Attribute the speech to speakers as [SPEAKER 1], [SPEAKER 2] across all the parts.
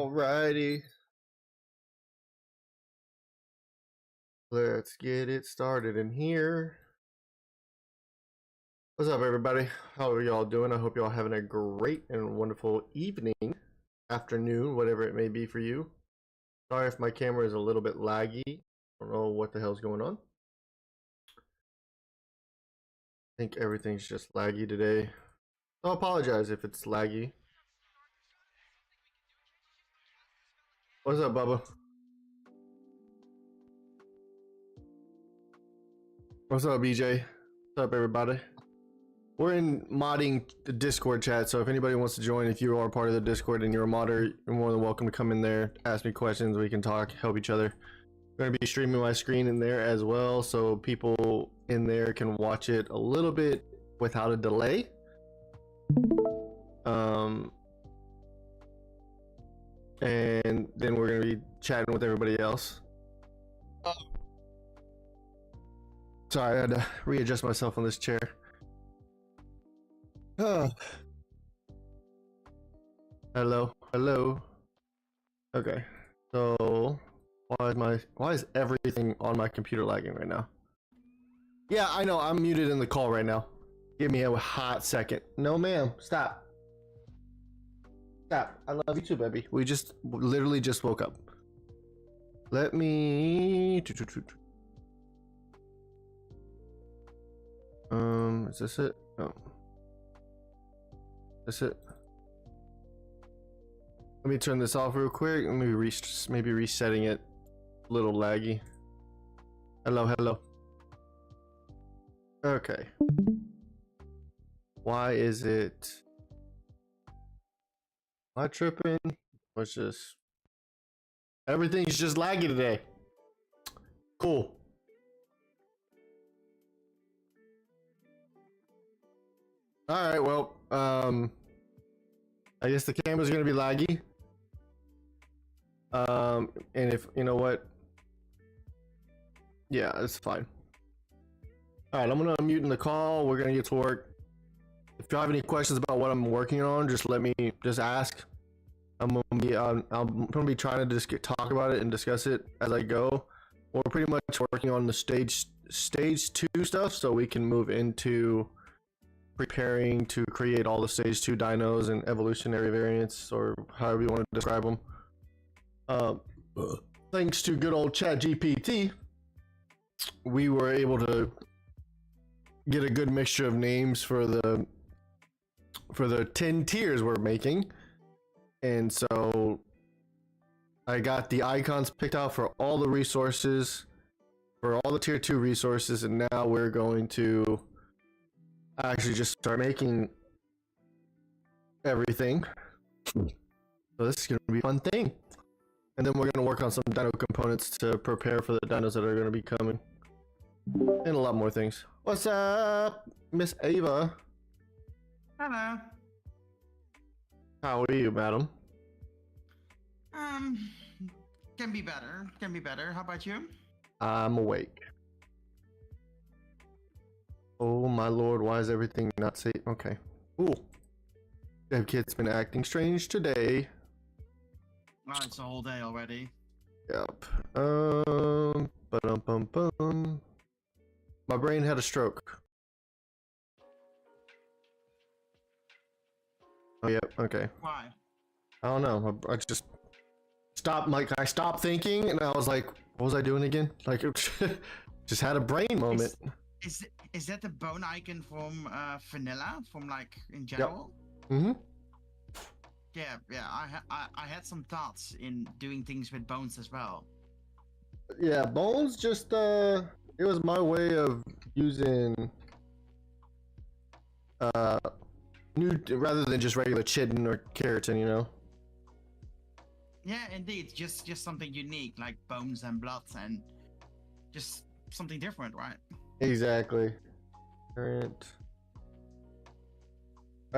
[SPEAKER 1] Alrighty. Let's get it started in here. What's up, everybody? How are y'all doing? I hope y'all having a great and wonderful evening, afternoon, whatever it may be for you. Sorry if my camera is a little bit laggy. I don't know what the hell's going on. I think everything's just laggy today. So I apologize if it's laggy. What's up, Bubba? What's up, BJ? What's up, everybody? We're in modding the Discord chat, so if anybody wants to join, if you are part of the Discord and you're a modder, you're more than welcome to come in there, ask me questions, we can talk, help each other. I'm going to be streaming my screen in there as well, so people in there can watch it a little bit without a delay. And then we're going to be chatting with everybody else. Sorry, I had to readjust myself on this chair. Hello. Okay, so why is everything on my computer lagging right now? Yeah, I know, I'm muted in the call right now. Give me a hot second. No, ma'am, stop. Stop. I love you too, baby. We literally just woke up. Let me. Is this it? No. That's it. Let me turn this off real quick. Let me maybe resetting it. A little laggy. Hello. Okay. Why is it? Am I tripping? What's just? Everything's just laggy today. Cool. All right. Well, I guess the camera's gonna be laggy. And if you know what, yeah, it's fine. All right, I'm gonna unmute in the call. We're gonna get to work. If you have any questions about what I'm working on, just ask. I'm gonna be trying to just talk about it and discuss it as I go. We're pretty much working on the stage 2 stuff, so we can move into preparing to create all the stage 2 dinos and evolutionary variants, or however you want to describe them. Thanks to good old ChatGPT, we were able to get a good mixture of names for the 10 tiers we're making, and so I got the icons picked out for all the resources, for all the tier 2 resources, and now we're going to actually just start making everything. So this is gonna be a fun thing. And then we're gonna work on some dino components to prepare for the dinos that are gonna be coming. And a lot more things. What's up, Miss Ava?
[SPEAKER 2] Hello.
[SPEAKER 1] How are you, madam?
[SPEAKER 2] Can be better. How about you?
[SPEAKER 1] I'm awake. Oh my lord, why is everything not safe? Okay. Ooh. Dev Kid's been acting strange today.
[SPEAKER 2] Oh, it's a whole day already.
[SPEAKER 1] Yep. Ba-dum-bum-bum. My brain had a stroke. Oh, yep, okay.
[SPEAKER 2] Why?
[SPEAKER 1] I don't know. I just stopped, I stopped thinking, and I was like, what was I doing again? Like, just had a brain moment.
[SPEAKER 2] Is that the bone icon from vanilla, from like in general?
[SPEAKER 1] Yep. Mm-hmm.
[SPEAKER 2] Yeah. I had some thoughts in doing things with bones as well.
[SPEAKER 1] Yeah, bones just it was my way of using new rather than just regular chitin or keratin, you know.
[SPEAKER 2] Yeah, indeed, just something unique, like bones and blood, and just something different, right?
[SPEAKER 1] Exactly. Right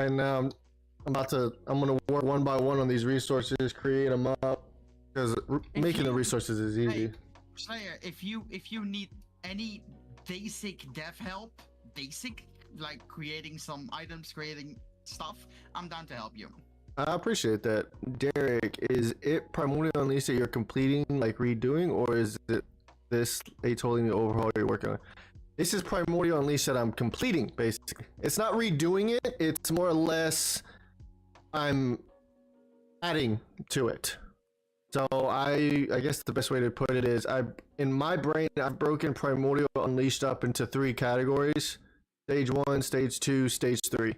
[SPEAKER 1] now I'm gonna work one by one on these resources, create them up, because making the resources is easy.
[SPEAKER 2] Hey, Slayer, if you need any basic dev help, like creating some items, creating stuff, I'm down to help you.
[SPEAKER 1] I appreciate that. Derek, is it Primordial Unleashed that you're completing, like redoing, or is it this a totally new overhaul you're working on? This is Primordial Unleashed that I'm completing, basically. It's not redoing it, it's more or less I'm adding to it. So I guess the best way to put it is in my brain I've broken Primordial Unleashed up into 3 categories: stage 1, stage 2, stage 3.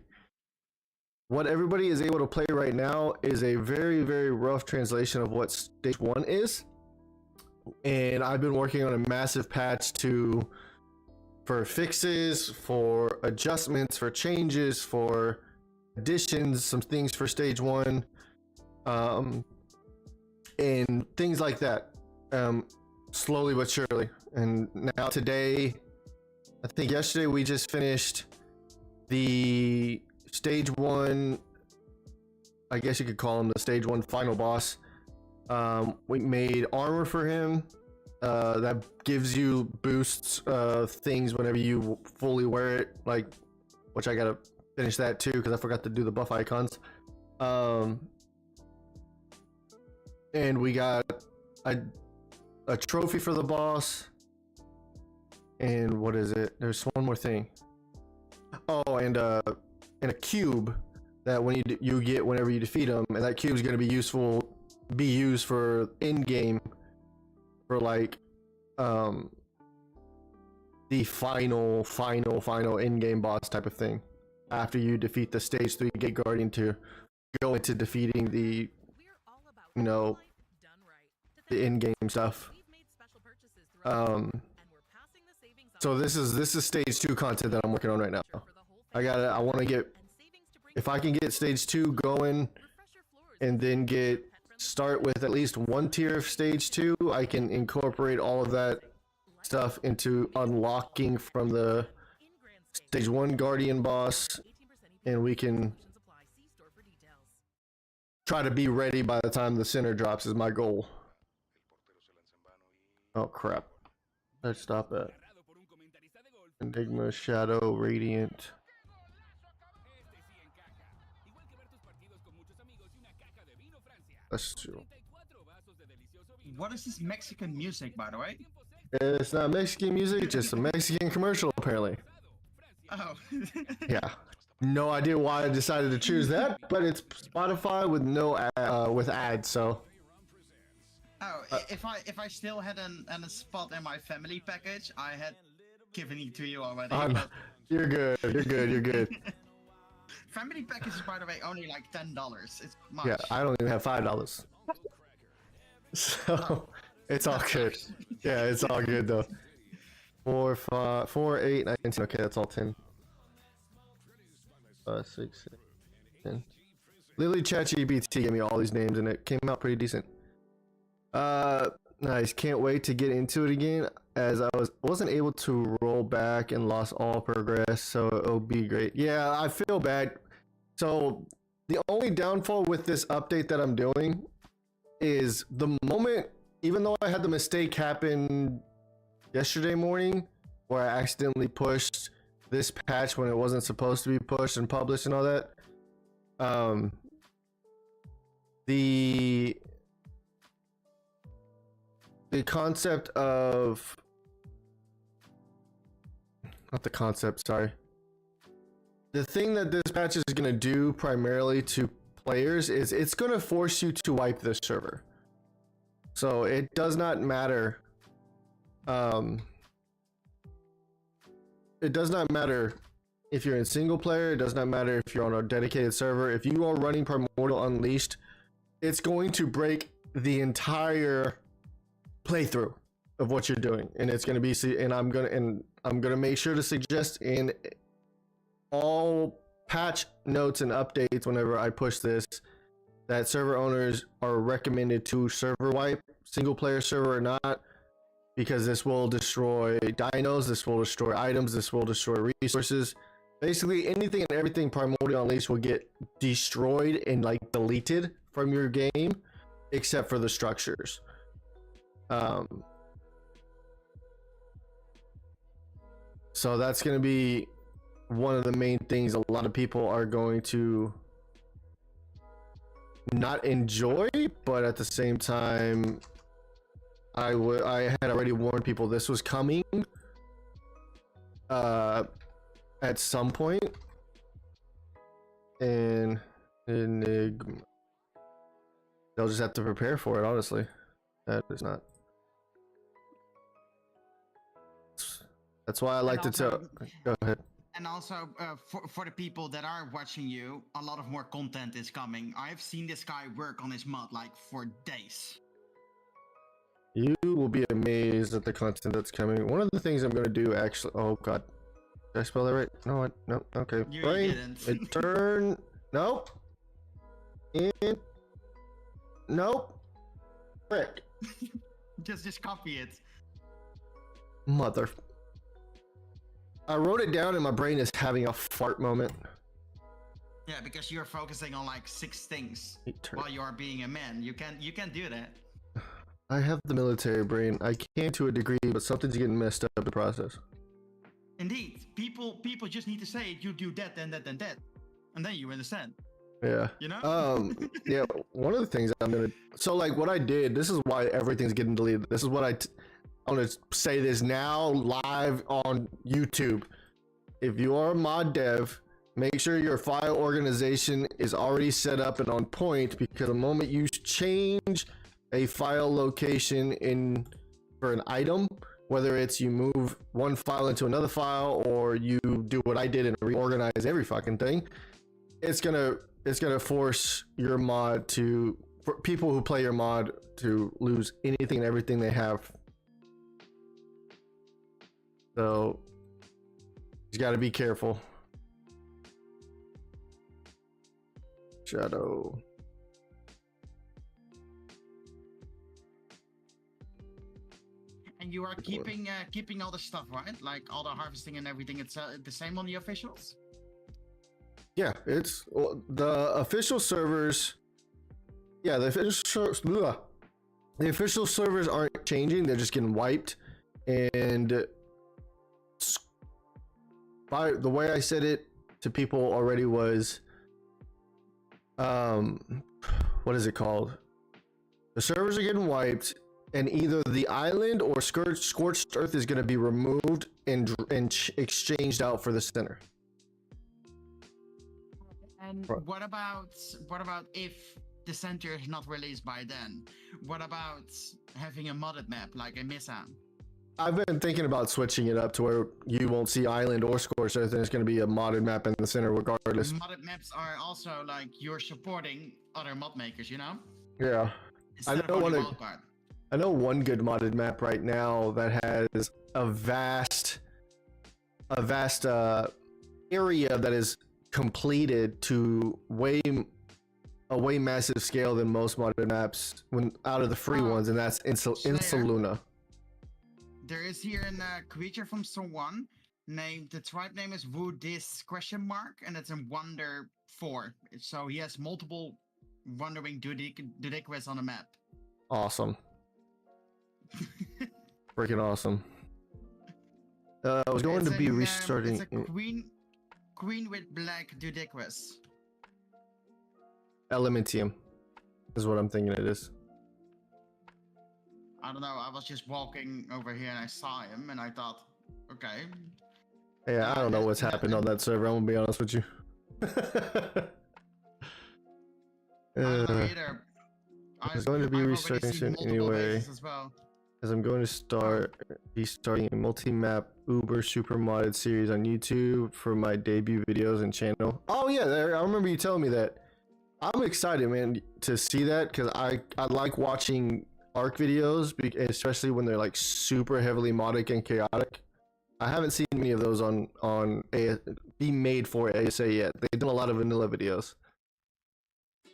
[SPEAKER 1] What everybody is able to play right now is a very, very rough translation of what stage 1 is. And I've been working on a massive patch for fixes, for adjustments, for changes, for additions, some things for stage 1, and things like that, slowly but surely. And now today, I think yesterday we just finished the stage 1, I guess you could call him the stage 1 final boss. We made armor for him that gives you boosts things whenever you fully wear it, like, which I gotta finish that too because I forgot to do the buff icons. And we got a trophy for the boss, and what is it, there's one more thing. Oh, and a cube that when you get whenever you defeat him, and that cube is going to be used for in-game for like the final in-game boss type of thing after you defeat the stage 3 gate guardian to go into defeating the, you know, the in-game stuff. So this is stage 2 content that I'm working on right now. I want to get, if I can get stage 2 going and then start with at least 1 tier of stage 2, I can incorporate all of that stuff into unlocking from the stage 1 guardian boss, and we can try to be ready by the time the center drops is my goal. Oh crap. Let's stop at Enigma, Shadow, Radiant. That's true.
[SPEAKER 2] What is this Mexican music, by the way?
[SPEAKER 1] It's not Mexican music, it's just a Mexican commercial, apparently.
[SPEAKER 2] Oh.
[SPEAKER 1] Yeah. No idea why I decided to choose that, but it's Spotify with no with ads, so.
[SPEAKER 2] Oh, if I still had a spot in my family package, I had given it to you already.
[SPEAKER 1] You're good. You're good.
[SPEAKER 2] Family package is, by the way, only like $10. It's much.
[SPEAKER 1] Yeah, I don't even have $5. So it's all good. Yeah, it's all good though. 4, 5, 4, 8, 19. Okay, that's all 10. 5, 6, 10. Literally, ChatGPT gave me all these names, and it came out pretty decent. Nice. Can't wait to get into it again, as I wasn't able to roll back and lost all progress, so it'll be great. Yeah, I feel bad. So the only downfall with this update that I'm doing is the moment, even though I had the mistake happen yesterday morning where I accidentally pushed this patch when it wasn't supposed to be pushed and published and all that, the concept of, not the concept, sorry. The thing that this patch is going to do primarily to players is it's going to force you to wipe this server. So it does not matter. It does not matter if you're in single player. It does not matter if you're on a dedicated server. If you are running Primordial Unleashed, it's going to break the entire playthrough of what you're doing, and it's going to be, and I'm going to make sure to suggest in all patch notes and updates whenever I push this that server owners are recommended to server wipe, single player server or not, because this will destroy dinos, this will destroy items, this will destroy resources. Basically anything and everything Primordial Unleashed will get destroyed and like deleted from your game except for the structures. So that's going to be one of the main things a lot of people are going to not enjoy, but at the same time, I had already warned people this was coming at some point. And Enigma. They'll just have to prepare for it, honestly. That is not. That's why I like to tell. Go ahead.
[SPEAKER 2] And also, for the people that are watching you, a lot of more content is coming. I've seen this guy work on his mod like for days.
[SPEAKER 1] You will be amazed at the content that's coming. One of the things I'm going to do, actually. Oh god, did I spell that right? No, what? No. Okay.
[SPEAKER 2] You
[SPEAKER 1] Brain.
[SPEAKER 2] didn't.
[SPEAKER 1] Turn. Nope. In. Nope. Frick.
[SPEAKER 2] just copy it.
[SPEAKER 1] Mother. I wrote it down and my brain is having a fart moment.
[SPEAKER 2] Yeah, because you're focusing on like 6 things while you are being a man. You can't do that.
[SPEAKER 1] I have the military brain. I can to a degree, but something's getting messed up in the process.
[SPEAKER 2] Indeed, people just need to say you do that, then that, then that, and then you understand.
[SPEAKER 1] Yeah.
[SPEAKER 2] You know.
[SPEAKER 1] Yeah. One of the things I'm gonna. So like what I did. This is why everything's getting deleted. This is what I'm gonna say this now live on YouTube. If you are a mod dev, make sure your file organization is already set up and on point, because the moment you change a file location for an item, whether it's you move one file into another file or you do what I did and reorganize every fucking thing, it's gonna force your mod for people who play your mod to lose anything and everything they have. So you got to be careful. Shadow.
[SPEAKER 2] And you are keeping all the stuff, right? Like all the harvesting and everything. It's the same on the officials.
[SPEAKER 1] Yeah, it's the official servers. Yeah, the official servers aren't changing. They're just getting wiped. And the way I said it to people already was, what is it called? The servers are getting wiped, and either the island or scorched earth is going to be removed and exchanged out for the center.
[SPEAKER 2] And what about if the center is not released by then? What about having a modded map like a Misa?
[SPEAKER 1] I've been thinking about switching it up to where you won't see island or scorched earth, and it's going to be a modded map in the center regardless.
[SPEAKER 2] Modded maps are also like you're supporting other mod makers, you know?
[SPEAKER 1] Yeah. I know one good modded map right now that has a vast area that is completed to a way massive scale than most modded maps when out of the free ones, and that's Insuluna.
[SPEAKER 2] There is here a creature from someone named, the tribe name is Woodis ? And it's in Wonder 4. So he has multiple wandering Dudiquas on the map.
[SPEAKER 1] Awesome. Freaking awesome. I was going to be restarting.
[SPEAKER 2] It's a queen with black Dudiquas.
[SPEAKER 1] Elementium is what I'm thinking it is.
[SPEAKER 2] I don't know, I was just walking over here and I saw him and I thought, okay.
[SPEAKER 1] Yeah, I don't know what's happened on that server, I'm gonna be honest with you.
[SPEAKER 2] I don't know either.
[SPEAKER 1] I was going to be restarting anyway, as I'm going to be starting a multi-map Uber super modded series on YouTube for my debut videos and channel. Oh yeah, I remember you telling me that. I'm excited, man, to see that, because I like watching ARK videos, especially when they're like super heavily modded and chaotic. I haven't seen many of those on be made for ASA yet. They've done a lot of vanilla videos.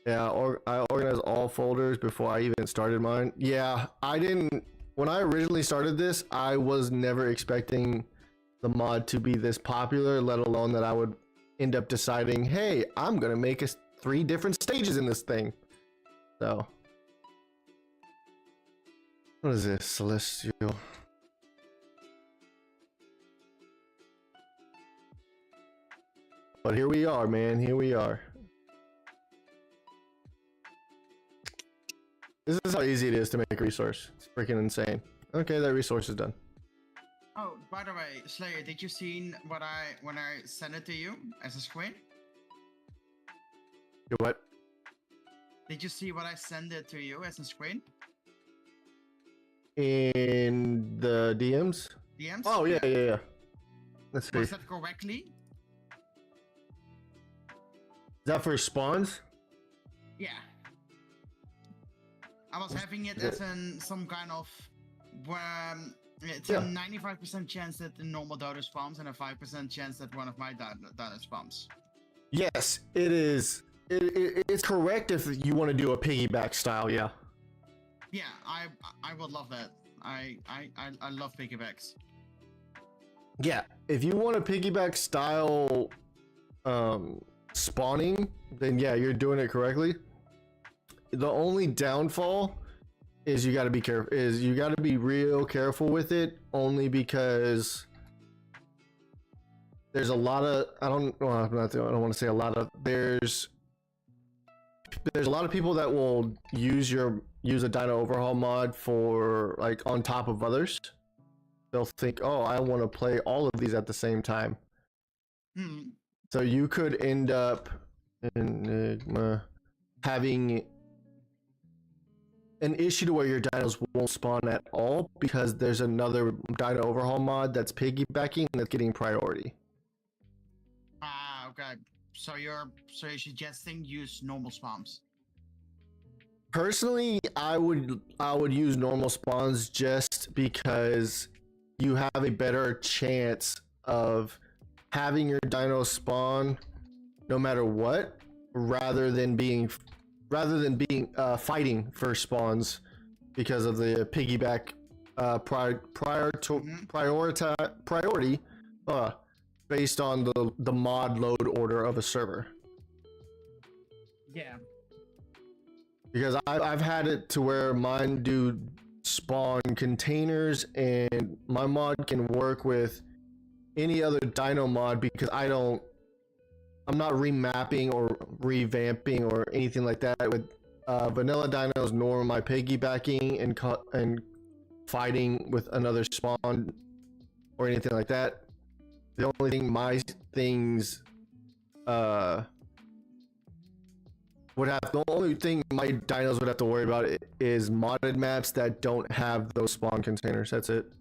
[SPEAKER 1] Yeah, I organized all folders before I even started mine. Yeah, when I originally started this, I was never expecting the mod to be this popular, let alone that I would end up deciding, hey, I'm gonna make 3 different stages in this thing. So what is this? Celestial. But here we are, man. Here we are. This is how easy it is to make a resource. It's freaking insane. Okay, that resource is done.
[SPEAKER 2] Oh, by the way, Slayer, did you see when I sent it to you as a screen?
[SPEAKER 1] Do what?
[SPEAKER 2] Did you see what I sent it to you as a screen?
[SPEAKER 1] In the DMs?
[SPEAKER 2] DMs?
[SPEAKER 1] Oh yeah. Let's see.
[SPEAKER 2] Was
[SPEAKER 1] Is
[SPEAKER 2] that correctly?
[SPEAKER 1] that for spawns?
[SPEAKER 2] Yeah. I was having it as in some kind of it's a 95% chance that the normal dodo spawns and a 5% chance that one of my dodo spawns.
[SPEAKER 1] Yes, it is. It's correct if you want to do a piggyback style. Yeah.
[SPEAKER 2] Yeah, I would love that. I love piggybacks.
[SPEAKER 1] Yeah, if you want a piggyback style spawning, then yeah, you're doing it correctly. The only downfall is you got to be careful. Is you got to be real careful with it, only because there's a lot of I don't want to say a lot of there's a lot of people that will use a dino overhaul mod for like on top of others. They'll think, oh, I want to play all of these at the same time. So you could end up having an issue to where your dinos won't spawn at all because there's another dino overhaul mod that's piggybacking that's getting priority.
[SPEAKER 2] Ah, okay. So you're suggesting use normal spawns?
[SPEAKER 1] Personally, I would use normal spawns just because you have a better chance of having your dino spawn no matter what, rather than being fighting for spawns because of the piggyback priority based on the mod load order of a server.
[SPEAKER 2] Yeah.
[SPEAKER 1] Because I've had it to where mine do spawn containers and my mod can work with any other dino mod because I'm not remapping or revamping or anything like that with vanilla dinos, nor am I piggybacking and fighting with another spawn or anything like that. The only thing the only thing my dinos would have to worry about is modded maps that don't have those spawn containers. That's it.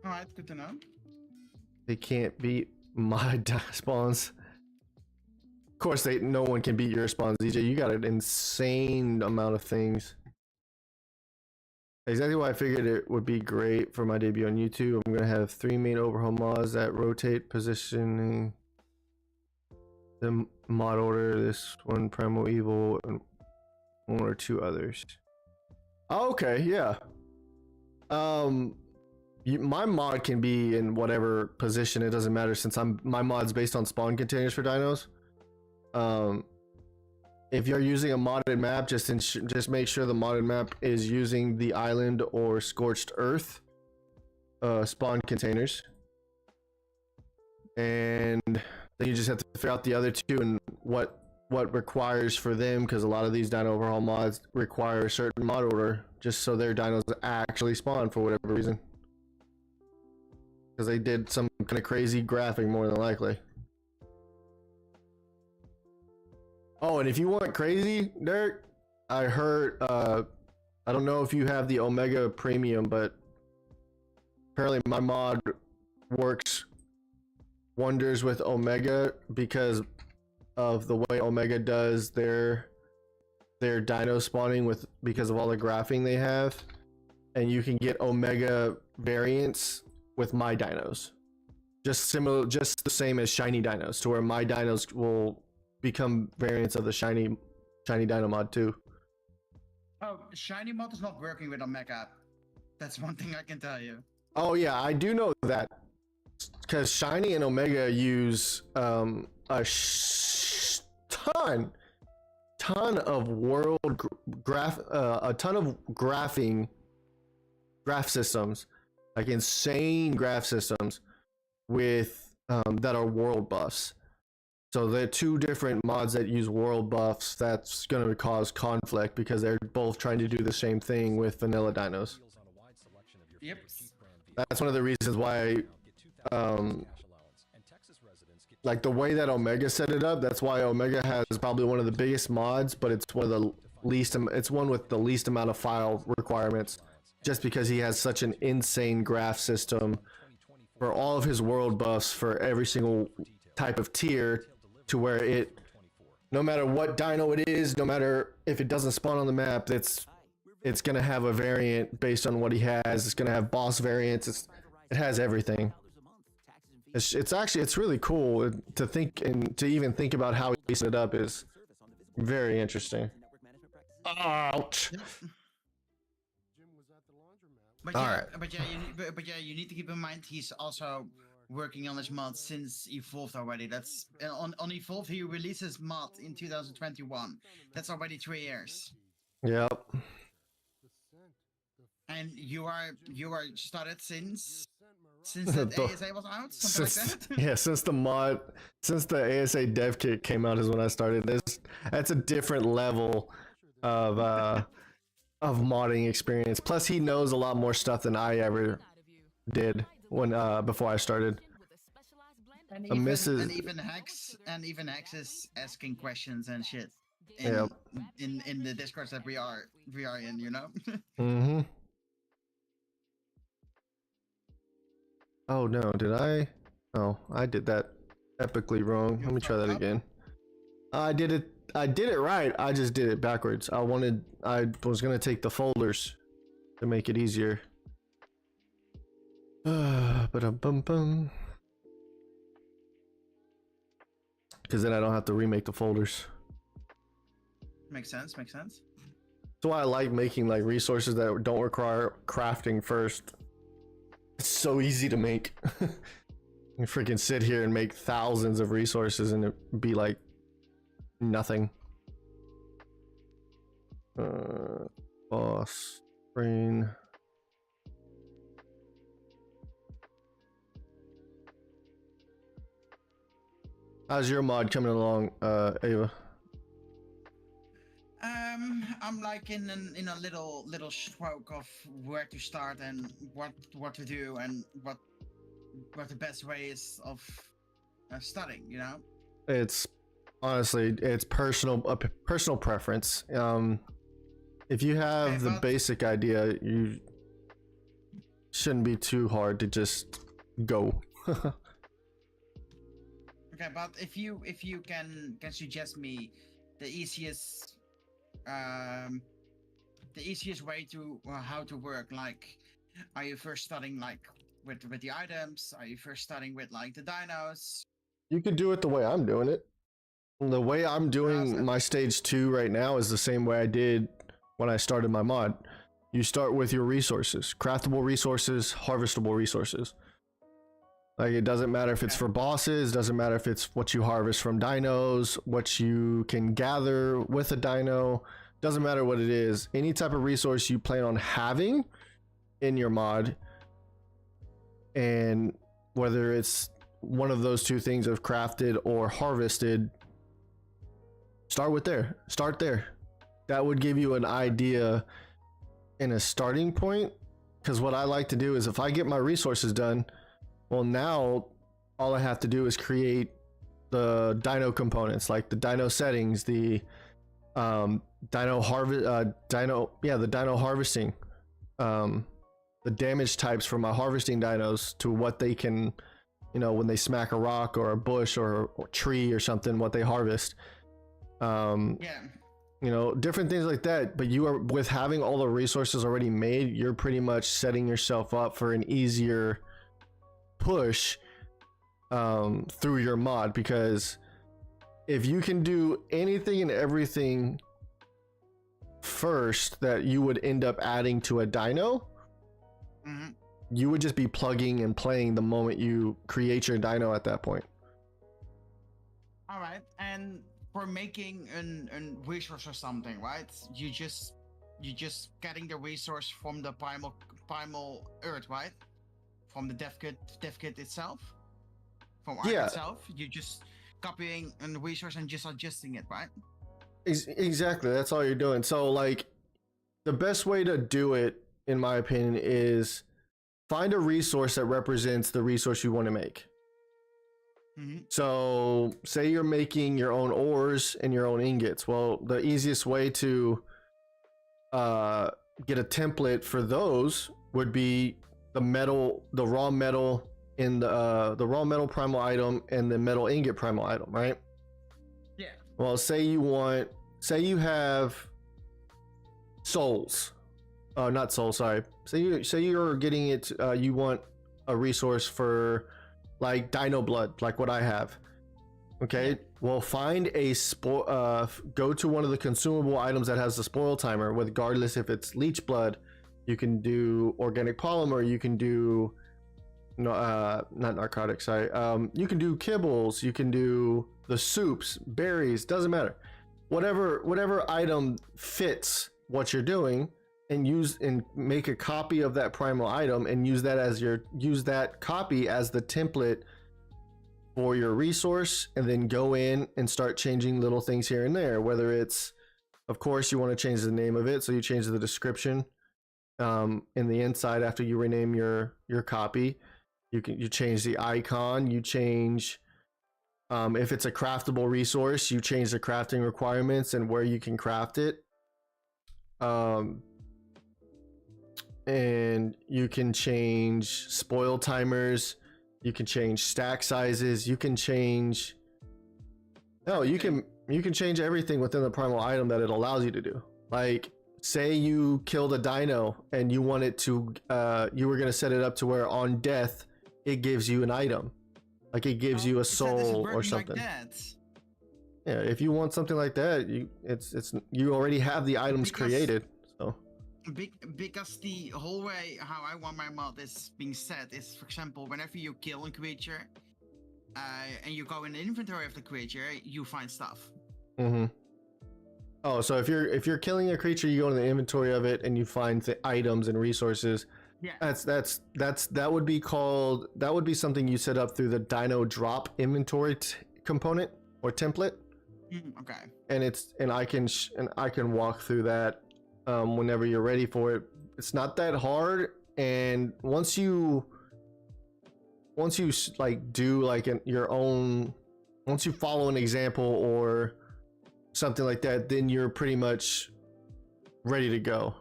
[SPEAKER 2] Alright, good to know.
[SPEAKER 1] They can't beat my spawns. Of course, no one can beat your spawns, DJ. You got an insane amount of things. Exactly why I figured it would be great for my debut on YouTube. I'm gonna have 3 main overhaul mods that rotate positioning the mod order. This one, Primal Evil, and 1 or 2 others. Oh, okay, yeah. My mod can be in whatever position. It doesn't matter since my mod's based on spawn containers for dinos. If you're using a modded map, just make sure the modded map is using the island or scorched earth spawn containers, and then you just have to figure out the other 2 and what requires for them, because a lot of these dino overhaul mods require a certain mod order just so their dinos actually spawn for whatever reason. Because they did some kind of crazy graphing, more than likely. Oh, and if you want crazy, Derek, I heard, I don't know if you have the Omega Premium, but apparently my mod works wonders with Omega because of the way Omega does their dino spawning because of all the graphing they have. And you can get Omega variants with my dinos, just the same as shiny dinos, to where my dinos will become variants of the shiny dino mod too.
[SPEAKER 2] Oh, shiny mod is not working with Omega. That's one thing I can tell you.
[SPEAKER 1] Oh yeah, I do know that, because shiny and Omega use a ton of graphing graph systems, like insane graph systems with that are world buffs. So they're two different mods that use world buffs. That's going to cause conflict because they're both trying to do the same thing with vanilla dinos.
[SPEAKER 2] Yep.
[SPEAKER 1] That's one of the reasons why, like the way that Omega set it up. That's why Omega has probably one of the biggest mods, but it's one of the least. It's one with the least amount of file requirements, just because he has such an insane graph system for all of his world buffs for every single type of tier, to where it, no matter what dino it is, no matter if it doesn't spawn on the map, it's gonna have a variant based on what he has. It's gonna have boss variants. It has everything. It's actually, it's really cool to think, and to even think about how he set it up is very interesting. Ouch.
[SPEAKER 2] But
[SPEAKER 1] All
[SPEAKER 2] yeah,
[SPEAKER 1] right.
[SPEAKER 2] but yeah, you need to keep in mind he's also working on his mod since Evolved already. That's on Evolved he released his mod in 2021. That's already 3 years.
[SPEAKER 1] Yep.
[SPEAKER 2] And you are started since that ASA was out, something like that.
[SPEAKER 1] Yeah, since the ASA dev kit came out is when I started this. That's a different level of modding experience. Plus, he knows a lot more stuff than I ever did when before I started.
[SPEAKER 2] And even Hex is asking questions and shit in the Discords that we are in, you know.
[SPEAKER 1] Mm-hmm. Oh no, did I? Oh, I did that epically wrong. Let me try that again. I did it right. I just did it backwards. I was gonna take the folders to make it easier. Ba-dum-bum-bum. Because then I don't have to remake the folders.
[SPEAKER 2] Makes sense.
[SPEAKER 1] That's why I like making like resources that don't require crafting first. It's so easy to make. You freaking sit here and make thousands of resources and it be like nothing. Boss brain. How's your mod coming along, Ava?
[SPEAKER 2] I'm like in a little stroke of where to start and what to do and what the best way is of studying, you know.
[SPEAKER 1] It's honestly, it's personal preference. If you have the basic idea, you shouldn't be too hard to just go.
[SPEAKER 2] Okay, but if you can suggest me the easiest way to how to work, like, are you first starting like with the items? Are you first starting with like the dinos?
[SPEAKER 1] You could do it the way I'm doing it. The way I'm doing my stage 2 right now is the same way I did when I started my mod. You start with your resources, craftable resources, harvestable resources. Like, it doesn't matter if it's for bosses, doesn't matter if it's what you harvest from dinos, what you can gather with a dino, doesn't matter what it is. Any type of resource you plan on having in your mod, and whether it's one of those two things of crafted or harvested, start there. That would give you an idea and a starting point. Because what I like to do is, if I get my resources done, well, now all I have to do is create the dino components, like the dino settings, the dino harvesting, the damage types for my harvesting dinos, to what they can, when they smack a rock or a bush or tree or something, what they harvest. Different things like that. But you are, with having all the resources already made, you're pretty much setting yourself up for an easier push through your mod, because if you can do anything and everything first that you would end up adding to a dino, you would just be plugging and playing the moment you create your dino at that point.
[SPEAKER 2] All right. And for making an resource or something, right, you just getting the resource from the primal earth, right? From the dev kit itself, from ARK itself. You just copying a resource and just adjusting it, right?
[SPEAKER 1] Exactly. That's all you're doing. So like, the best way to do it, in my opinion, is find a resource that represents the resource you want to make. So say you're making your own ores and your own ingots. Well, the easiest way to get a template for those would be the raw metal in the raw metal primal item and the metal ingot primal item, right?
[SPEAKER 2] Yeah.
[SPEAKER 1] Well, say you have souls. Not souls, sorry. Say you're getting it, you want a resource for like dino blood, like what I have. Okay, well, find a go to one of the consumable items that has the spoil timer, regardless if it's leech blood. You can do organic polymer, you can do not narcotics, sorry. You can do kibbles, you can do the soups, berries, doesn't matter. Whatever item fits what you're doing, and make a copy of that primal item and use that copy as the template for your resource, and then go in and start changing little things here and there. Whether it's, of course, you want to change the name of it, so you change the description in the inside after you rename your copy. You change the icon, you change if it's a craftable resource, you change the crafting requirements and where you can craft it. And you can change spoil timers, you can change stack sizes, you can change you can change everything within the primal item that it allows you to do. Like, say you killed a dino and you want it to you were going to set it up to where on death it gives you an item, like it gives you a soul or something. Like yeah, if you want something like that, you already have the items created. So
[SPEAKER 2] because the whole way how I want my mod is being set is, for example, whenever you kill a creature and you go in the inventory of the creature, you find stuff.
[SPEAKER 1] Oh, so if you're killing a creature, you go in the inventory of it and you find the items and resources.
[SPEAKER 2] Yeah,
[SPEAKER 1] that would be something you set up through the dino drop inventory component or template.
[SPEAKER 2] Okay.
[SPEAKER 1] And I can walk through that whenever you're ready for it. It's not that hard, and once you like do like your own, once you follow an example or something like that, then you're pretty much ready to go.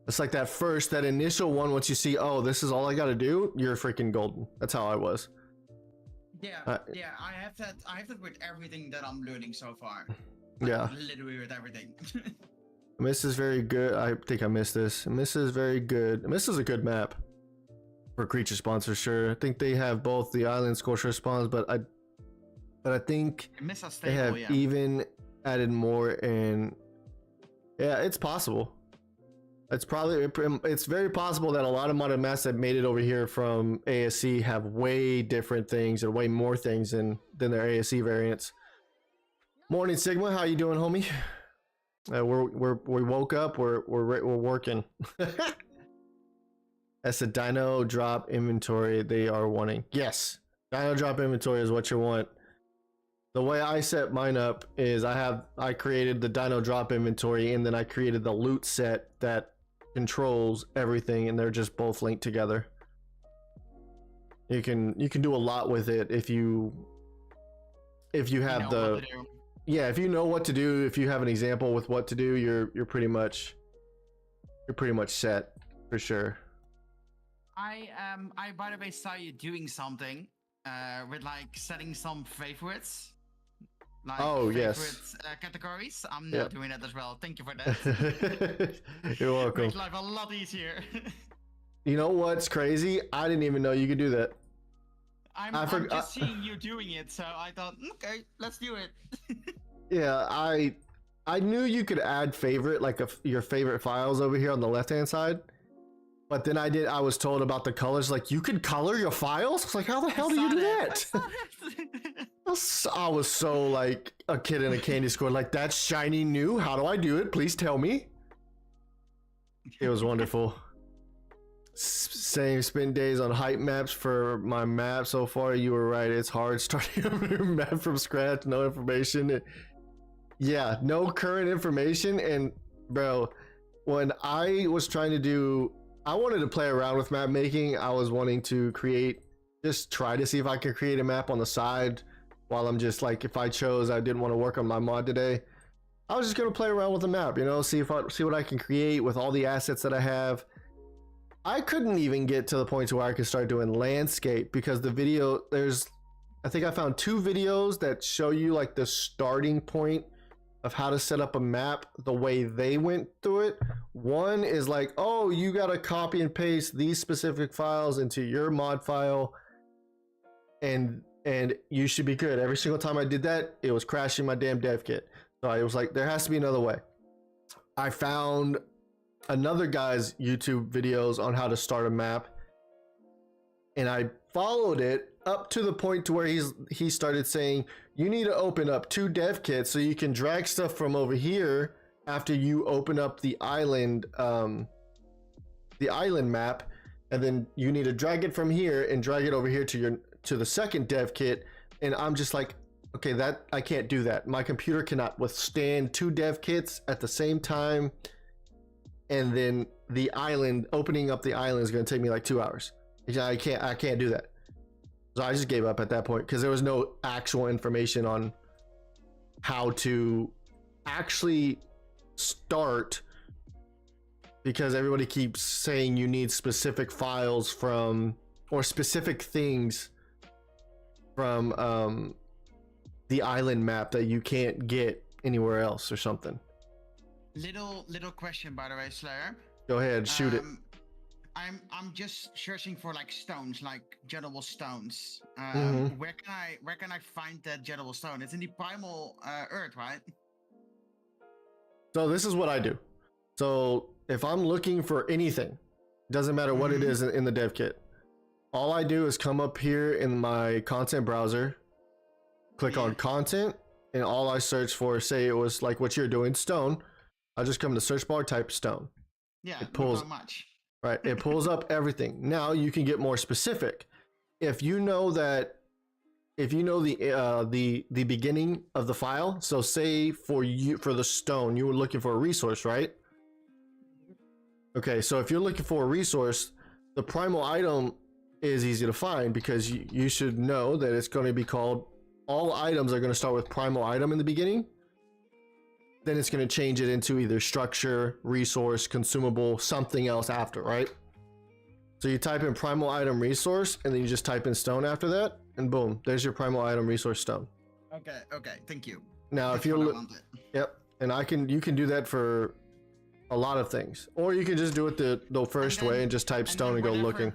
[SPEAKER 1] It's like that initial one. Once you see, oh, this is all I got to do, you're freaking golden. That's how I was.
[SPEAKER 2] Yeah, I have that with everything that I'm learning so far.
[SPEAKER 1] Yeah,
[SPEAKER 2] literally with everything.
[SPEAKER 1] Miss is very good. I think I missed this. Miss is very good. Miss is a good map for creature spawns for sure. I think they have both the island scorcher spawns, but I think they have even added more. And yeah, it's possible. It's very possible that a lot of modded maps that made it over here from ASC have way different things or way more things than their ASC variants. Morning Sigma, how you doing, homie? We woke up. We're working. That's a dino drop inventory they are wanting. Yes, dino drop inventory is what you want. The way I set mine up is I created the dino drop inventory, and then I created the loot set that controls everything, and they're just both linked together. You can do a lot with it if you have if you know what to do. If you have an example with what to do, you're pretty much set for sure.
[SPEAKER 2] I by the way saw you doing something with like setting some favorites. Like
[SPEAKER 1] yes.
[SPEAKER 2] Categories. I'm not doing that as well. Thank you for that.
[SPEAKER 1] You're welcome.
[SPEAKER 2] Makes life a lot easier.
[SPEAKER 1] You know what's crazy? I didn't even know you could do that.
[SPEAKER 2] I'm just seeing you doing it, so I thought, okay, let's do it.
[SPEAKER 1] Yeah, I knew you could add favorite, like your favorite files over here on the left hand side. But then I was told about the colors, like you could color your files. I was like, how the hell do you do that? I was so like a kid in a candy store, like that's shiny new. How do I do it? Please tell me. It was wonderful. Saying spent days on hype maps for my map so far. You were right. It's hard starting a new map from scratch. No information. Yeah, no current information. And bro, when I was trying to do, I wanted to play around with map making. I was wanting to create, just try to see if I could create a map on the side while I'm just like, if I chose, I didn't want to work on my mod today, I was just gonna play around with the map, you know, see what I can create with all the assets that I have. I couldn't even get to the point where I could start doing landscape because the video, I think I found 2 videos that show you like the starting point of how to set up a map the way they went through it. One is like, oh, you gotta copy and paste these specific files into your mod file and you should be good. Every single time I did that, it was crashing my damn dev kit. So I was like, there has to be another way. I found another guy's YouTube videos on how to start a map, and I followed it up to the point to where he started saying you need to open up 2 dev kits so you can drag stuff from over here after you open up the island map, and then you need to drag it from here and drag it over here to the second dev kit. And I'm just like, okay, that I can't do that. My computer cannot withstand 2 dev kits at the same time. And then the island, opening up the island is going to take me like 2 hours. I can't do that. So I just gave up at that point because there was no actual information on how to actually start, because everybody keeps saying you need specific files from, or specific things from the island map that you can't get anywhere else or something.
[SPEAKER 2] Little question, by the way, Slayer.
[SPEAKER 1] Go ahead, shoot it.
[SPEAKER 2] I'm just searching for like stones, like gettable stones. Where can I find that gettable stone? It's in the primal earth, right?
[SPEAKER 1] So this is what I do. So if I'm looking for anything, doesn't matter what it is in the dev kit, all I do is come up here in my content browser, click on content, and all I search for, say it was like what you're doing, stone. I just come to search bar, type stone.
[SPEAKER 2] Yeah,
[SPEAKER 1] it pulls
[SPEAKER 2] not much.
[SPEAKER 1] Right, it pulls up everything. Now you can get more specific. If you know the beginning of the file, so say for the stone, you were looking for a resource, right? Okay, so if you're looking for a resource, the primal item is easy to find because you should know that it's going to be called, all items are going to start with primal item in the beginning. Then it's going to change it into either structure, resource, consumable, something else after, right? So you type in primal item resource, and then you just type in stone after that, and boom, there's your primal item resource stone.
[SPEAKER 2] Okay, thank you.
[SPEAKER 1] Now,
[SPEAKER 2] That's
[SPEAKER 1] if you're,
[SPEAKER 2] yep,
[SPEAKER 1] and you can do that for a lot of things, or you can just do it the first way and just type stone and go looking.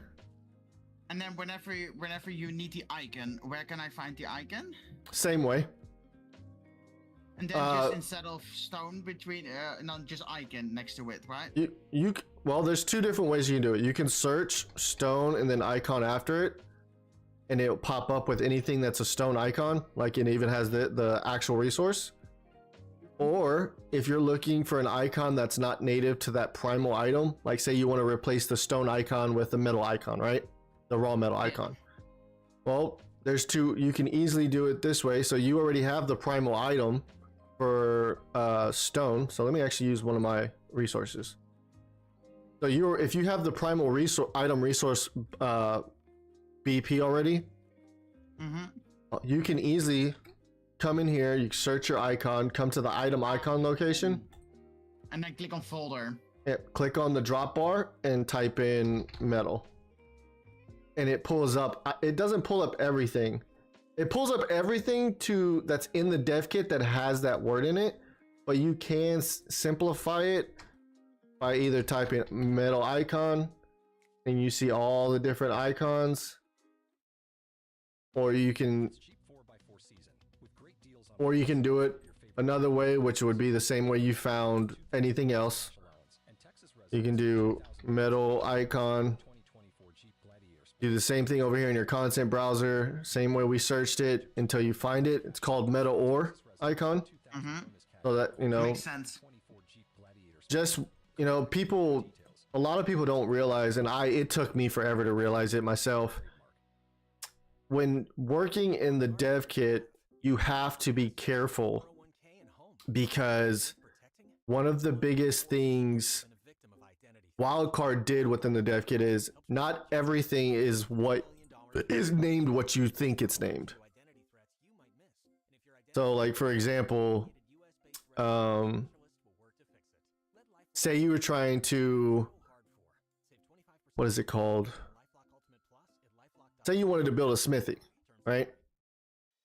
[SPEAKER 2] And then whenever you need the icon, where can I find the icon?
[SPEAKER 1] Same way.
[SPEAKER 2] And then just instead of stone between, not just icon next to it, right?
[SPEAKER 1] Well, there's 2 different ways you can do it. You can search stone and then icon after it, and it'll pop up with anything that's a stone icon, like it even has the actual resource. Or if you're looking for an icon that's not native to that primal item, like say you want to replace the stone icon with the metal icon, right? The raw metal icon. Well, there's 2. You can easily do it this way. So you already have the primal item for stone. So let me actually use one of my resources. So if you have the primal item resource BP already, you can easily come in here, you search your icon, come to the item icon location,
[SPEAKER 2] and then click on folder.
[SPEAKER 1] Yeah, click on the drop bar and type in metal, and it pulls up. It doesn't pull up everything. It pulls up everything that's in the dev kit that has that word in it, but you can simplify it by either typing metal icon and you see all the different icons, or you can do it another way, which would be the same way you found anything else. You can do metal icon, do the same thing over here in your content browser, same way we searched it until you find it. It's called metal ore icon. So that, you know,
[SPEAKER 2] makes sense.
[SPEAKER 1] Just, you know, people a lot of people don't realize, and it took me forever to realize it myself. When working in the dev kit, you have to be careful because one of the biggest things Wildcard did within the dev kit is not everything is what is named what you think it's named. So like, for example, say you were trying to, what is it called? Say you wanted to build a smithy, right?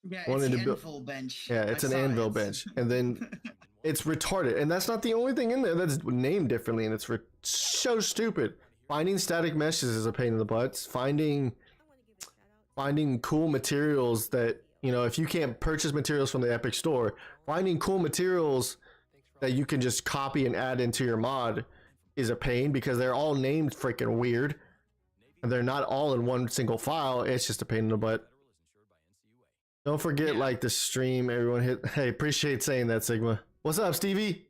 [SPEAKER 2] Yeah, it's an anvil bench.
[SPEAKER 1] Yeah, it's an anvil bench. And then it's retarded. And that's not the only thing in there that's named differently. And it's so stupid. Finding static meshes is a pain in the butt. Finding cool materials that, you know, if you can't purchase materials from the Epic store, finding cool materials that you can just copy and add into your mod is a pain because they're all named freaking weird. And they're not all in one single file. It's just a pain in the butt. Don't forget, like, the stream everyone hit. Hey, appreciate saying that, Sigma. What's up, Stevie?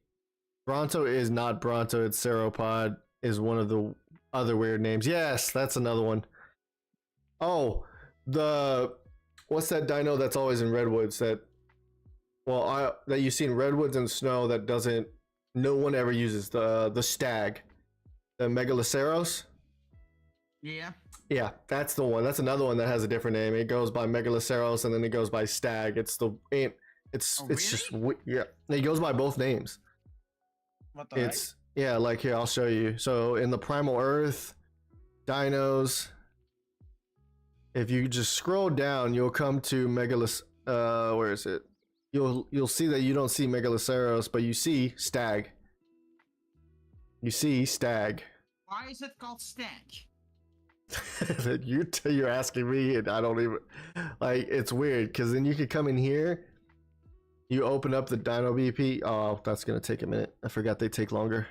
[SPEAKER 1] Bronto is not Bronto. It's Seropod is one of the other weird names. Yes, that's another one. Oh, what's that dino that's always in Redwoods that, well, that you see in Redwoods and Snow that no one ever uses, the stag, the Megaloceros? Yeah, that's the one. That's another one that has a different name. It goes by Megaloceros and then it goes by Stag. It's
[SPEAKER 2] really?
[SPEAKER 1] Just, yeah, it goes by both names.
[SPEAKER 2] What the heck?
[SPEAKER 1] Yeah, like here, I'll show you. So in the Primal Earth dinos, if you just scroll down, you'll come to where is it? You'll see that you don't see Megaloceros, but you see Stag. You see Stag.
[SPEAKER 2] Why is it called Stag?
[SPEAKER 1] You're asking me, and I don't even, like, it's weird because then you could come in here, you open up the Dino BP. Oh, that's gonna take a minute. I forgot they take longer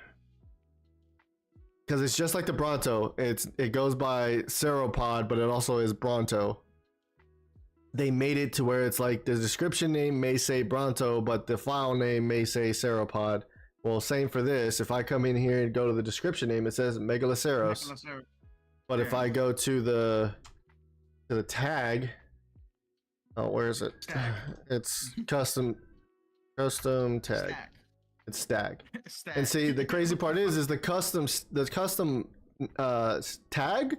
[SPEAKER 1] because it's just like the Bronto. It goes by Seropod, but it also is Bronto. They made it to where it's like the description name may say Bronto, but the file name may say Seropod. Well, same for this. If I come in here and go to the description name, it says Megaloceros. But if I go to the tag, oh, where is it?
[SPEAKER 2] Stag.
[SPEAKER 1] It's custom tag.
[SPEAKER 2] Stag.
[SPEAKER 1] It's Stag.
[SPEAKER 2] Stag.
[SPEAKER 1] And see, the crazy part is the custom tag.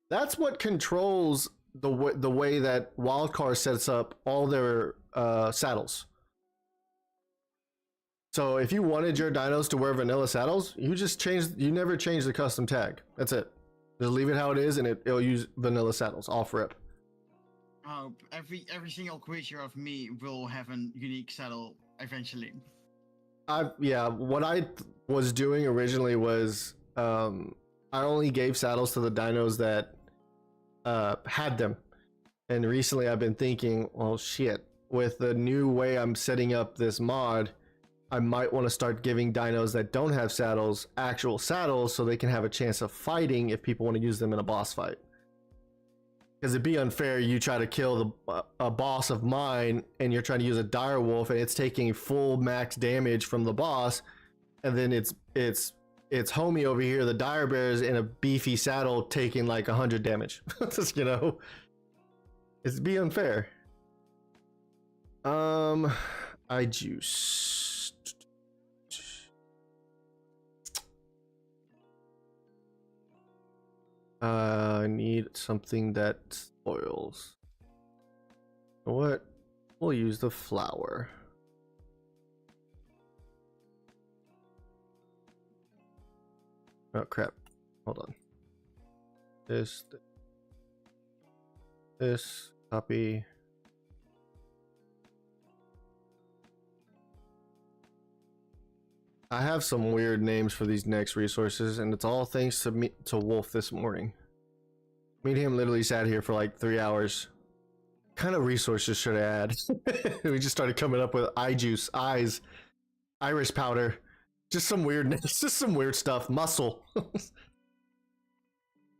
[SPEAKER 1] That's what controls the way that Wildcard sets up all their saddles. So if you wanted your dinos to wear vanilla saddles, you never change the custom tag. That's it. Just leave it how it is, and it'll use vanilla saddles off rip.
[SPEAKER 2] Oh, every single creature of me will have a unique saddle eventually.
[SPEAKER 1] What I was doing originally was I only gave saddles to the dinos that had them, and recently I've been thinking, well, shit, with the new way I'm setting up this mod, I might want to start giving dinos that don't have saddles actual saddles so they can have a chance of fighting if people want to use them in a boss fight. Because it'd be unfair, you try to kill a boss of mine and you're trying to use a dire wolf and it's taking full max damage from the boss, and then it's homie over here, the dire bears in a beefy saddle taking like 100 damage. Just, you know, it'd be unfair. I juice. I need something that spoils. You know what? We'll use the flour. Oh crap. Hold on. This, copy. I have some weird names for these next resources, and it's all thanks to Wolf this morning. Me and him literally sat here for like 3 hours. What kind of resources should I add? We just started coming up with eye juice, eyes, iris powder, just some weird names, just some weird stuff. Muscle.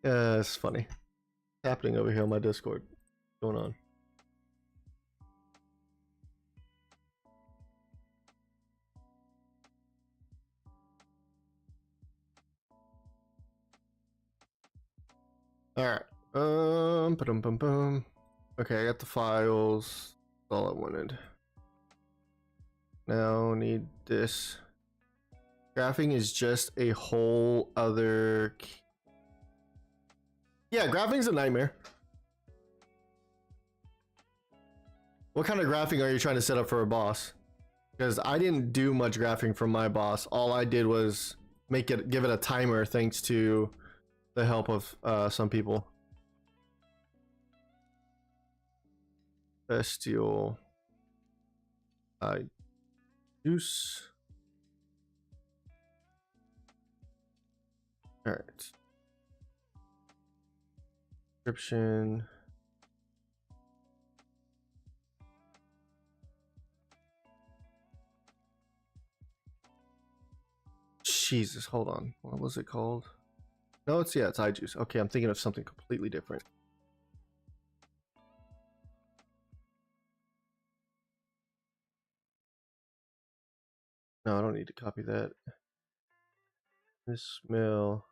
[SPEAKER 1] It's funny. What's happening over here on my Discord? What's going on? All right. Ba-dum-bum-bum. Okay, I got the files. That's all I wanted. Now need this. Graphing is just a whole other. Yeah, graphing's a nightmare. What kind of graphing are you trying to set up for a boss? Because I didn't do much graphing for my boss. All I did was give it a timer thanks to the help of some people. Bestial juice. All right. Description. Jesus, hold on. What was it called? No, it's iJuice. Okay, I'm thinking of something completely different. No, I don't need to copy that. This smell.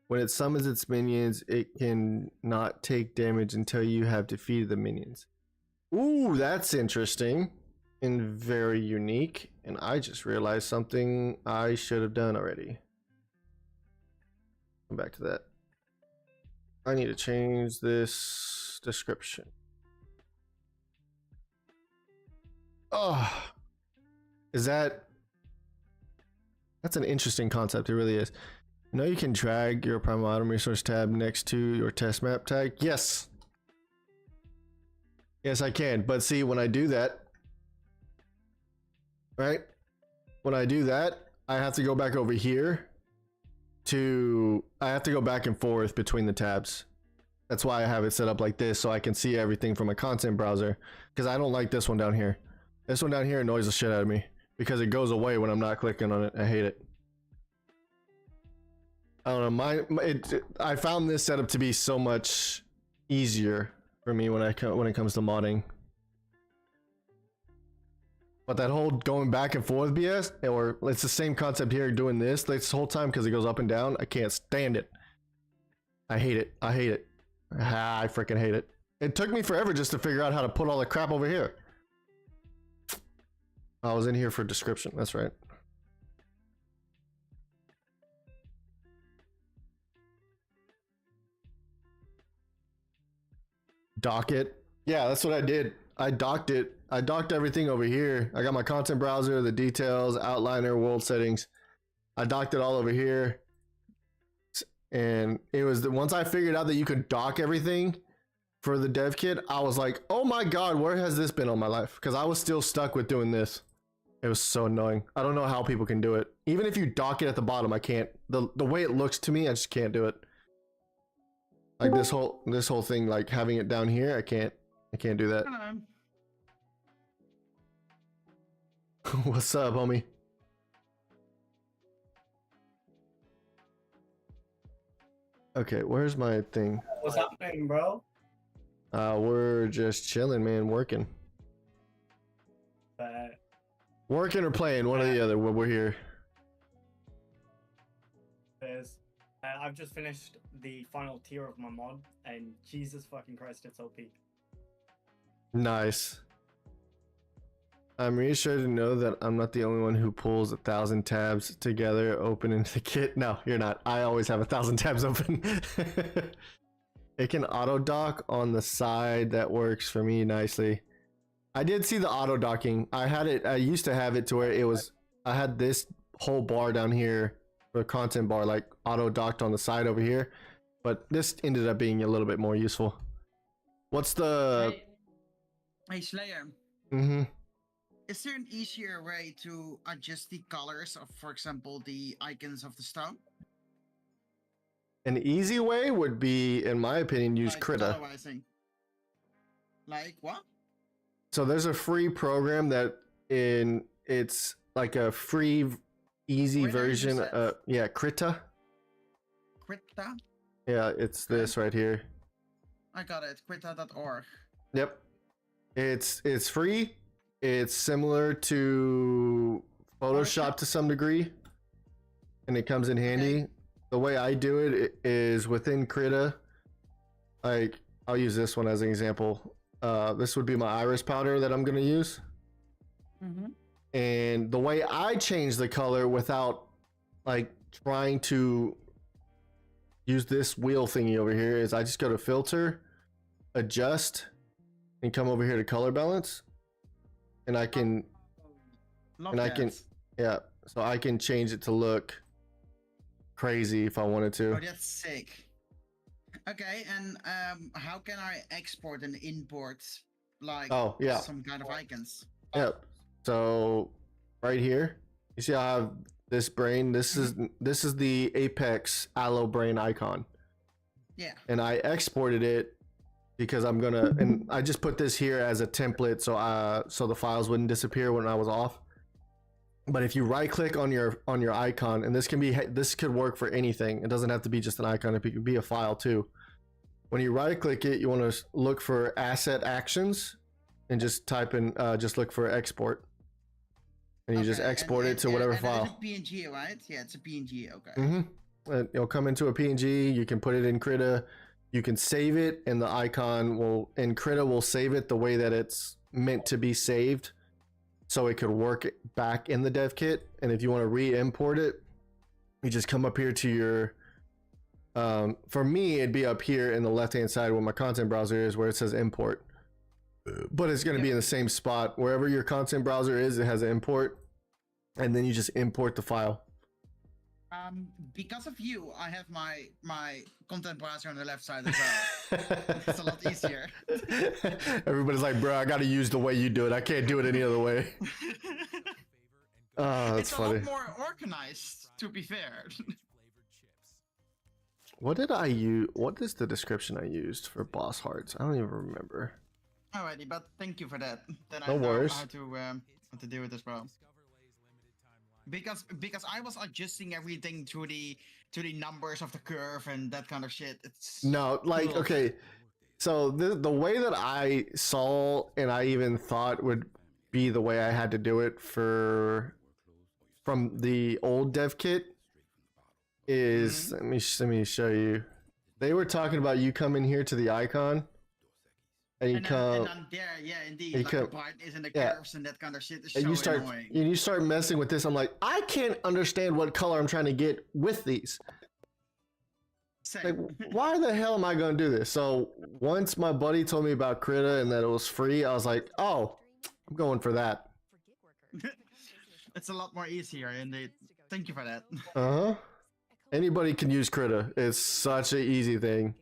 [SPEAKER 1] When it summons its minions, it can not take damage until you have defeated the minions. Ooh, that's interesting and very unique. And I just realized something I should have done already. Come back to that. I need to change this description. Oh, that's an interesting concept. It really is. You know, you can drag your primal item resource tab next to your test map tag. Yes. Yes, I can. But see, when I do that, right? When I do that, I have to go back over here I have to go back and forth between the tabs. That's why I have it set up like this, so I can see everything from a content browser. Because I don't like this one down here. This one down here annoys the shit out of me because it goes away when I'm not clicking on it. I hate it. I don't know. I found this setup to be so much easier for me when it comes to modding. But that whole going back and forth BS, or it's the same concept here doing this whole time because it goes up and down. I can't stand it. I hate it. I hate it. I freaking hate it. It took me forever just to figure out how to put all the crap over here. I was in here for description. That's right. Dock it. Yeah, that's what I did. I docked it. I docked everything over here. I got my content browser, the details, outliner, world settings. I docked it all over here. And it was once I figured out that you could dock everything for the dev kit, I was like, oh my God, where has this been all my life? Because I was still stuck with doing this. It was so annoying. I don't know how people can do it. Even if you dock it at the bottom, I can't. The way it looks to me, I just can't do it. Like this whole thing, like having it down here, I can't do that. What's up, homie? Okay, where's my thing?
[SPEAKER 3] What's happening, bro?
[SPEAKER 1] We're just chilling, man, working. Working or playing, one or the other. We're here.
[SPEAKER 3] I've just finished the final tier of my mod, and Jesus fucking Christ, it's OP.
[SPEAKER 1] Nice. I'm reassured to know that I'm not the only one who pulls 1,000 tabs together open into the kit. No, you're not. I always have 1,000 tabs open. It can auto dock on the side. That works for me nicely. I did see the auto docking. I used to have it to where I had this whole bar down here, or content bar, like auto docked on the side over here, but this ended up being a little bit more useful. What's the...
[SPEAKER 2] Hey Slayer. Is there an easier way to adjust the colors of, for example, the icons of the stone?
[SPEAKER 1] An easy way would be, in my opinion, use Krita.
[SPEAKER 2] Like what?
[SPEAKER 1] So there's a free program that it's like a free, easy version. Yeah, Krita.
[SPEAKER 2] Krita?
[SPEAKER 1] Yeah, it's this right here.
[SPEAKER 2] I got it. Krita.org.
[SPEAKER 1] Yep. It's free. It's similar to Photoshop to some degree, and it comes in handy. the way I do it is within Krita. Like, I'll use this one as an example. This would be my iris powder that I'm gonna use. And the way I change the color without like trying to use this wheel thingy over here is I just go to filter, adjust, and come over here to color balance, and I can yeah, so I can change it to look crazy if I wanted to.
[SPEAKER 2] Oh, that's sick. Okay, and how can I export and import like some kind of icons?
[SPEAKER 1] Yep. So right here, you see I have this brain. This is the Apex Aloe brain icon.
[SPEAKER 2] Yeah.
[SPEAKER 1] And I exported it because I'm gonna, and I just put this here as a template so the files wouldn't disappear when I was off. But if you right click on your icon, and this could work for anything. It doesn't have to be just an icon. It could be a file too. When you right click it, you want to look for asset actions and just type in just look for export. And you just export it to whatever file.
[SPEAKER 2] It's a PNG, right? Yeah, it's a PNG. Okay.
[SPEAKER 1] It'll come into a PNG. You can put it in Krita. You can save it, and the icon Krita will save it the way that it's meant to be saved, so it could work back in the dev kit. And if you want to re-import it, you just come up here to your. For me, it'd be up here in the left-hand side where my content browser is, where it says import. But it's going to be in the same spot wherever your content browser is. It has an import, and then you just import the file.
[SPEAKER 2] Because of you, I have my content browser on the left side as well. It's a lot easier.
[SPEAKER 1] Everybody's like, bro, I got to use the way you do it. I can't do it any other way. Oh, that's funny.
[SPEAKER 2] It's a lot more organized, to be fair.
[SPEAKER 1] What did I use? What is the description I used for boss hearts? I don't even remember.
[SPEAKER 2] Alrighty, but thank you for that. Then
[SPEAKER 1] no
[SPEAKER 2] I know
[SPEAKER 1] worries.
[SPEAKER 2] how to do it as well. Because I was adjusting everything to the numbers of the curve and that kind of shit. It's
[SPEAKER 1] no, like
[SPEAKER 2] cool.
[SPEAKER 1] Okay, so the way that I saw and I even thought would be the way I had to do it from the old dev kit is let me show you. They were talking about you come in here to the icon. And
[SPEAKER 2] I'm there, yeah, indeed. Like the brightness and the curves and that kind of shit is so annoying.
[SPEAKER 1] And you start messing with this. I'm like, I can't understand what color I'm trying to get with these. Like, why the hell am I going to do this? So once my buddy told me about Krita and that it was free, I was like, oh, I'm going for that.
[SPEAKER 2] It's a lot more easier, indeed. Thank you for that.
[SPEAKER 1] Anybody can use Krita. It's such an easy thing,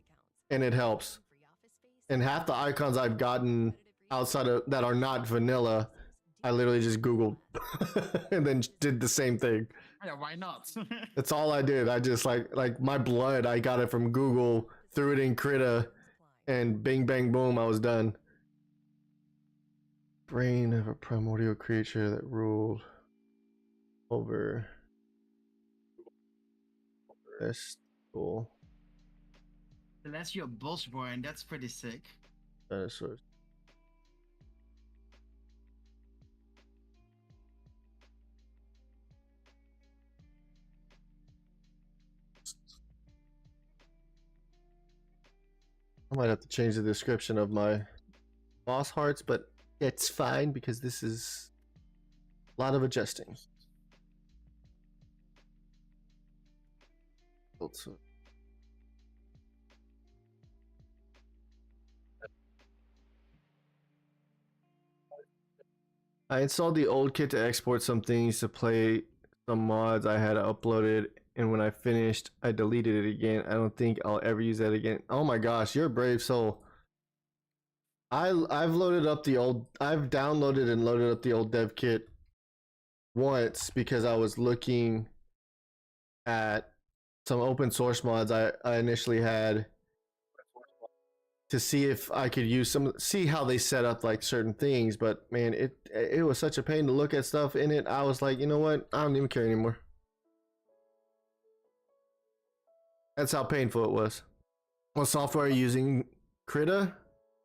[SPEAKER 1] and it helps. And half the icons I've gotten outside of that are not vanilla, I literally just Googled and then did the same thing.
[SPEAKER 2] Yeah, why not?
[SPEAKER 1] That's all I did. I just like my blood. I got it from Google, threw it in Krita, and bing bang boom, I was done. Brain of a primordial creature that ruled over. That's cool.
[SPEAKER 2] Unless you're a boss boy, and that's pretty sick.
[SPEAKER 1] Dinosaurs. I might have to change the description of my boss hearts, but it's fine because this is a lot of adjusting. I installed the old kit to export some things to play some mods I had uploaded, and when I finished, I deleted it again. I don't think I'll ever use that again. Oh my gosh, you're a brave soul. I've downloaded and loaded up the old dev kit once because I was looking at some open source mods I initially had to see if I could see how they set up like certain things, but man, it was such a pain to look at stuff in it. I was like, you know what? I don't even care anymore. That's how painful it was. What software are you using? Krita?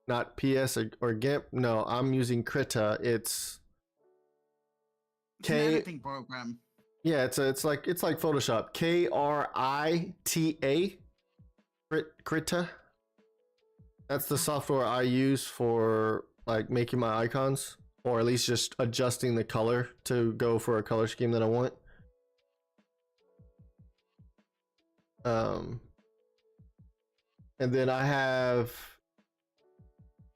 [SPEAKER 1] Not PS or GIMP? No, I'm using Krita. It's
[SPEAKER 2] an editing program.
[SPEAKER 1] Yeah, it's like Photoshop. Krita. Krita. That's the software I use for like making my icons, or at least just adjusting the color to go for a color scheme that I want. And then I have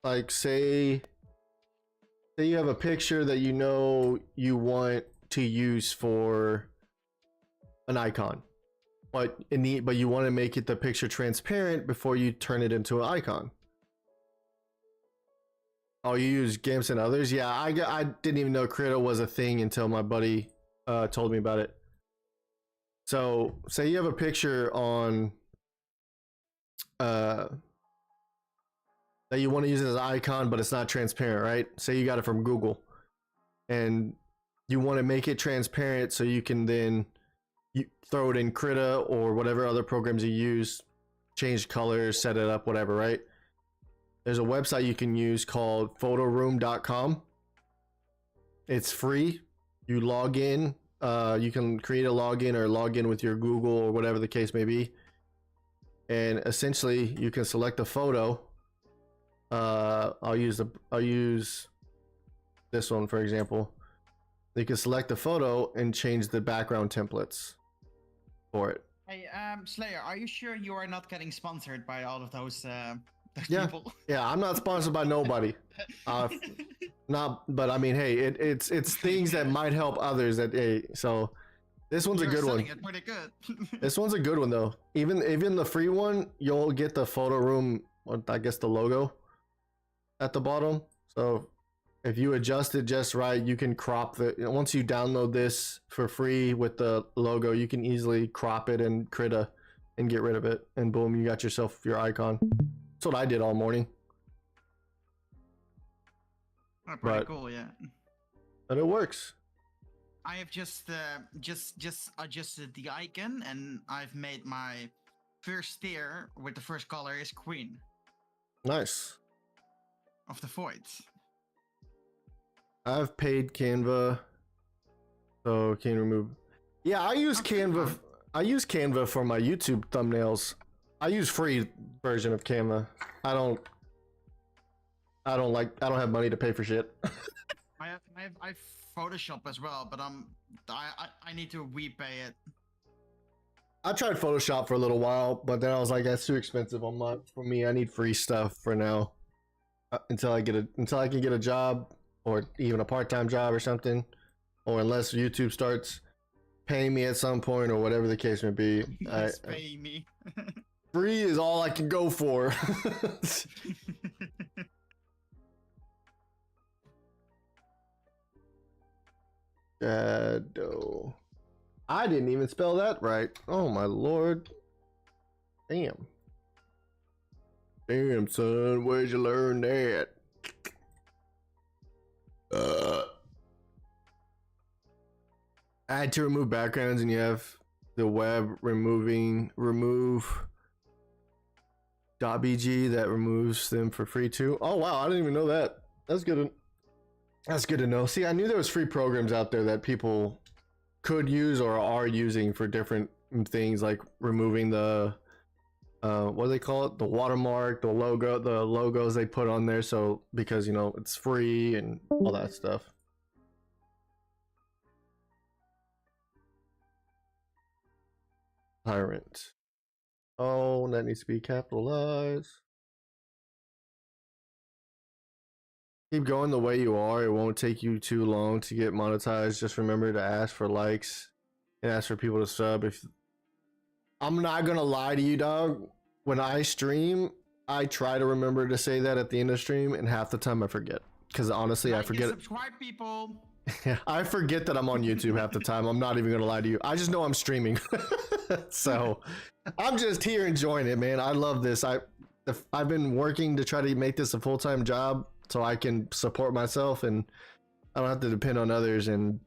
[SPEAKER 1] like say you have a picture that you know you want to use for an icon, but you want to make the picture transparent before you turn it into an icon. Oh, you use GIMPs and others? Yeah, I didn't even know Krita was a thing until my buddy told me about it. So say you have a picture on that you want to use it as an icon, but it's not transparent, right? Say you got it from Google and you want to make it transparent so you can then throw it in Krita or whatever other programs you use, change colors, set it up, whatever, right? There's a website you can use called photoroom.com. It's free. You log in. You can create a login or log in with your Google or whatever the case may be. And essentially you can select a photo. I'll use this one, for example. You can select the photo and change the background templates for it.
[SPEAKER 2] Hey, Slayer, are you sure you are not getting sponsored by all of those
[SPEAKER 1] Yeah.
[SPEAKER 2] people?
[SPEAKER 1] Yeah, I'm not sponsored by nobody. But I mean, hey, it's things that might help others. So this one's a good one.
[SPEAKER 2] It pretty good.
[SPEAKER 1] This one's a good one though. Even the free one, you'll get the photo room, I guess the logo at the bottom. So if you adjust it just right, you can crop once you download this for free with the logo, you can easily crop it in Krita and get rid of it, and boom, you got yourself your icon. That's what I did all morning.
[SPEAKER 2] Oh, pretty cool, yeah.
[SPEAKER 1] But it works.
[SPEAKER 2] I have just adjusted the icon, and I've made my first tier with the first color is Queen
[SPEAKER 1] Nice.
[SPEAKER 2] of the Void.
[SPEAKER 1] I've paid Canva, so can remove. Yeah, I use Canva. I use Canva for my YouTube thumbnails. I use free version of Canva. I don't have money to pay for shit.
[SPEAKER 2] I have Photoshop as well, but I need to repay it.
[SPEAKER 1] I tried Photoshop for a little while, but then I was like, that's too expensive for me. I need free stuff for now, until I can get a job or even a part-time job or something, or unless YouTube starts paying me at some point or whatever the case may be.
[SPEAKER 2] Yes, pay me.
[SPEAKER 1] Free is all I can go for. Shadow. I didn't even spell that right. Oh my lord. Damn. Damn, son. Where'd you learn that? I had to remove backgrounds, and you have the web remove .bg that removes them for free too. Oh wow, I didn't even know that. That's good. That's good to know. See, I knew there was free programs out there that people could use or are using for different things, like removing the what do they call it? The watermark, the logos they put on there. So because it's free and all that stuff. Tyrant. Oh, that needs to be capitalized. Keep going the way you are. It won't take you too long to get monetized. Just remember to ask for likes and ask for people to sub. I'm not gonna lie to you, dog. When I stream, I try to remember to say that at the end of stream, and half the time I forget. Because honestly, I forget.
[SPEAKER 2] Subscribe, people.
[SPEAKER 1] I forget that I'm on YouTube half the time. I'm not even gonna lie to you. I just know I'm streaming. So I'm just here enjoying it, man. I love this. I've been working to try to make this a full-time job so I can support myself and I don't have to depend on others, and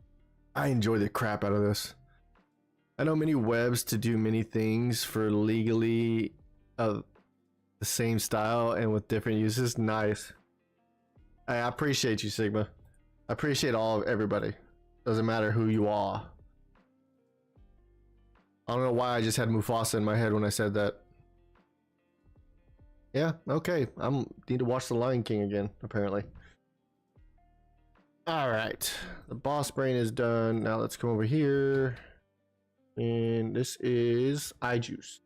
[SPEAKER 1] I enjoy the crap out of this. I know many webs to do many things for legally of the same style and with different uses. Nice. I appreciate you, Sigma. I appreciate everybody. Doesn't matter who you are. I don't know why I just had Mufasa in my head when I said that. Yeah, okay. Need to watch The Lion King again, apparently. Alright. The boss brain is done. Now let's come over here. And this is eye juice.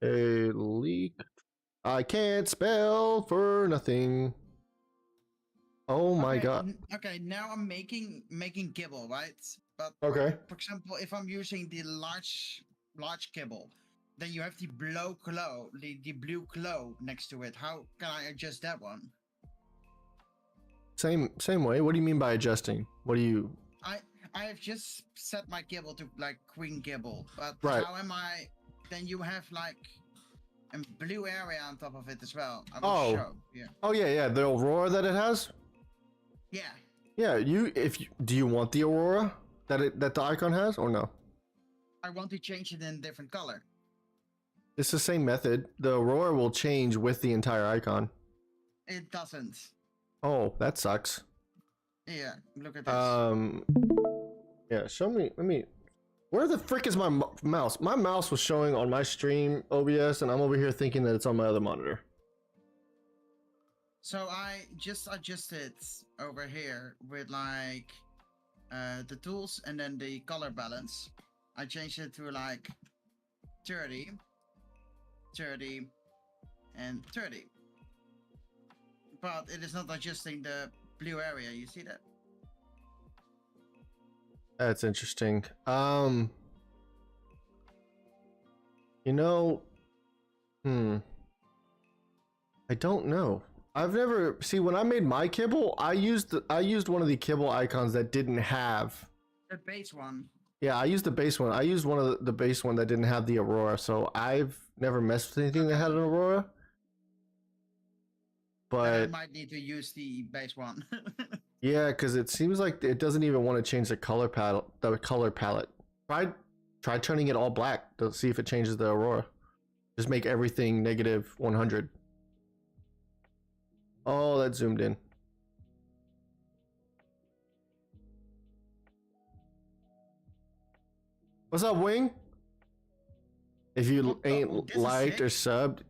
[SPEAKER 1] A leak. I can't spell for nothing. Oh my god.
[SPEAKER 2] Okay, now I'm making kibble, right? But
[SPEAKER 1] Okay.
[SPEAKER 2] for example, if I'm using the large kibble, then you have the blue glow next to it. How can I adjust that one?
[SPEAKER 1] Same way. What do you mean by adjusting? What do you?
[SPEAKER 2] I have just set my kibble to like queen kibble, but
[SPEAKER 1] right.
[SPEAKER 2] How am I? Then you have like a blue area on top of it as well. I will show. Yeah.
[SPEAKER 1] Oh yeah. The aurora that it has.
[SPEAKER 2] Yeah.
[SPEAKER 1] Yeah. Do you want the aurora that the icon has or no?
[SPEAKER 2] I want to change it in a different color.
[SPEAKER 1] It's the same method. The aurora will change with the entire icon.
[SPEAKER 2] It doesn't.
[SPEAKER 1] Oh, that sucks.
[SPEAKER 2] Yeah, look at this.
[SPEAKER 1] Yeah, show me. Where the frick is my mouse? My mouse was showing on my stream OBS, and I'm over here thinking that it's on my other monitor.
[SPEAKER 2] So I just adjusted over here with like the tools and then the color balance. I changed it to like 30, 30, and 30. But it is not adjusting the blue area, you see that?
[SPEAKER 1] That's interesting. You know, I don't know. I've never when I made my kibble, I used one of the kibble icons that didn't have
[SPEAKER 2] the base one.
[SPEAKER 1] Yeah, I used the base one. I used one of the base one that didn't have the aurora, so I've never messed with anything that had an aurora. But
[SPEAKER 2] I might need to use the base one.
[SPEAKER 1] yeah, because it seems like it doesn't even want to change the color palette. Try turning it all black to see if it changes the aurora. Just make everything negative 100. Oh, that zoomed in. What's up, Wing? If you ain't liked or subbed,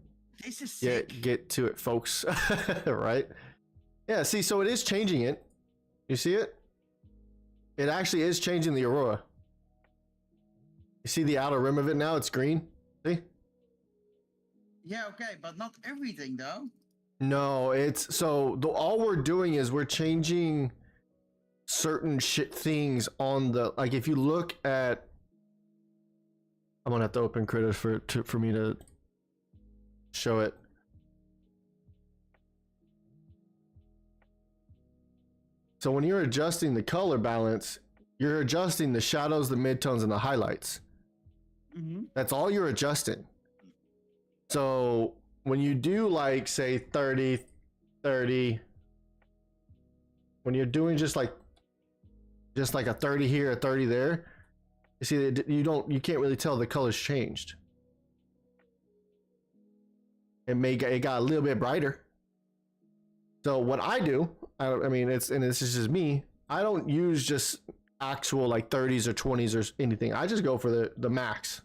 [SPEAKER 2] this is sick.
[SPEAKER 1] Get to it, folks. Right? Yeah, see, so it is changing it. You see it? It actually is changing the aurora. You see the outer rim of it now? It's green. See?
[SPEAKER 2] Yeah, okay, but not everything though.
[SPEAKER 1] No, it's so all we're doing is we're changing certain things on the, like, if you look at, I'm gonna have to open critters for me to show it. So when you're adjusting the color balance, you're adjusting the shadows, the midtones, and the highlights. That's all you're adjusting. So when you do, like, say 30, 30, when you're doing just like a 30 here, a 30 there, you see you can't really tell the colors changed. It got a little bit brighter. So what I do, I mean, this is just me. I don't use just actual like 30s or 20s or anything. I just go for the max.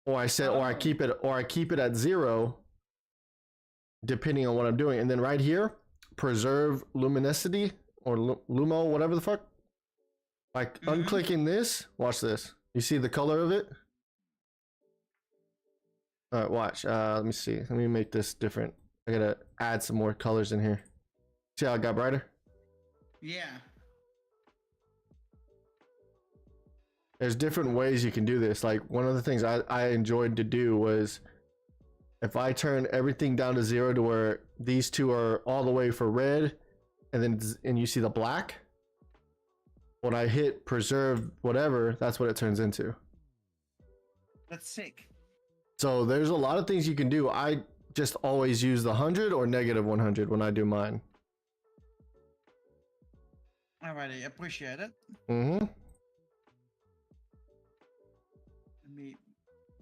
[SPEAKER 1] Or I keep it at 0, depending on what I'm doing. And then right here, preserve luminosity or lumo, whatever the fuck. Like unclicking this, watch this. You see the color of it? All right, watch. Let me see. Let me make this different. I gotta add some more colors in here. See how it got brighter?
[SPEAKER 2] Yeah.
[SPEAKER 1] There's different ways you can do this. Like, one of the things I enjoyed to do was, if I turn everything down to 0 to where these two are all the way for red, and you see the black, when I hit preserve whatever, that's what it turns into.
[SPEAKER 2] That's sick.
[SPEAKER 1] So there's a lot of things you can do. I just always use the 100 or negative 100 when I do mine.
[SPEAKER 2] Alrighty, appreciate it.
[SPEAKER 1] Mm-hmm.
[SPEAKER 2] Let me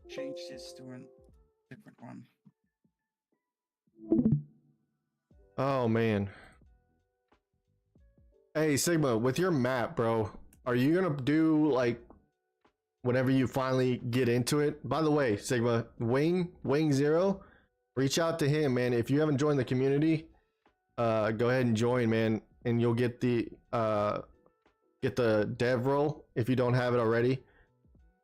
[SPEAKER 2] change this to a different one.
[SPEAKER 1] Oh man. Hey Sigma, with your map, bro, are you gonna do like whenever you finally get into it? By the way, Sigma, Wing Zero, reach out to him, man. If you haven't joined the community, go ahead and join, man, and you'll get the dev role if you don't have it already.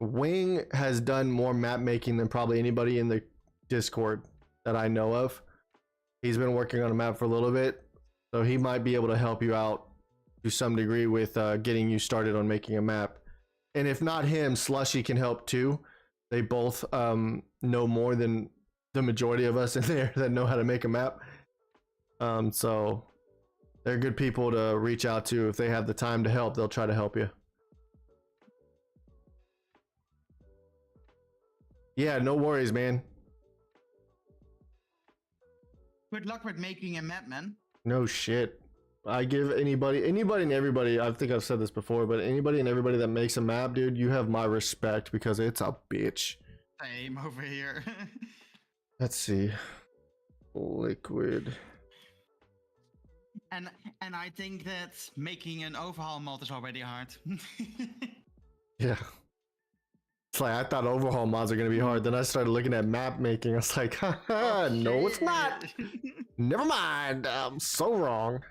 [SPEAKER 1] Wing has done more map making than probably anybody in the Discord that I know of. He's been working on a map for a little bit, so he might be able to help you out to some degree with getting you started on making a map. And if not him, Slushy can help too. They both know more than the majority of us in there that know how to make a map. So they're good people to reach out to. If they have the time to help, they'll try to help you. Yeah, no worries, man.
[SPEAKER 2] Good luck with making a map, man.
[SPEAKER 1] No shit. I give anybody and everybody, I think I've said this before, but anybody and everybody that makes a map, dude, you have my respect because it's a bitch.
[SPEAKER 2] Same over here.
[SPEAKER 1] Let's see. Liquid.
[SPEAKER 2] And I think that making an overhaul mod is already hard.
[SPEAKER 1] Yeah. It's like, I thought overhaul mods are going to be hard. Then I started looking at map making. I was like, haha, no, it's not. Never mind. I'm so wrong.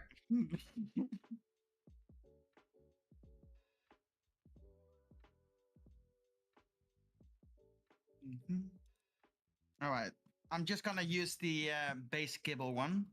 [SPEAKER 2] All right. I'm just going to use the base kibble one.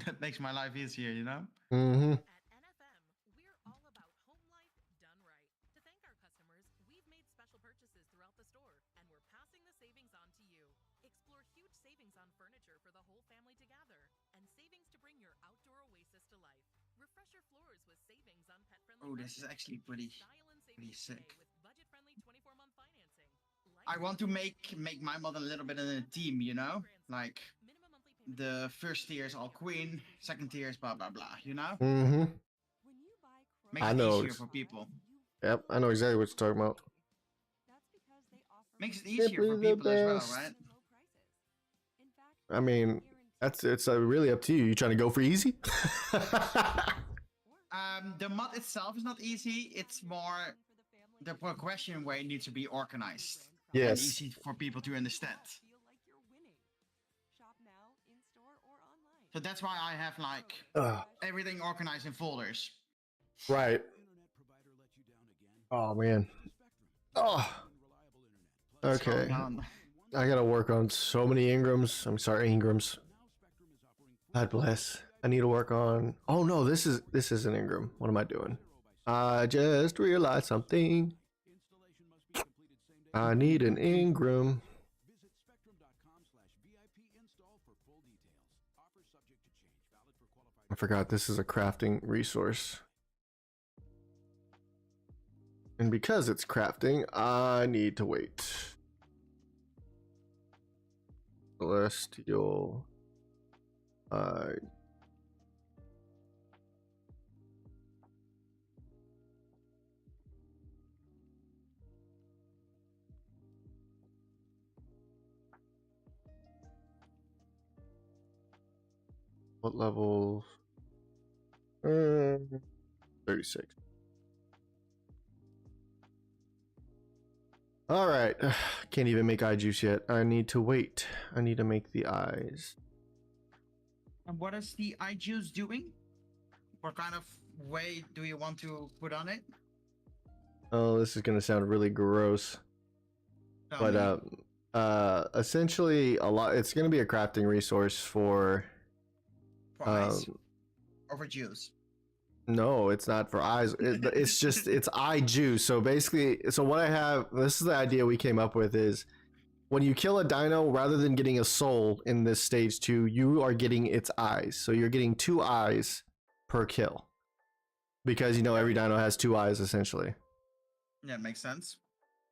[SPEAKER 2] That makes my life easier, you know?
[SPEAKER 1] Mm-hmm.
[SPEAKER 4] At NFM, we're all about home life done right. To thank our customers, we've made special purchases throughout the store, and we're passing the savings on to you. Explore huge savings on furniture for the whole family to gather, and savings to bring your outdoor oasis to life. Refresh your floors with savings on pet-friendly.
[SPEAKER 2] Oh, this is actually pretty sick.
[SPEAKER 4] With budget-friendly 24-month financing.
[SPEAKER 2] I want to make my mod a little bit in a team, you know? Like, the first tier is all queen, second tier is blah blah blah, you know?
[SPEAKER 1] Mm-hmm.
[SPEAKER 2] Makes
[SPEAKER 1] I
[SPEAKER 2] it
[SPEAKER 1] know.
[SPEAKER 2] easier for people.
[SPEAKER 1] Yep, I know exactly what you're talking about.
[SPEAKER 2] Makes it easier
[SPEAKER 1] Simply
[SPEAKER 2] for
[SPEAKER 1] the
[SPEAKER 2] people as well,
[SPEAKER 1] best.
[SPEAKER 2] right?
[SPEAKER 1] I mean, it's really up to you. You trying to go for easy?
[SPEAKER 2] The mod itself is not easy. It's more the progression way needs to be organized. And
[SPEAKER 1] Yes.
[SPEAKER 2] easy for people to understand. So that's why I have like everything organized in folders.
[SPEAKER 1] Right. Oh man. Oh. Okay. I gotta work on so many Ingrams. I'm sorry, Ingrams. God bless. I need to work on. Oh no, this is an Ingram. What am I doing? I just realized something. I need an Ingram. I forgot this is a crafting resource. And because it's crafting, I need to wait. Celestial. What level? 36. All right. Can't even make eye juice yet. I need to wait. I need to make the eyes.
[SPEAKER 2] And what is the eye juice doing? What kind of way do you want to put on it?
[SPEAKER 1] Oh, this is gonna sound really gross.
[SPEAKER 2] Tell me.
[SPEAKER 1] But essentially it's gonna be a crafting resource for
[SPEAKER 2] For eyes or for juice?
[SPEAKER 1] no, it's not for eyes. It's just it's eye juice. So basically, so what I have, this is the idea we came up with, is when you kill a dino, rather than getting a soul in this stage 2, you are getting its eyes. So you're getting 2 eyes per kill, because you know every dino has 2 eyes essentially.
[SPEAKER 2] Yeah, it makes sense.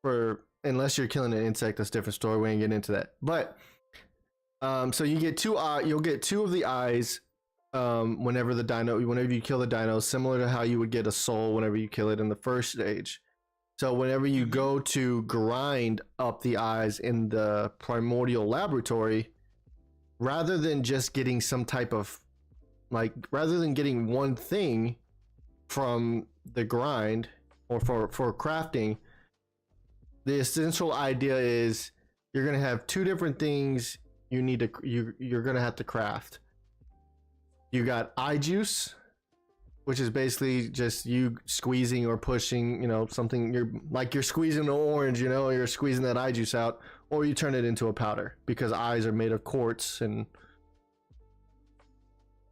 [SPEAKER 1] For unless you're killing an insect, that's a different story. We ain't getting into that. But so you get 2 you'll get 2 of the eyes whenever you kill the dino, similar to how you would get a soul whenever you kill it in the first stage. So whenever you go to grind up the eyes in the Primordial Laboratory, rather than just getting some type of rather than getting one thing from the grind or for crafting, the essential idea is you're gonna have two different things you're gonna have to craft. You got eye juice, which is basically just you squeezing or pushing, something you're squeezing an orange, you're squeezing that eye juice out, or you turn it into a powder because eyes are made of quartz and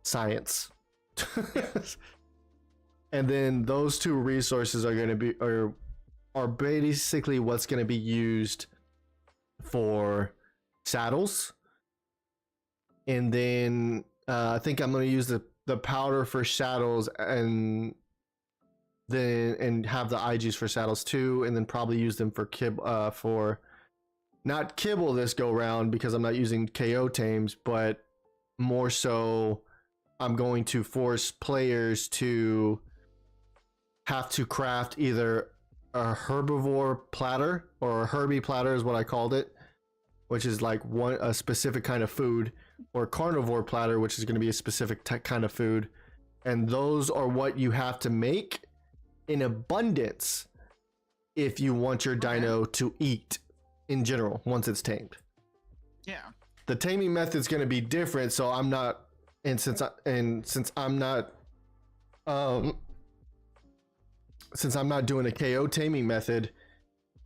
[SPEAKER 1] science. And then those two resources are going to be are basically what's going to be used for saddles. And then I think I'm going to use the powder for saddles and have the eye juice for saddles too, and then probably use them for for not kibble this go round because I'm not using KO tames, but more so I'm going to force players to have to craft either a herbivore platter, or a Herbie platter is what I called it, which is like a specific kind of food, or carnivore platter, which is going to be a specific kind of food. And those are what you have to make in abundance if you want your dino to eat in general once it's tamed.
[SPEAKER 2] Yeah.
[SPEAKER 1] The taming method is going to be different, so I'm not, since I'm not doing a KO taming method,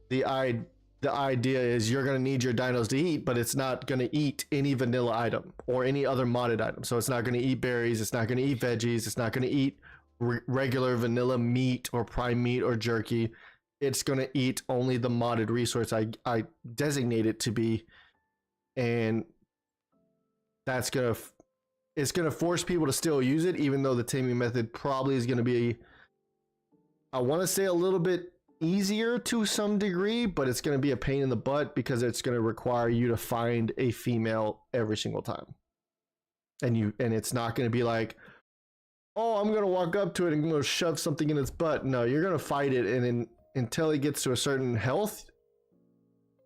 [SPEAKER 1] the idea is you're going to need your dinos to eat, but it's not going to eat any vanilla item or any other modded item. So it's not going to eat berries, it's not going to eat veggies, it's not going to eat regular vanilla meat or prime meat or jerky. It's going to eat only the modded resource I designate it to be. And it's going to force people to still use it, even though the taming method probably is going to be, I want to say, a little bit easier to some degree, but it's going to be a pain in the butt because it's going to require you to find a female every single time. And it's not going to be like, oh, I'm going to walk up to it and I'm going to shove something in its butt. No, you're going to fight it, and then until it gets to a certain health,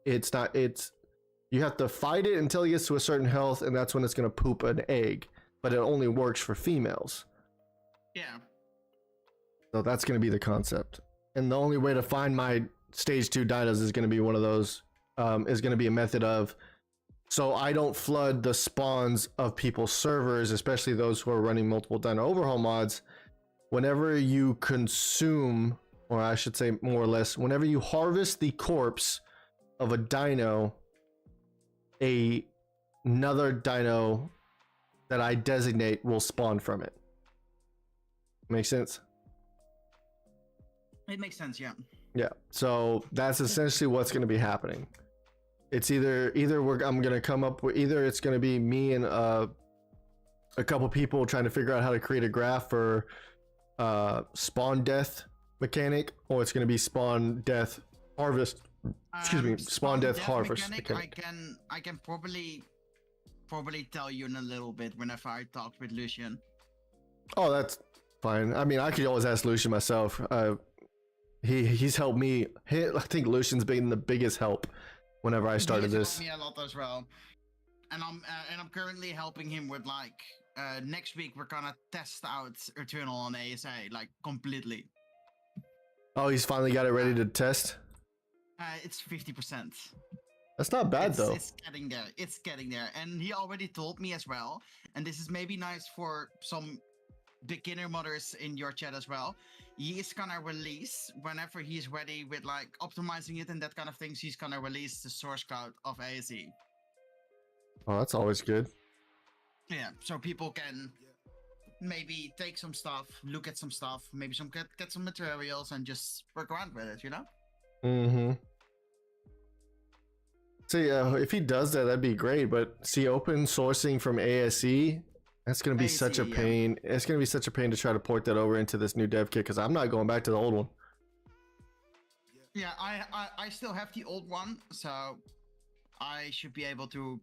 [SPEAKER 1] you have to fight it until it gets to a certain health, and that's when it's going to poop an egg. But it only works for females.
[SPEAKER 2] Yeah.
[SPEAKER 1] So that's going to be the concept. And the only way to find my stage 2 dinos is going to be one of those, is going to be a method of, so I don't flood the spawns of people's servers, especially those who are running multiple dino overhaul mods. Whenever you consume, or I should say more or less, whenever you harvest the corpse of a dino, another dino that I designate will spawn from it. Make sense?
[SPEAKER 2] It makes sense, yeah.
[SPEAKER 1] Yeah, so that's essentially what's going to be happening. It's either I'm going to come up with, either it's going to be me and a couple people trying to figure out how to create a graph for spawn death mechanic, or it's going to be spawn death harvest. Spawn death harvest mechanic.
[SPEAKER 2] I can probably tell you in a little bit whenever I talked with Lucian.
[SPEAKER 1] Oh, that's fine. I mean, I could always ask Lucian myself. He's helped me. I think Lucian's been the biggest help whenever I started this.
[SPEAKER 2] He's helped me a lot as well, and I'm currently helping him with next week we're gonna test out Eternal on ASA completely.
[SPEAKER 1] Oh, he's finally got it ready to test.
[SPEAKER 2] It's 50%.
[SPEAKER 1] That's not bad though.
[SPEAKER 2] It's getting there. It's getting there, and he already told me as well. And this is maybe nice for some beginner modders in your chat as well. He is gonna release whenever he's ready with optimizing it and that kind of things. He's gonna release the source code of ASE.
[SPEAKER 1] Oh, that's always good.
[SPEAKER 2] Yeah, so people can maybe take some stuff, look at some stuff, maybe get some materials, and just work around with it.
[SPEAKER 1] Mm-hmm. See, if he does that, that'd be great. But see, open sourcing from ASE, that's going to be such a pain. Yeah. It's going to be such a pain to try to port that over into this new dev kit, because I'm not going back to the old one.
[SPEAKER 2] Yeah, I still have the old one, so I should be able to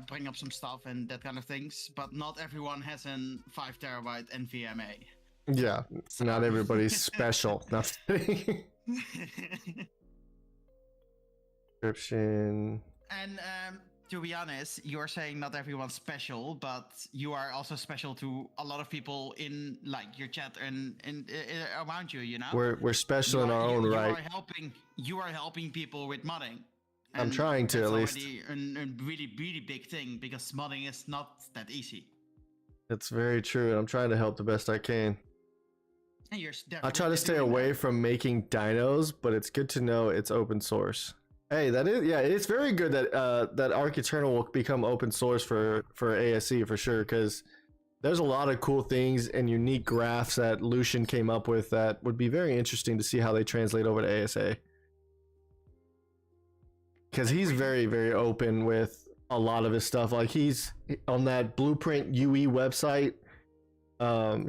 [SPEAKER 2] bring up some stuff and that kind of things. But not everyone has an 5 terabyte NVMe.
[SPEAKER 1] Yeah, so. Not everybody's special. Nothing. Description.
[SPEAKER 2] And to be honest, you're saying not everyone's special, but you are also special to a lot of people in like your chat and around you. You know,
[SPEAKER 1] We're special in our own
[SPEAKER 2] you
[SPEAKER 1] right.
[SPEAKER 2] are helping. You are helping people with modding.
[SPEAKER 1] I'm trying to,
[SPEAKER 2] that's
[SPEAKER 1] at least.
[SPEAKER 2] already a really really big thing because modding is not that easy.
[SPEAKER 1] It's very true, and I'm trying to help the best I can.
[SPEAKER 2] And you're
[SPEAKER 1] I try to stay away from making dinos, but it's good to know it's open source. Hey, that is, yeah, it's very good that that ARK Eternal will become open source for ASE for sure, because there's a lot of cool things and unique graphs that Lucian came up with that would be very interesting to see how they translate over to ASA. Because he's very, very open with a lot of his stuff. Like he's on that Blueprint UE website.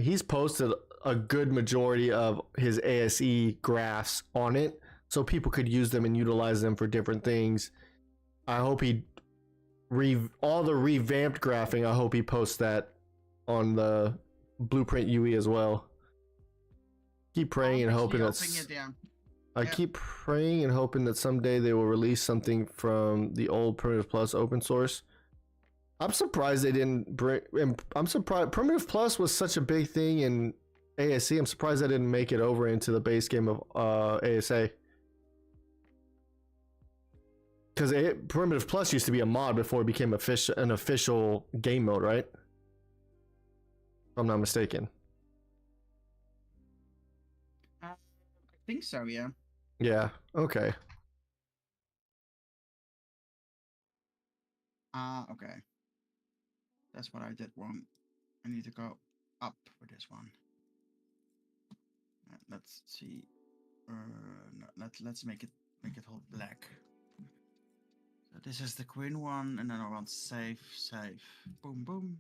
[SPEAKER 1] He's posted a good majority of his ASE graphs on it, so people could use them and utilize them for different things. I hope he all the revamped graphing. I hope he posts that on the Blueprint UE as well. Keep praying and hoping that's. I keep praying and hoping that someday they will release something from the old Primitive Plus open source. I'm surprised they didn't bring. I'm surprised Primitive Plus was such a big thing in ASE. I'm surprised I didn't make it over into the base game of ASA. Because Primitive Plus used to be a mod before it became an official game mode, right? If I'm not mistaken.
[SPEAKER 2] I think so, yeah.
[SPEAKER 1] Yeah, okay.
[SPEAKER 2] Okay. That's what I did wrong. I need to go up for this one. Let's see. No, let's make it hold black. So this is the green one, and then I want save. Boom, boom.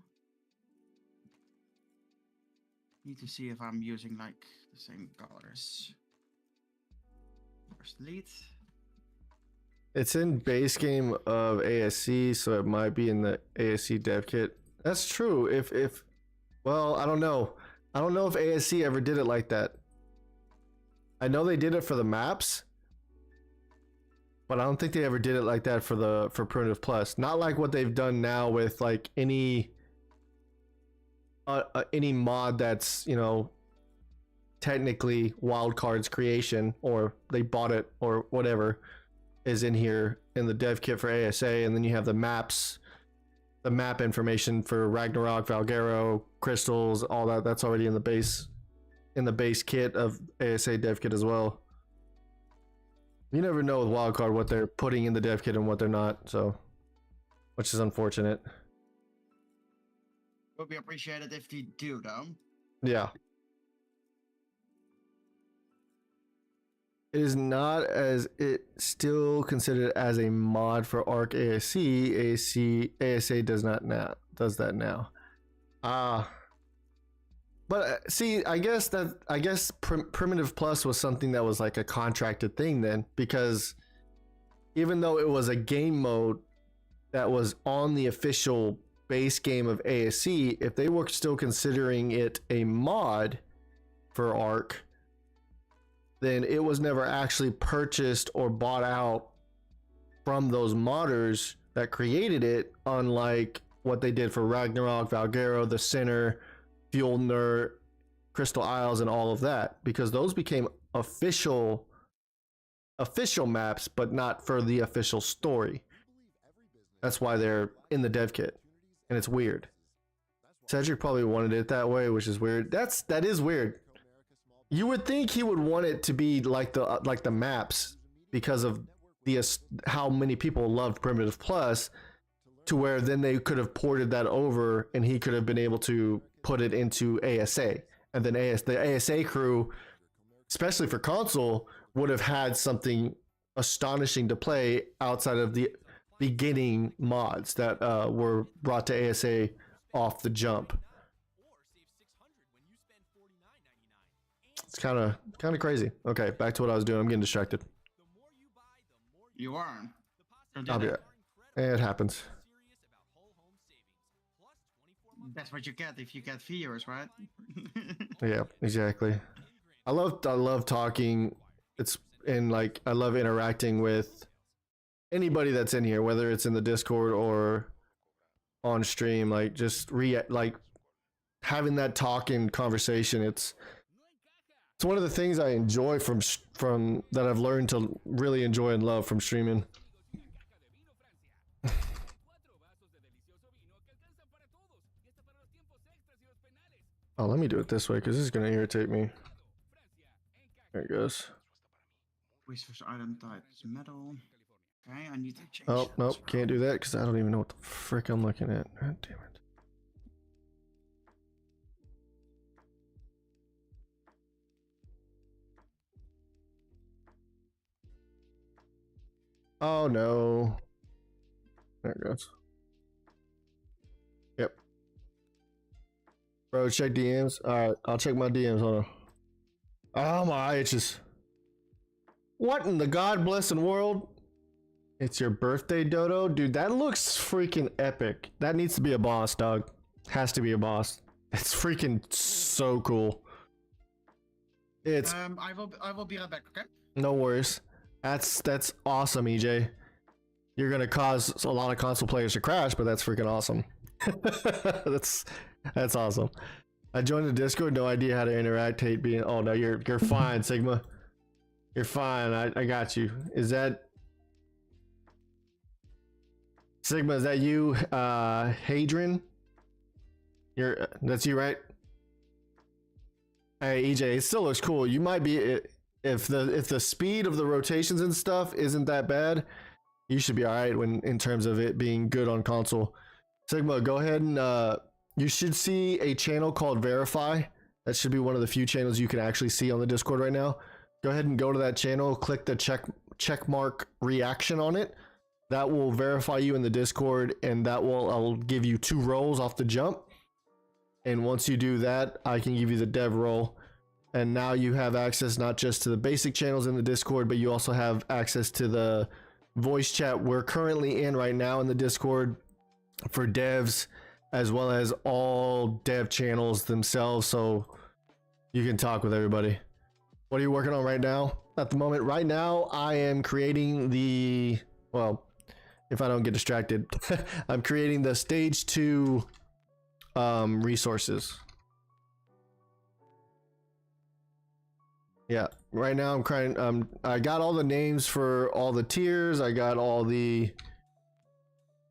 [SPEAKER 2] Need to see if I'm using like the same colors. First lead.
[SPEAKER 1] It's in base game of ASC, so it might be in the ASC dev kit. That's true. If well, I don't know. I don't know if ASC ever did it like that. I know they did it for the maps, but I don't think they ever did it like that for Primitive Plus. Not like what they've done now with like any mod that's, you know, technically Wildcard's creation, or they bought it or whatever, is in here in the dev kit for ASA, and then you have the maps, the map information for Ragnarok, Valgero, crystals, all that. That's already in the base kit of ASA dev kit as well. You never know with Wildcard what they're putting in the dev kit and what they're not, so, which is unfortunate.
[SPEAKER 2] Would be appreciated if they do, though.
[SPEAKER 1] Yeah. It is not as it still considered as a mod for ARK ASC. ASA does not now does that now. But see, I guess Primitive Plus was something that was like a contracted thing then, because even though it was a game mode that was on the official base game of ASC, if they were still considering it a mod for ARK, then it was never actually purchased or bought out from those modders that created it, unlike what they did for Ragnarok, Valgero, The Sinner, Fjolnir, Crystal Isles, and all of that, because those became official maps, but not for the official story. That's why they're in the dev kit, and it's weird. Cedric probably wanted it that way, which is weird. That is weird. You would think he would want it to be like the maps, because of how many people loved Primitive Plus, to where then they could have ported that over and he could have been able to put it into ASA, and then the ASA crew, especially for console, would have had something astonishing to play outside of the beginning mods that were brought to ASA off the jump. It's kind of crazy. Okay, back to what I was doing. I'm getting distracted.
[SPEAKER 2] You are.
[SPEAKER 1] I'll be right. It happens.
[SPEAKER 2] That's what you get if you get viewers, right?
[SPEAKER 1] Yeah, exactly. I love talking. I love interacting with anybody that's in here, whether it's in the Discord or on stream, like just like having that talk and conversation. It's one of the things I enjoy from that I've learned to really enjoy and love from streaming. Oh, let me do it this way because this is gonna irritate me. There it goes.
[SPEAKER 2] Resource item type is metal. Okay, I need to change.
[SPEAKER 1] Oh,
[SPEAKER 2] that
[SPEAKER 1] nope,
[SPEAKER 2] as well.
[SPEAKER 1] can't do that because I don't even know what the frick I'm looking at. God damn it. Oh no. There it goes. Yep. Bro, check DMs. Alright, I'll check my DMs. Hold on. Oh, my eye itches. What in the God blessing world? It's your birthday, Dodo? Dude, that looks freaking epic. That needs to be a boss, dog. Has to be a boss. It's freaking so cool. It's
[SPEAKER 2] I will be right back, okay?
[SPEAKER 1] no worries. That's awesome, EJ. You're gonna cause a lot of console players to crash, but that's freaking awesome. that's awesome. I joined the Discord, no idea how to interact. Hate being. Oh no, you're fine, Sigma. You're fine. I got you. Is that Sigma? Is that you, Hadrian? That's you, right? Hey, EJ, it still looks cool. You might be if the speed of the rotations and stuff isn't that bad, you should be all right in terms of it being good on console. Sigma, go ahead and you should see a channel called Verify. That should be one of the few channels you can actually see on the Discord right now. Go ahead and go to that channel, click the check mark reaction on it. That will verify you in the Discord, and I'll give you 2 roles off the jump. And once you do that, I can give you the dev role. And now you have access not just to the basic channels in the Discord, but you also have access to the voice chat we're currently in right now in the Discord for devs, as well as all dev channels themselves, so you can talk with everybody. What are you working on right now? At the moment, right now, I am creating well, if I don't get distracted, I'm creating the stage 2 resources. Yeah, right now I'm crying. I got all the names for all the tiers. I got all the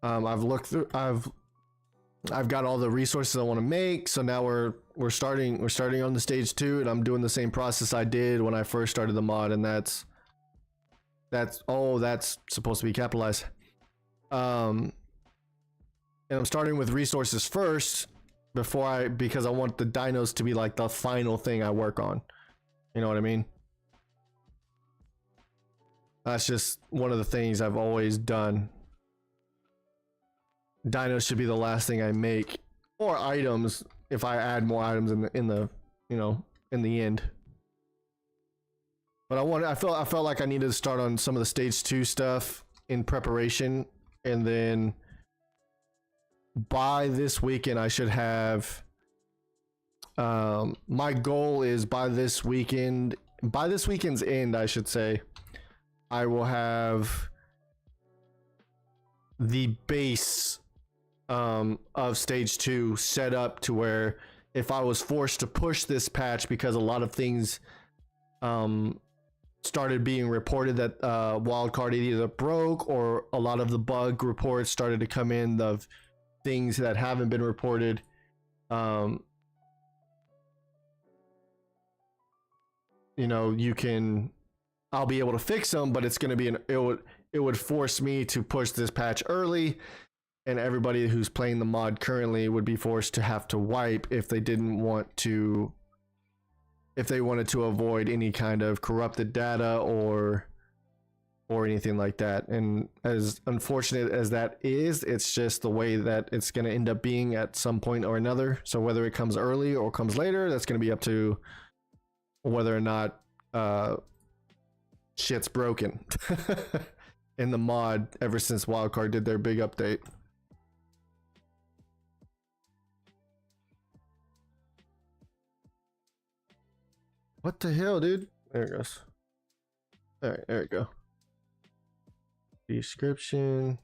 [SPEAKER 1] I've looked through. I've got all the resources I want to make. So now we're starting on the stage 2, and I'm doing the same process I did when I first started the mod, and that's supposed to be capitalized. And I'm starting with resources first because I want the dinos to be like the final thing I work on. You know what I mean? That's just one of the things I've always done. Dinos should be the last thing I make, or items if I add more items in the end. But I felt like I needed to start on some of the stage 2 stuff in preparation, and then by this weekend I should have. My goal is by this weekend's end, I should say, I will have the base of stage 2 set up to where if I was forced to push this patch because a lot of things started being reported that wildcard either broke, or a lot of the bug reports started to come in of things that haven't been reported. I'll be able to fix them, but it's going to be it would force me to push this patch early, and everybody who's playing the mod currently would be forced to have to wipe if they wanted to avoid any kind of corrupted data or anything like that. And as unfortunate as that is, it's just the way that it's going to end up being at some point or another. So whether it comes early or comes later, that's going to be up to whether or not shit's broken in the mod ever since Wildcard did their big update. What the hell, dude? There it goes. All right, there we go. Description.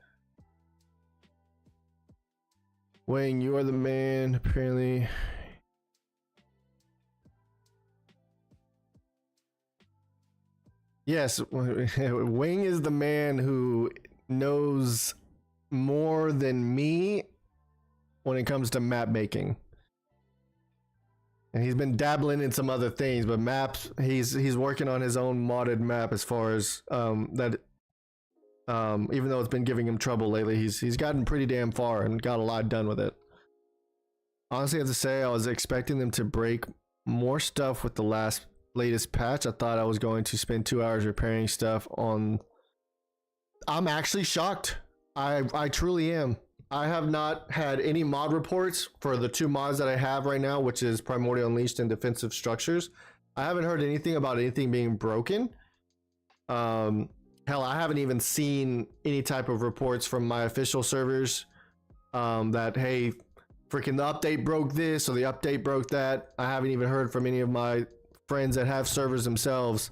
[SPEAKER 1] Wayne, you are the man, apparently. Yes, Wing is the man who knows more than me when it comes to map making. And he's been dabbling in some other things, but maps, he's working on his own modded map as far as that even though it's been giving him trouble lately, he's gotten pretty damn far and got a lot done with it. Honestly, I have to say, I was expecting them to break more stuff with the latest patch. I thought I was going to spend 2 hours repairing stuff on. I'm actually shocked. I truly am. I have not had any mod reports for the 2 mods that I have right now, which is Primordial Unleashed and Defensive Structures. I haven't heard anything about anything being broken. Hell, I haven't even seen any type of reports from my official servers that, hey, freaking the update broke this or the update broke that. I haven't even heard from any of my friends that have servers themselves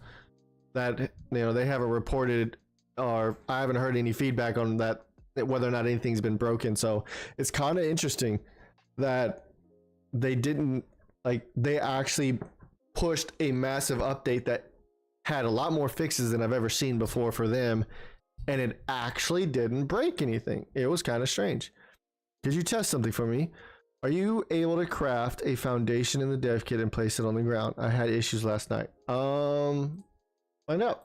[SPEAKER 1] that, you know, they haven't reported, or I haven't heard any feedback on that, whether or not anything's been broken. So it's kind of interesting that they didn't, like, they actually pushed a massive update that had a lot more fixes than I've ever seen before for them, and it actually didn't break anything. It was kind of strange. Could you test something for me? Are you able to craft a foundation in the dev kit and place it on the ground? I had issues last night. Find out.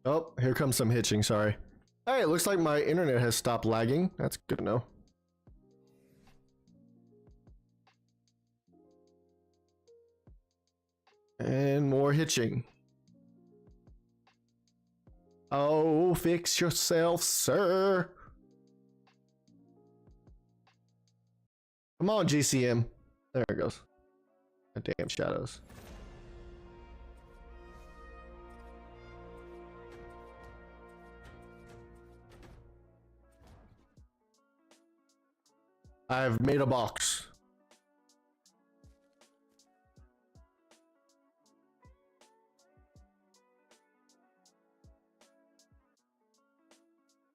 [SPEAKER 1] Oh, here comes some hitching, sorry. Hey, it looks like my internet has stopped lagging. That's good to know. And more hitching. Oh, fix yourself, sir. Come on, GCM. There it goes. The damn shadows. I've made a box.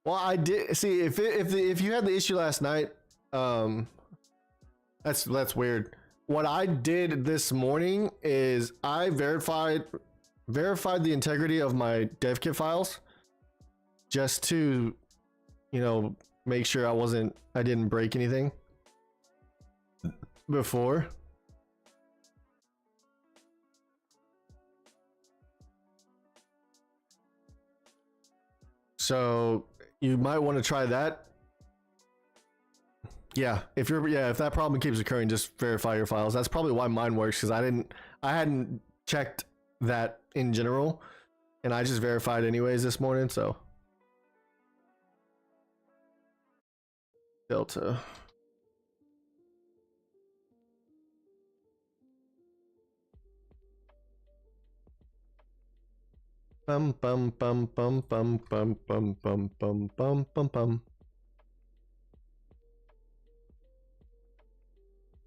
[SPEAKER 1] Well, I did see if you had the issue last night, that's weird. What I did this morning is I verified the integrity of my dev kit files just to, you know, make sure I didn't break anything before. So you might want to try that. Yeah, if that problem keeps occurring, just verify your files. That's probably why mine works, because I hadn't checked that in general, and I just verified anyways this morning. So Delta. Bum bum bum bum bum bum bum bum bum bum bum bum.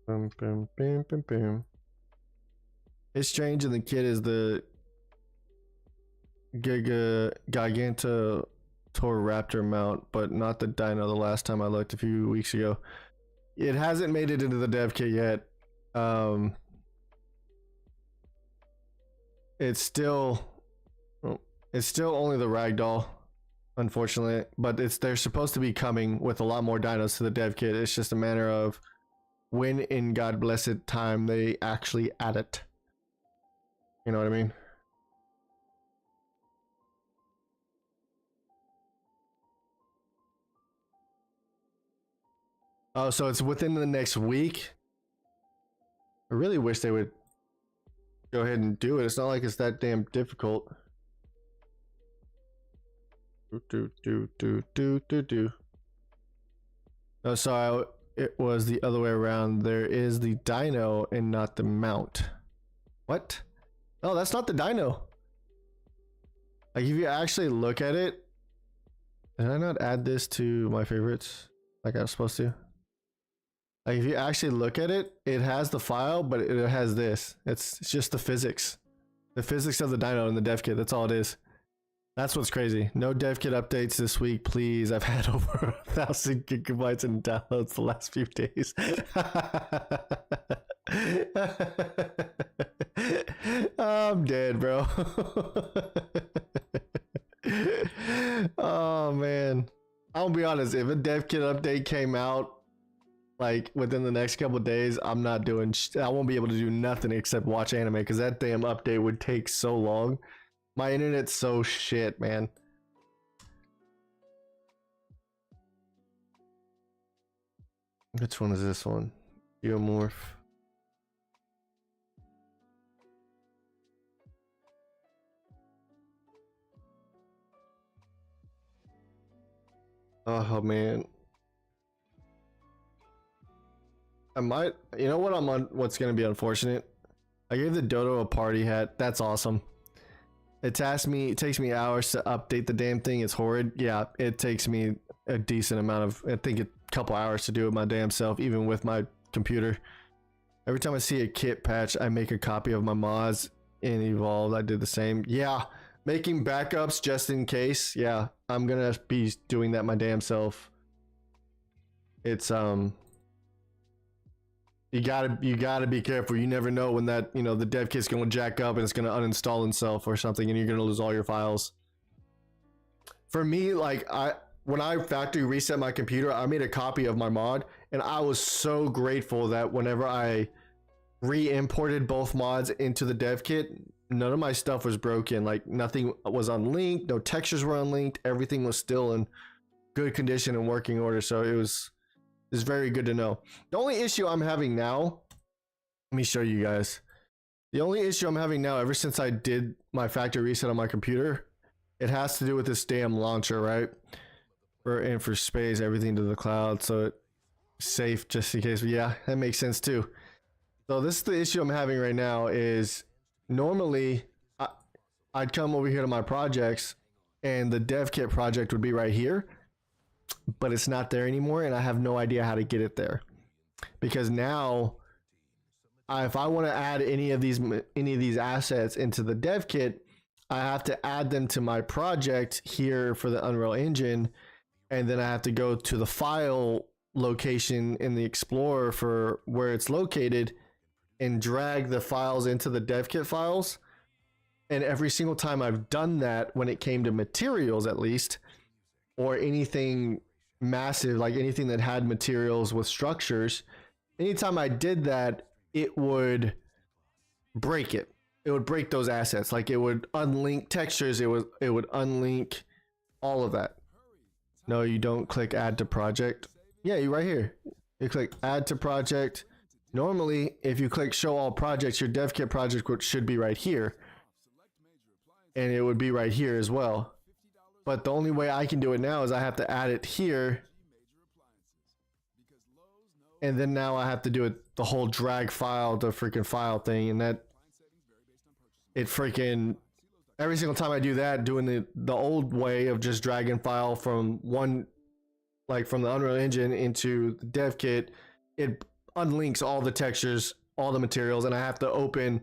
[SPEAKER 1] Bum bum bum bum bum. It's strange, and the kid is the Gigantoraptor mount, but not the dino. The last time I looked a few weeks ago, it hasn't made it into the dev kit yet. It's still only the ragdoll, unfortunately, but they're supposed to be coming with a lot more dinos to the dev kit. It's just a matter of when in God blessed time they actually add it. You know what I mean? Oh, so it's within the next week? I really wish they would go ahead and do it. It's not like it's that damn difficult. No, sorry, it was the other way around. There is the dino and not the mount. What? No, that's not the dino. Like, if you actually look at it, did I not add this to my favorites like I was supposed to? Like if you actually look at it, it has the file, but it has this. It's just the physics. The physics of the dyno and the dev kit. That's all it is. That's what's crazy. No dev kit updates this week, please. I've had over 1,000 gigabytes in downloads the last few days. I'm dead, bro. Oh man. I'll be honest, if a dev kit update came out like within the next couple days, I'm not doing I won't be able to do nothing except watch anime because that damn update would take so long. My internet's so shit, man. Which one is this one? Geomorph. Oh man. I might, you know what what's gonna be unfortunate? I gave the dodo a party hat. That's awesome. It takes me hours to update the damn thing. It's horrid. Yeah, it takes me a decent amount of, I think a couple hours to do it my damn self, even with my computer. Every time I see a kit patch, I make a copy of my mods in Evolved. I did the same. Yeah, making backups just in case. Yeah, I'm gonna be doing that my damn self. It's you gotta be careful. You never know when that, you know, the dev kit's gonna jack up and it's gonna uninstall itself or something, and you're gonna lose all your files. For me, like when I factory reset my computer, I made a copy of my mod, and I was so grateful that whenever I re-imported both mods into the dev kit, none of my stuff was broken. Like nothing was unlinked, no textures were unlinked, everything was still in good condition and working order. So it was very good to know. The only issue I'm having now, let me show you guys. The only issue I'm having now, ever since I did my factory reset on my computer, it has to do with this damn launcher, right? For space everything to the cloud, so it's safe just in case. But yeah, that makes sense too. So this is the issue I'm having right now. Is normally I'd come over here to my projects, and the dev kit project would be right here. But it's not there anymore, and I have no idea how to get it there, because now if I want to add any of these assets into the dev kit, I have to add them to my project here for the Unreal Engine, and then I have to go to the file location in the Explorer for where it's located and drag the files into the dev kit files. And every single time I've done that, when it came to materials at least, or anything massive, like anything that had materials with structures, anytime I did that, it would break it. It would break those assets. Like it would unlink textures. It would unlink all of that. No, you don't click add to project. Yeah, you right here. You click add to project. Normally, if you click show all projects, your dev kit project should be right here. And it would be right here as well. But the only way I can do it now is I have to add it here. And then now I have to do it, the whole drag file, the freaking file thing. And that, it freaking, every single time I do that, doing the old way of just dragging file from one, like from the Unreal Engine into the dev kit, it unlinks all the textures, all the materials, and I have to open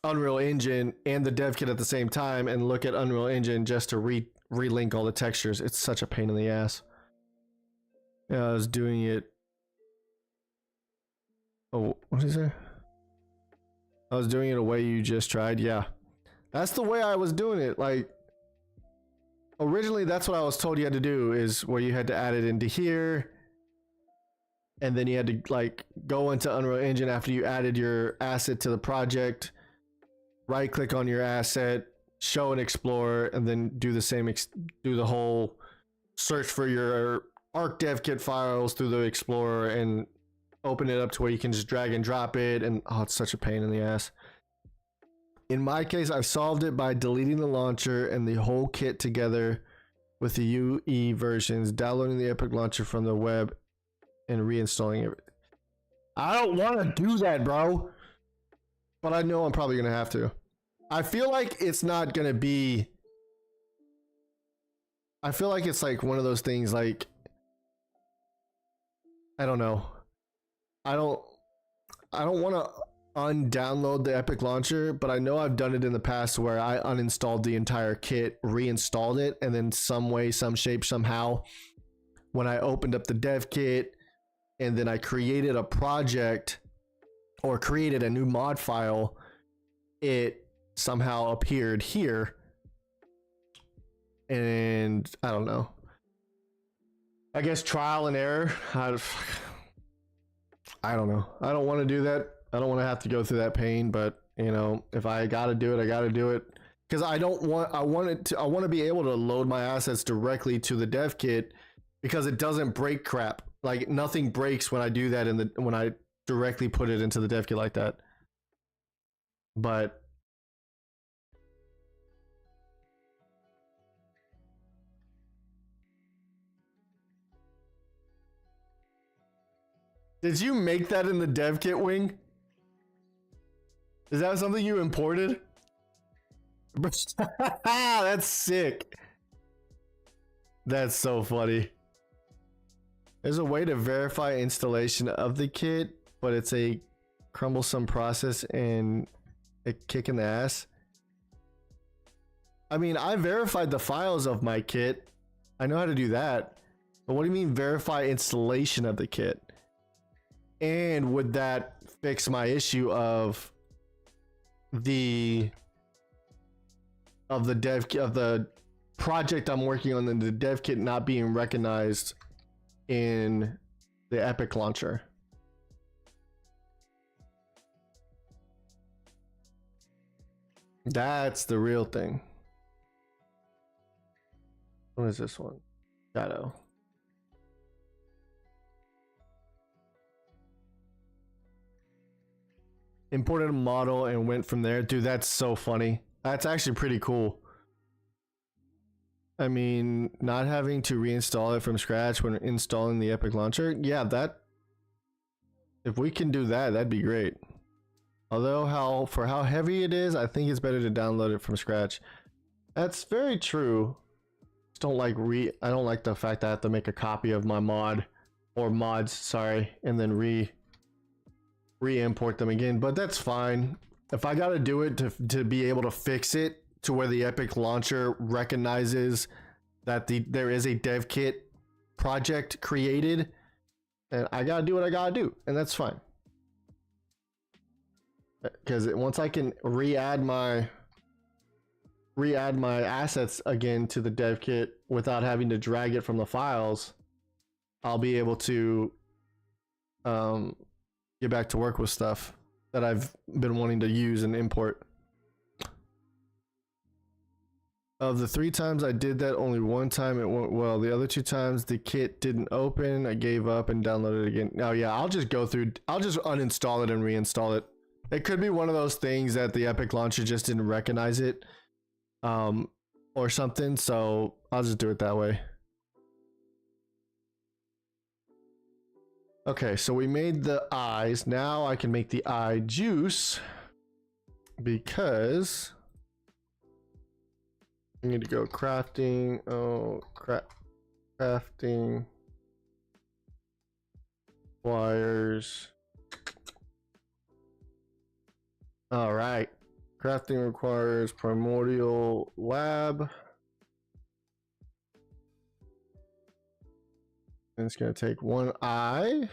[SPEAKER 1] Unreal Engine and the dev kit at the same time and look at Unreal Engine just to relink all the textures. It's such a pain in the ass. Yeah, I was doing it. Oh, what is it? I was doing it a way you just tried. Yeah, that's the way I was doing it. Like originally, that's what I was told you had to do, is where you had to add it into here, and then you had to like go into Unreal Engine after you added your asset to the project, right click on your asset, show and explore, and then do the same, do the whole search for your ARK dev kit files through the Explorer and open it up to where you can just drag and drop it. And oh, it's such a pain in the ass. In my case, I've solved it by deleting the launcher and the whole kit together with the UE versions, downloading the Epic launcher from the web and reinstalling it. I don't want to do that, bro, but I know I'm probably gonna have to. I feel like it's not gonna be, I feel like it's like one of those things, like, I don't know. I don't want to undownload the Epic Launcher, but I know I've done it in the past where I uninstalled the entire kit, reinstalled it, and then some way, some shape, somehow, when I opened up the dev kit and then I created a project or created a new mod file, it somehow appeared here. And I don't know. I guess trial and error. I don't know. I don't want to do that. I don't want to have to go through that pain, but you know, if I gotta do it, I gotta do it. Because I want to be able to load my assets directly to the dev kit because it doesn't break crap. Like nothing breaks when I do that when I directly put it into the dev kit like that. But did you make that in the dev kit, Wing? Is that something you imported? That's sick. That's so funny. There's a way to verify installation of the kit, but it's a cumbersome process and a kick in the ass. I mean, I verified the files of my kit. I know how to do that. But what do you mean verify installation of the kit? And would that fix my issue of the project I'm working on and the dev kit not being recognized in the Epic launcher? That's the real thing. What is this one? Shadow. Imported a model and went from there. Dude, that's so funny. That's actually pretty cool. I mean, not having to reinstall it from scratch when installing the Epic launcher. Yeah, that, if we can do that, that'd be great. Although for how heavy it is, I think it's better to download it from scratch. That's very true. Just I don't like the fact that I have to make a copy of my mod or mods, sorry, and then re-import them again, but that's fine. If I gotta do it to be able to fix it to where the Epic launcher recognizes that there is a dev kit project created, and I gotta do what I gotta do, and that's fine. Because once I can re-add my assets again to the dev kit without having to drag it from the files, I'll be able to get back to work with stuff that I've been wanting to use and import. Of the 3 times I did that, only 1 time it went well. The other 2 times the kit didn't open. I gave up and downloaded it again. Oh yeah, I'll just uninstall it and reinstall it. It could be one of those things that the Epic launcher just didn't recognize it, or something, so I'll just do it that way. Okay, so we made the eyes. Now I can make the eye juice because I need to go crafting. Oh, crafting wires. All right, crafting requires Primordial Lab. And it's going to take 1 eye.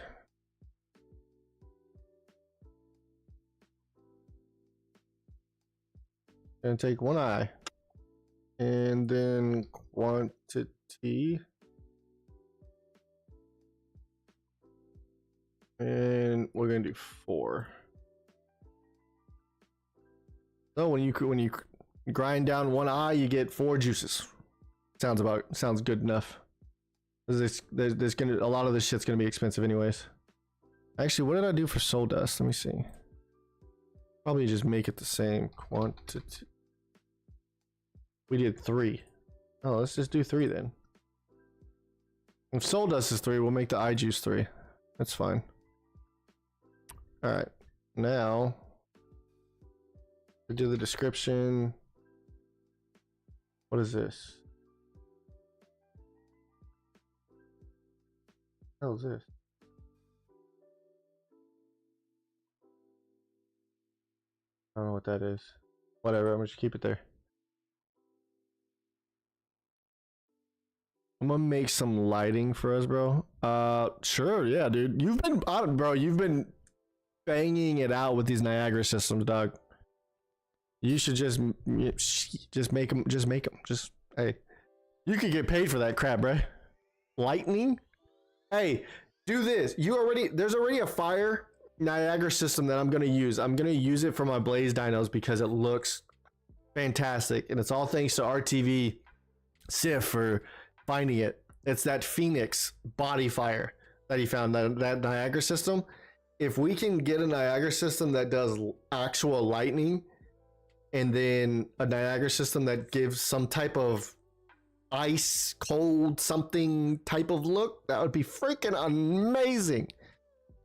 [SPEAKER 1] Going to take 1 eye. And then quantity. And we're going to do 4. So when you grind down 1 eye, you get 4 juices. Sounds good enough. There's gonna, a lot of this shit's gonna be expensive anyways. Actually, what did I do for soul dust? Let me see. Probably just make it the same quantity. We did 3. Oh, let's just do 3 then. If soul dust is 3, we'll make the eye juice 3. That's fine. All right, now we do the description. What is this? What the hell is this? I don't know what that is. Whatever, I'm gonna just keep it there. I'm gonna make some lighting for us, bro. Sure, yeah, dude. You've been banging it out with these Niagara systems, dog. You should just make them. Just hey, you could get paid for that crap, bro. Lightning. Hey, do this. There's already a fire Niagara system that I'm gonna use. I'm gonna use it for my Blaze dinos because it looks fantastic, and it's all thanks to RTV Sif for finding it. It's that Phoenix body fire that he found, that Niagara system. If we can get a Niagara system that does actual lightning, and then a Niagara system that gives some type of ice cold something type of look, that would be freaking amazing.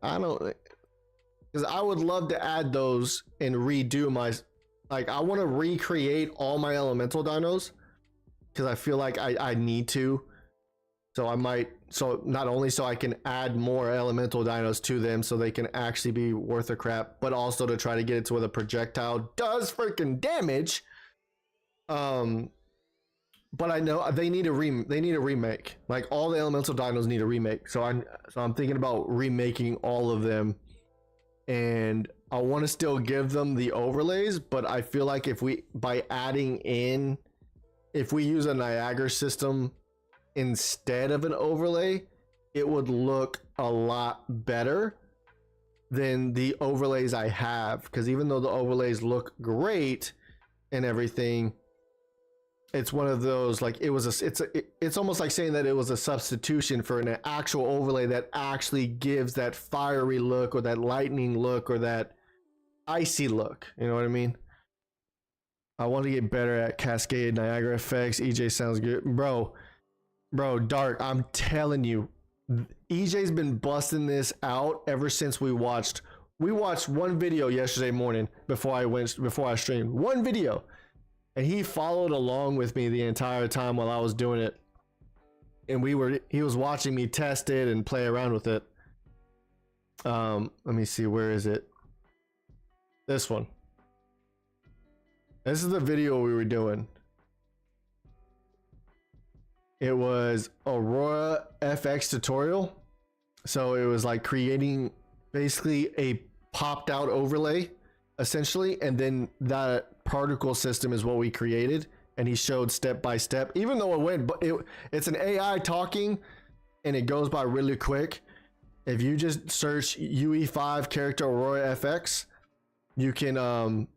[SPEAKER 1] I don't, because I would love to add those and redo my, like, I want to recreate all my elemental dinos because I feel like I need to. So I might, so not only so I can add more elemental dinos to them so they can actually be worth a crap, but also to try to get it to where the projectile does freaking damage. But I know they need a remake. Like all the elemental dinos need a remake. So I'm thinking about remaking all of them, and I want to still give them the overlays, but I feel like if we use a Niagara system instead of an overlay, it would look a lot better than the overlays I have. Because even though the overlays look great and everything, it's one of those, like, it's almost like saying that it was a substitution for an actual overlay that actually gives that fiery look or that lightning look or that icy look. You know what I mean? I want to get better at cascade Niagara effects. EJ sounds good, bro. Dark, I'm telling you, EJ's been busting this out ever since we watched one video yesterday morning before I streamed. One video. And he followed along with me the entire time while I was doing it. And he was watching me test it and play around with it. Let me see, where is it? This one. This is the video we were doing. It was Aurora FX tutorial. So it was like creating basically a popped out overlay essentially, and then that particle system is what we created, and he showed step by step. Even though it's an AI talking and it goes by really quick. If you just search UE5 character Aurora FX, you can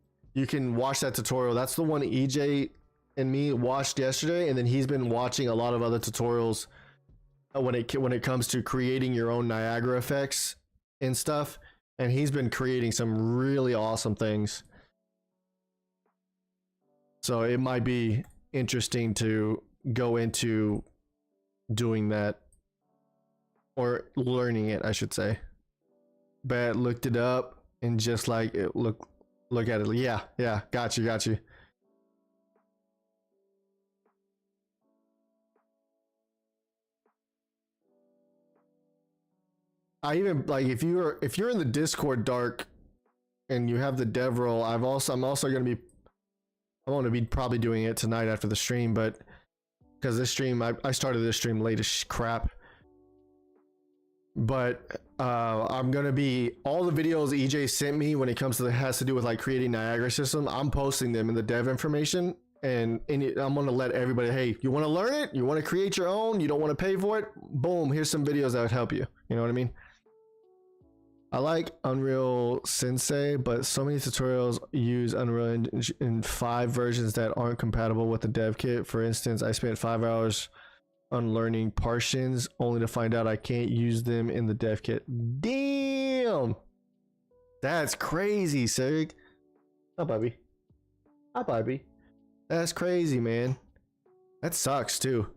[SPEAKER 1] watch that tutorial. That's the one EJ and me watched yesterday, and then he's been watching a lot of other tutorials when it comes to creating your own Niagara effects and stuff, and he's been creating some really awesome things. So it might be interesting to go into doing that, or learning it, I should say. But looked it up and just like it, look at it. Yeah, got you. I even, like, if you're in the Discord, Dark, and you have the dev role, I'm also going to be probably doing it tonight after the stream, but because this stream, I started this stream late as crap. But I'm going to be, all the videos EJ sent me when it comes to has to do with like creating Niagara system, I'm posting them in the dev information, and I'm going to let everybody, hey, you want to learn it? You want to create your own? You don't want to pay for it? Boom, here's some videos that would help you. You know what I mean? I like Unreal Sensei, but so many tutorials use Unreal in 5 versions that aren't compatible with the dev kit. For instance, I spent 5 hours on learning partitions only to find out I can't use them in the dev kit. Damn! That's crazy, Sig. Hi, Bobby. That's crazy, man. That sucks, too.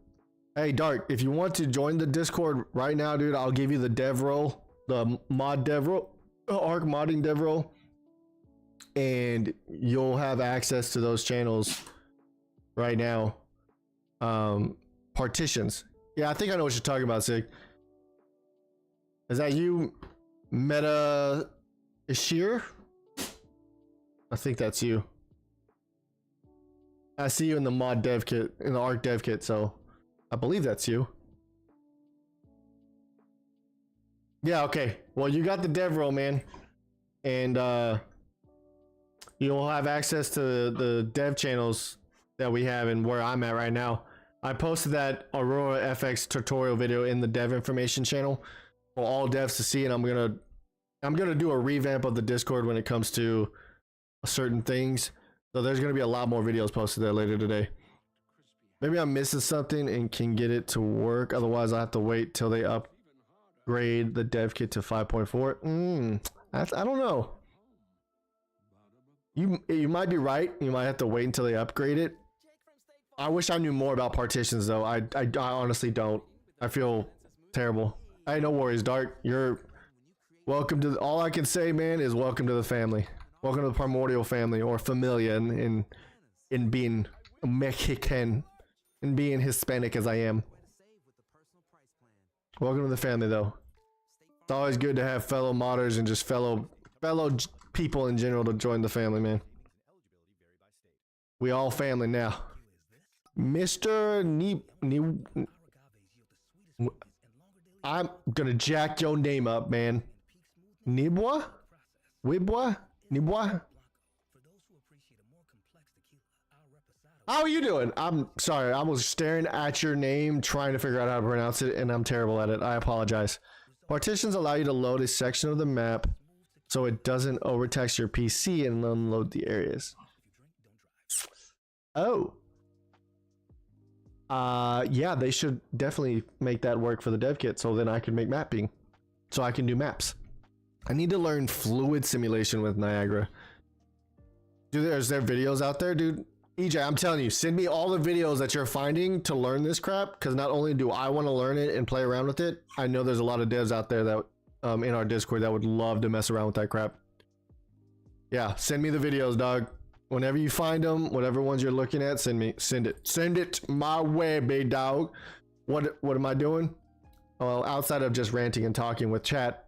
[SPEAKER 1] Hey, Dark, if you want to join the Discord right now, dude, I'll give you the dev role. The mod dev role, ARK modding dev role, and you'll have access to those channels right now. Partitions. Yeah, I think I know what you're talking about, Sig. Is that you, Meta Ishir? I think that's you. I see you in the mod dev kit, in the ARK dev kit, so I believe that's you. Yeah, okay. Well, you got the dev role, man. And you'll have access to the dev channels that we have and where I'm at right now. I posted that Aurora FX tutorial video in the dev information channel for all devs to see, and I'm gonna do a revamp of the Discord when it comes to certain things. So there's gonna be a lot more videos posted there later today. Maybe I'm missing something and can get it to work. Otherwise, I have to wait till they upgrade the dev kit to 5.4. I don't know. You might be right. You might have to wait until they upgrade it. I wish I knew more about partitions though. I honestly don't. I feel terrible. Hey, no worries, Dark. You're welcome to. All I can say, man, is welcome to the family. Welcome to the Primordial family, or familia, in being Mexican, and being Hispanic as I am. Welcome to the family, though. It's always good to have fellow modders and just fellow people in general to join the family, man. We all family now. Mr. I'm gonna jack your name up, man. Nibwa? Wibwa? Nibwa? How are you doing? I'm sorry, I was staring at your name trying to figure out how to pronounce it, and I'm terrible at it. I apologize. Partitions allow you to load a section of the map so it doesn't overtax your PC and unload the areas. Oh. Yeah, they should definitely make that work for the dev kit so then I can make mapping. So I can do maps. I need to learn fluid simulation with Niagara. Is there videos out there, dude? EJ, I'm telling you, send me all the videos that you're finding to learn this crap, because not only do I want to learn it and play around with it, I know there's a lot of devs out there that in our Discord that would love to mess around with that crap. Yeah, send me the videos, dog. Whenever you find them, whatever ones you're looking at, send it my way, big dog. What am I doing? Well, outside of just ranting and talking with chat,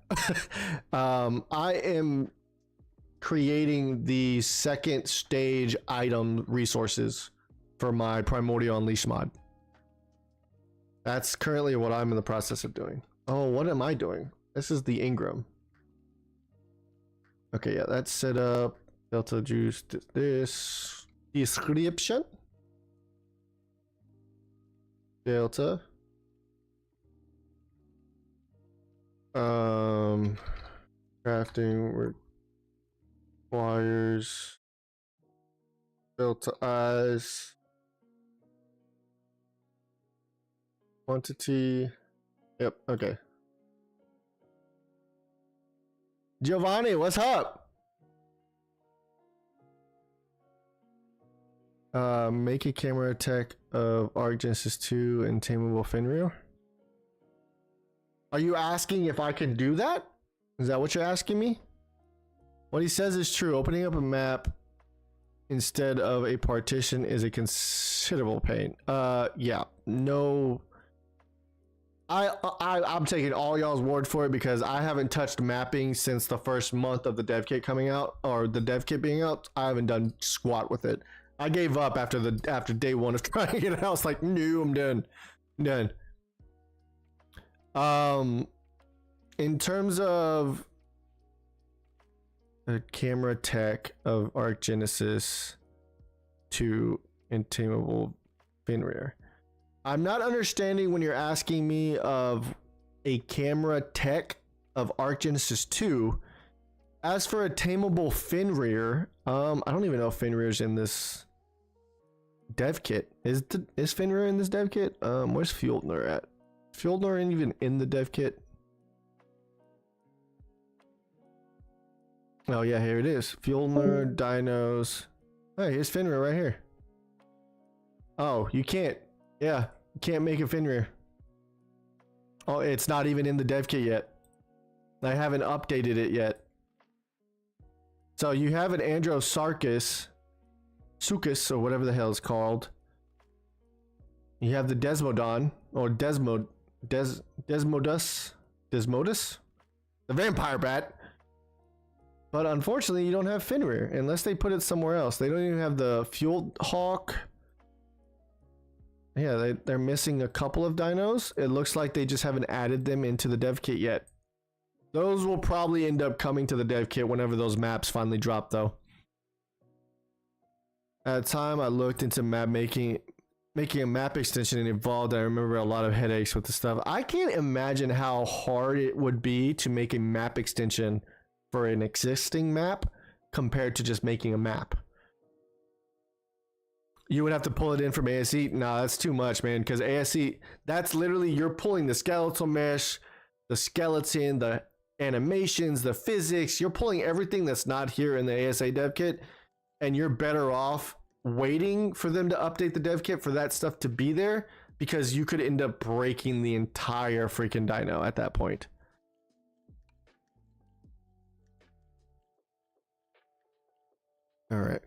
[SPEAKER 1] I am creating the second stage item resources for my Primordial Unleashed mod. That's currently what I'm in the process of doing. Oh, what am I doing? This is the Ingram. Okay, yeah, that's set up. Delta juice, this description. Delta. Crafting requires delta eyes. Quantity. Yep, okay. Giovanni, what's up? Make a camera tech of ARK Genesis 2 and Tameable Fenrir. Are you asking if I can do that? Is that what you're asking me? What he says is true. Opening up a map instead of a partition is a considerable pain. Yeah, no. I'm taking all y'all's word for it because I haven't touched mapping since the first month of the dev kit coming out, or the dev kit being out. I haven't done squat with it. I gave up after day one of trying it. I was like, no, I'm done. In terms of the camera tech of ARK Genesis 2 and Tameable Fenrir, I'm not understanding when you're asking me of a camera tech of ARK Genesis 2. As for a Tameable Fenrir, I don't even know if Fenrir's in this dev kit. Is Fenrir in this dev kit? Where's Fjöldner at? Is Fjöldner even in the dev kit? Oh yeah, here it is. Fjöldner, dinos. Hey, here's Fenrir right here. Oh, you can't. Yeah, you can't make a Fenrir. Oh, it's not even in the dev kit yet. I haven't updated it yet. So you have an Androsarchus, Sucus, or whatever the hell it's called. You have the Desmodon, or Desmodus, the vampire bat. But unfortunately, you don't have Fenrir unless they put it somewhere else. They don't even have the Fuel Hawk. Yeah, they're missing a couple of dinos. It looks like they just haven't added them into the dev kit yet. Those will probably end up coming to the dev kit whenever those maps finally drop, though. At the time, I looked into making a map extension and Evolved. I remember a lot of headaches with the stuff. I can't imagine how hard it would be to make a map extension for an existing map compared to just making a map. You would have to pull it in from ASE. Nah, that's too much, man, because ASE, that's literally, you're pulling the skeletal mesh, the skeleton, the animations, the physics. You're pulling everything that's not here in the ASA dev kit, and you're better off waiting for them to update the dev kit for that stuff to be there, because you could end up breaking the entire freaking dino at that point. All right.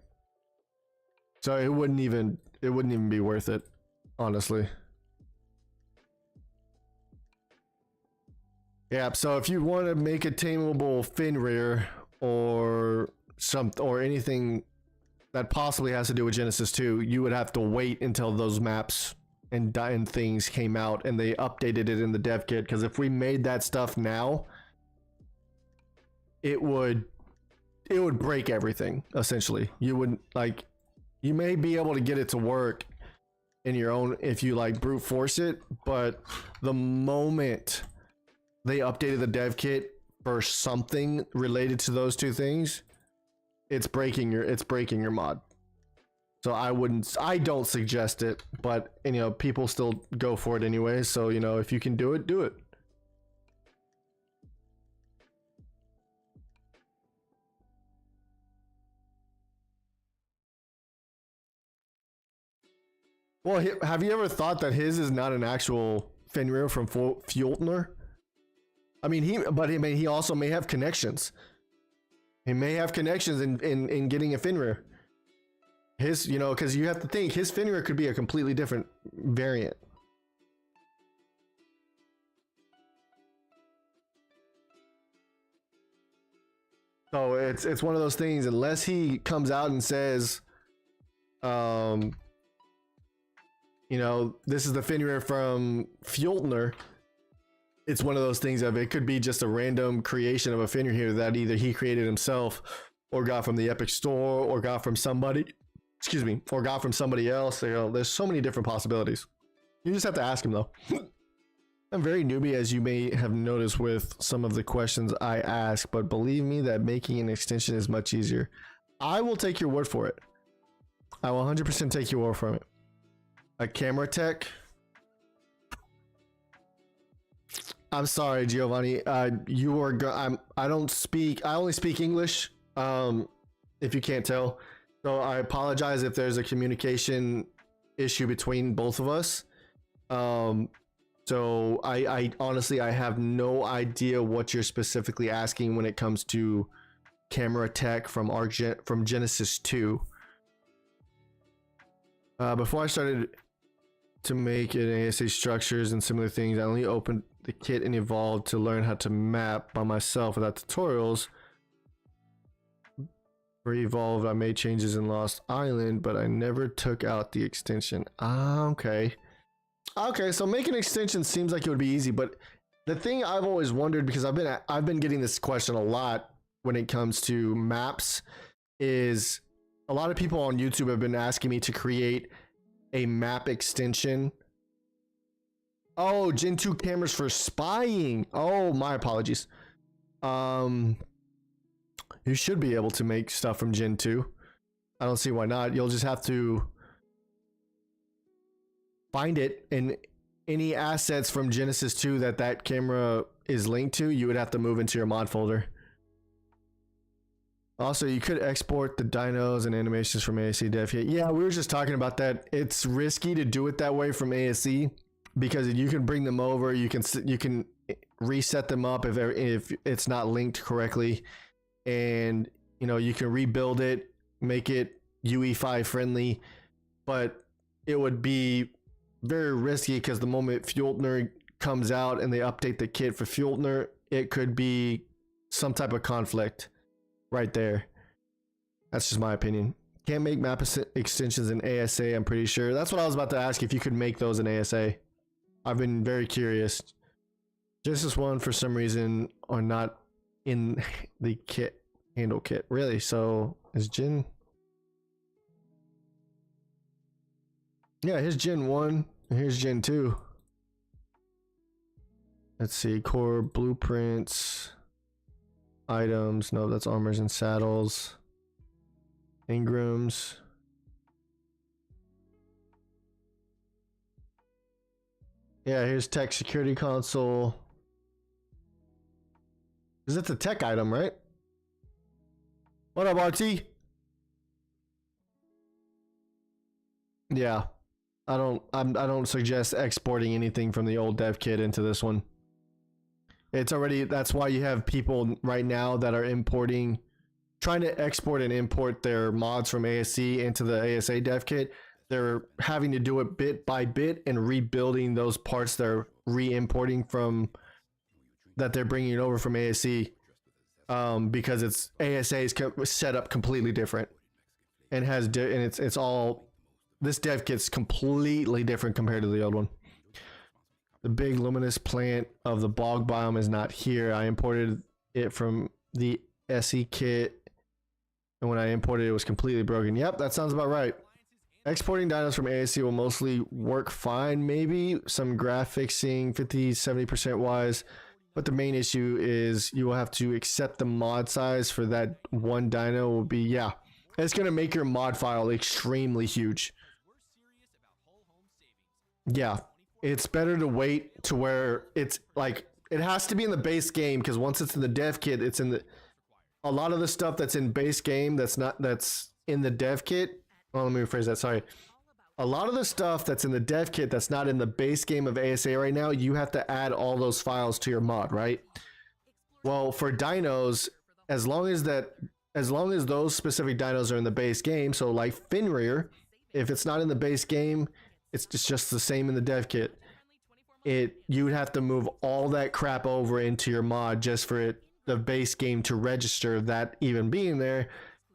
[SPEAKER 1] So it wouldn't even be worth it, honestly. Yeah, so if you want to make a tameable Fenrir or anything that possibly has to do with Genesis 2, you would have to wait until those maps and things came out and they updated it in the dev kit, because if we made that stuff now, it would break everything, essentially. You wouldn't, like, you may be able to get it to work in your own if you like brute force it, but the moment they updated the dev kit for something related to those two things, it's breaking your mod. So I don't suggest it, but you know, people still go for it anyway. So, you know, if you can do it, do it. Well, have you ever thought that his is not an actual Fenrir from Fjolnir? I mean, he also may have connections. He may have connections in getting a Fenrir. His, you know, because you have to think his Fenrir could be a completely different variant. So it's one of those things, unless he comes out and says, you know, this is the Fenrir from Fjolnir. It's one of those things of it could be just a random creation of a Fenrir here that either he created himself or got from the Epic Store or got from somebody, excuse me, or got from somebody else. You know, there's so many different possibilities. You just have to ask him though. I'm very newbie, as you may have noticed with some of the questions I ask, but believe me that making an extension is much easier. I will take your word for it. I will 100% take your word from it. A camera tech. I'm sorry, Giovanni. You are. I don't speak. I only speak English. If you can't tell, so I apologize if there's a communication issue between both of us. So I honestly I have no idea what you're specifically asking when it comes to camera tech from from Genesis 2. Before I started to make it ASA structures and similar things, I only opened the kit and Evolved to learn how to map by myself without tutorials. For Evolved, I made changes in Lost Island, but I never took out the extension. Okay. Okay, so making an extension seems like it would be easy, but the thing I've always wondered, because I've been getting this question a lot when it comes to maps, is a lot of people on YouTube have been asking me to create a map extension. Oh, Gen 2 cameras for spying. Oh, my apologies. You should be able to make stuff from Gen 2. I don't see why not. You'll just have to find it, and any assets from Genesis 2 that camera is linked to, you would have to move into your mod folder. Also, you could export the dinos and animations from ASE dev. Yeah, we were just talking about that. It's risky to do it that way from ASE, because you can bring them over, you can reset them up if it's not linked correctly, and you know, you can rebuild it, make it UE5 friendly, but it would be very risky because the moment Fjolnir comes out and they update the kit for Fjolnir, it could be some type of conflict, right there. That's just my opinion. Can't make map extensions in ASA, I'm pretty sure. That's what I was about to ask, if you could make those in ASA. I've been very curious. Just this one, for some reason, are not in the kit, handle kit. Really? So, is Gen... Yeah, here's Gen 1, and here's Gen 2. Let's see, core blueprints, items. No, that's armors and saddles. Ingrams. Yeah, here's tech security console. Is it the tech item, right? What up, RT? Yeah. I don't suggest exporting anything from the old dev kit into this one. It's already, that's why you have people right now that are importing, trying to export and import their mods from ASC into the ASA dev kit. They're having to do it bit by bit and rebuilding those parts they're re-importing from, that they're bringing over from ASC, because it's ASA is set up completely different and has and it's all, this dev kit's completely different compared to the old one. The big luminous plant of the bog biome is not here. I imported it from the SE kit, and when I imported it, it was completely broken. Yep, that sounds about right. Exporting dinos from ASC will mostly work fine, maybe some graphicsing 50-70% wise, but the main issue is you will have to accept the mod size for that one dino will be, yeah, it's going to make your mod file extremely huge. Yeah, it's better to wait to where it's like, it has to be in the base game, because once it's in the dev kit, it's in the, a lot of the stuff that's in base game that's in the dev kit. Well, let me rephrase that, sorry. A lot of the stuff that's in the dev kit that's not in the base game of ASA right now, you have to add all those files to your mod, right? Well, for dinos, as long as those specific dinos are in the base game, so like Fenrir, if it's not in the base game, it's just the same in the dev kit. You would have to move all that crap over into your mod just for the base game to register that even being there.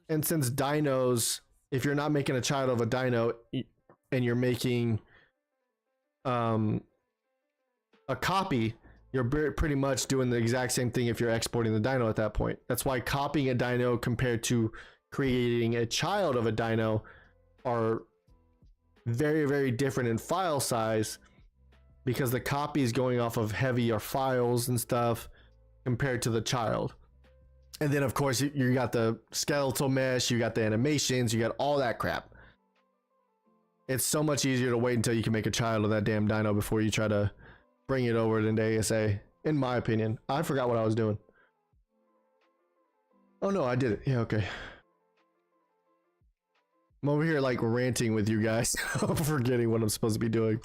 [SPEAKER 1] And since dinos, if you're not making a child of a dino and you're making a copy, you're pretty much doing the exact same thing if you're exporting the dino at that point. That's why copying a dino compared to creating a child of a dino are very, very different in file size, because the copy is going off of heavier files and stuff compared to the child. And then of course you got the skeletal mesh, you got the animations, you got all that crap. It's so much easier to wait until you can make a child of that damn dino before you try to bring it over into ASA, in my opinion. I forgot what I was doing. Oh no, I did it. Yeah, okay. I'm over here like ranting with you guys. I'm forgetting what I'm supposed to be doing.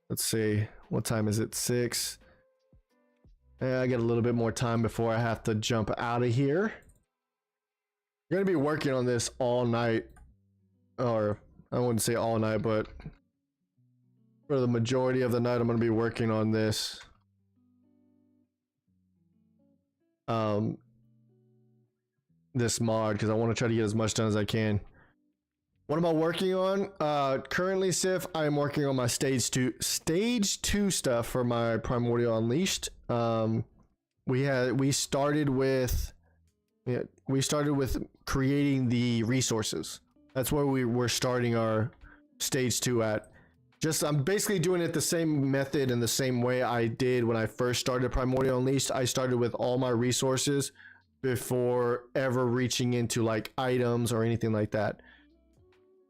[SPEAKER 1] Let's see, what time is it? 6. I got a little bit more time before I have to jump out of here. I'm gonna be working on this all night, or I wouldn't say all night, but for the majority of the night I'm gonna be working on this. This mod, because I want to try to get as much done as I can. What am I working on? Currently, Sif, I am working on my stage 2 stuff for my Primordial Unleashed. We started with creating the resources. That's where we're starting our stage 2 at. I'm basically doing it the same method and the same way I did when I first started Primordial Unleashed. I started with all my resources before ever reaching into like items or anything like that.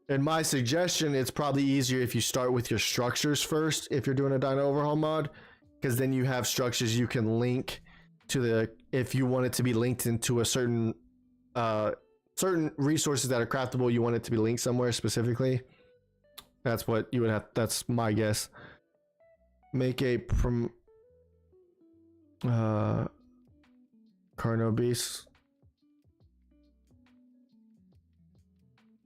[SPEAKER 1] And my suggestion, it's probably easier if you start with your structures first if you're doing a dino overhaul mod, because then you have structures you can link to if you want it to be linked into a certain resources that are craftable, you want it to be linked somewhere specifically. That's what you would have, that's my guess. Make a Carno Beast.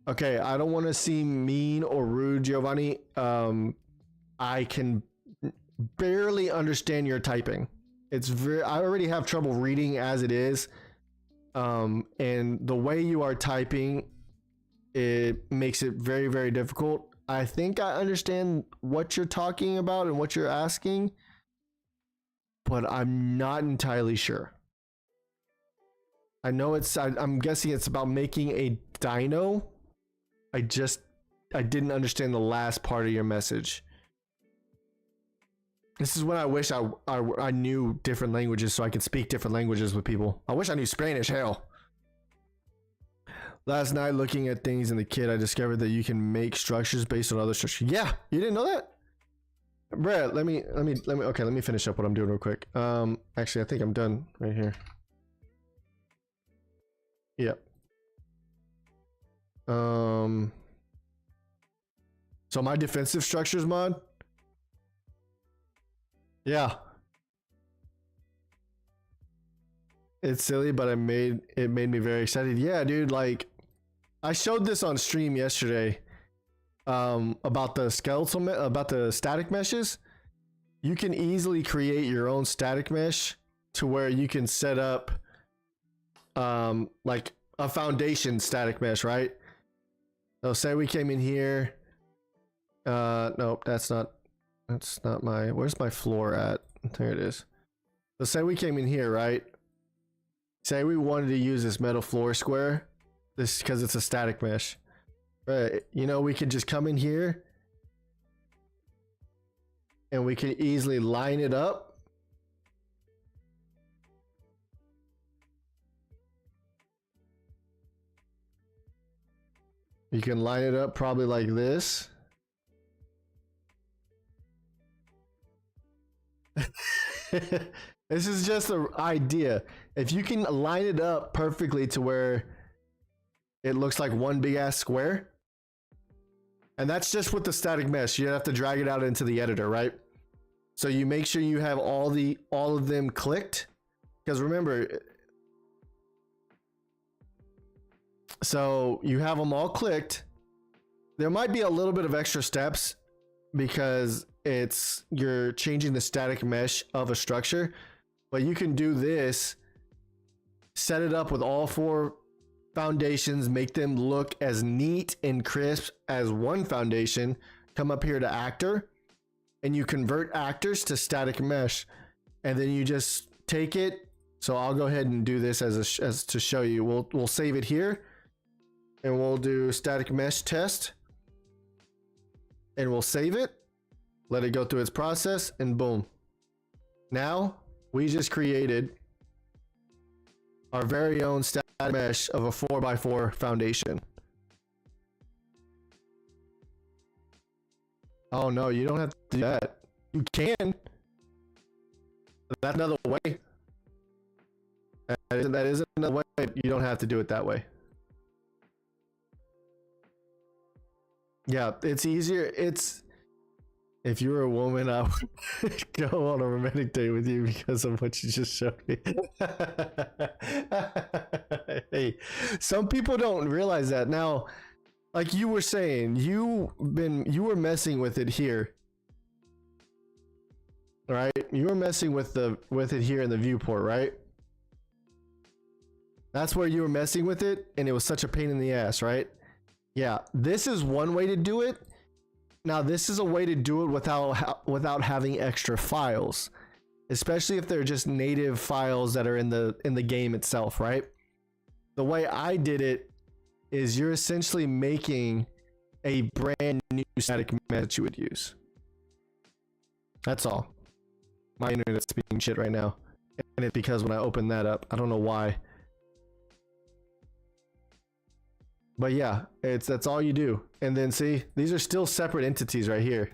[SPEAKER 1] Okay, I don't want to seem mean or rude, Giovanni. I can barely understand your typing. It's very, I already have trouble reading as it is. And the way you are typing, it makes it very, very difficult. I think I understand what you're talking about and what you're asking, but I'm not entirely sure. I know I'm guessing it's about making a dino. I didn't understand the last part of your message. This is when I wish I knew different languages so I could speak different languages with people. I wish I knew Spanish, hell. Last night looking at things in the kit, I discovered that you can make structures based on other structures. Yeah, you didn't know that? Brett, let me finish up what I'm doing real quick. Actually, I think I'm done right here. Yep. So my defensive structures mod. Yeah. It's silly, but it made me very excited. Yeah, dude, like I showed this on stream yesterday about the static meshes. You can easily create your own static mesh to where you can set up like a foundation static mesh, right? So say we came in here. Nope, that's not my, where's my floor at? There it is. So say we came in here, right? Say we wanted to use this metal floor square, this because it's a static mesh, right? You know, we could just come in here and we could easily line it up. You can line it up probably like this. This is just an idea. If you can line it up perfectly to where it looks like one big ass square, and that's just with the static mesh, you have to drag it out into the editor, right? So you make sure you have all of them clicked, because remember, so you have them all clicked. There might be a little bit of extra steps because you're changing the static mesh of a structure, but you can do this, set it up with all 4 foundations, make them look as neat and crisp as one foundation, come up here to actor, and you convert actors to static mesh, and then you just take it. So I'll go ahead and do this as to show you. We'll save it here, and we'll do static mesh test, and we'll save it, let it go through its process, and boom. Now we just created our very own static mesh of a 4x4 foundation. Oh no, you don't have to do that. You can. That's another way. That is another way. You don't have to do it that way. Yeah, it's easier. If you were a woman, I would go on a romantic date with you because of what you just showed me. Hey, some people don't realize that. Now, like you were saying, you were messing with it here, right? You were messing with it here in the viewport, right? That's where you were messing with it, and it was such a pain in the ass, right? Yeah, this is one way to do it. Now, this is a way to do it without having extra files, especially if they're just native files that are in the game itself, right? The way I did it is you're essentially making a brand new static mesh that you would use. That's all. My internet's being shit right now, and it's because when I open that up, I don't know why. But yeah, that's all you do. And then see, these are still separate entities right here.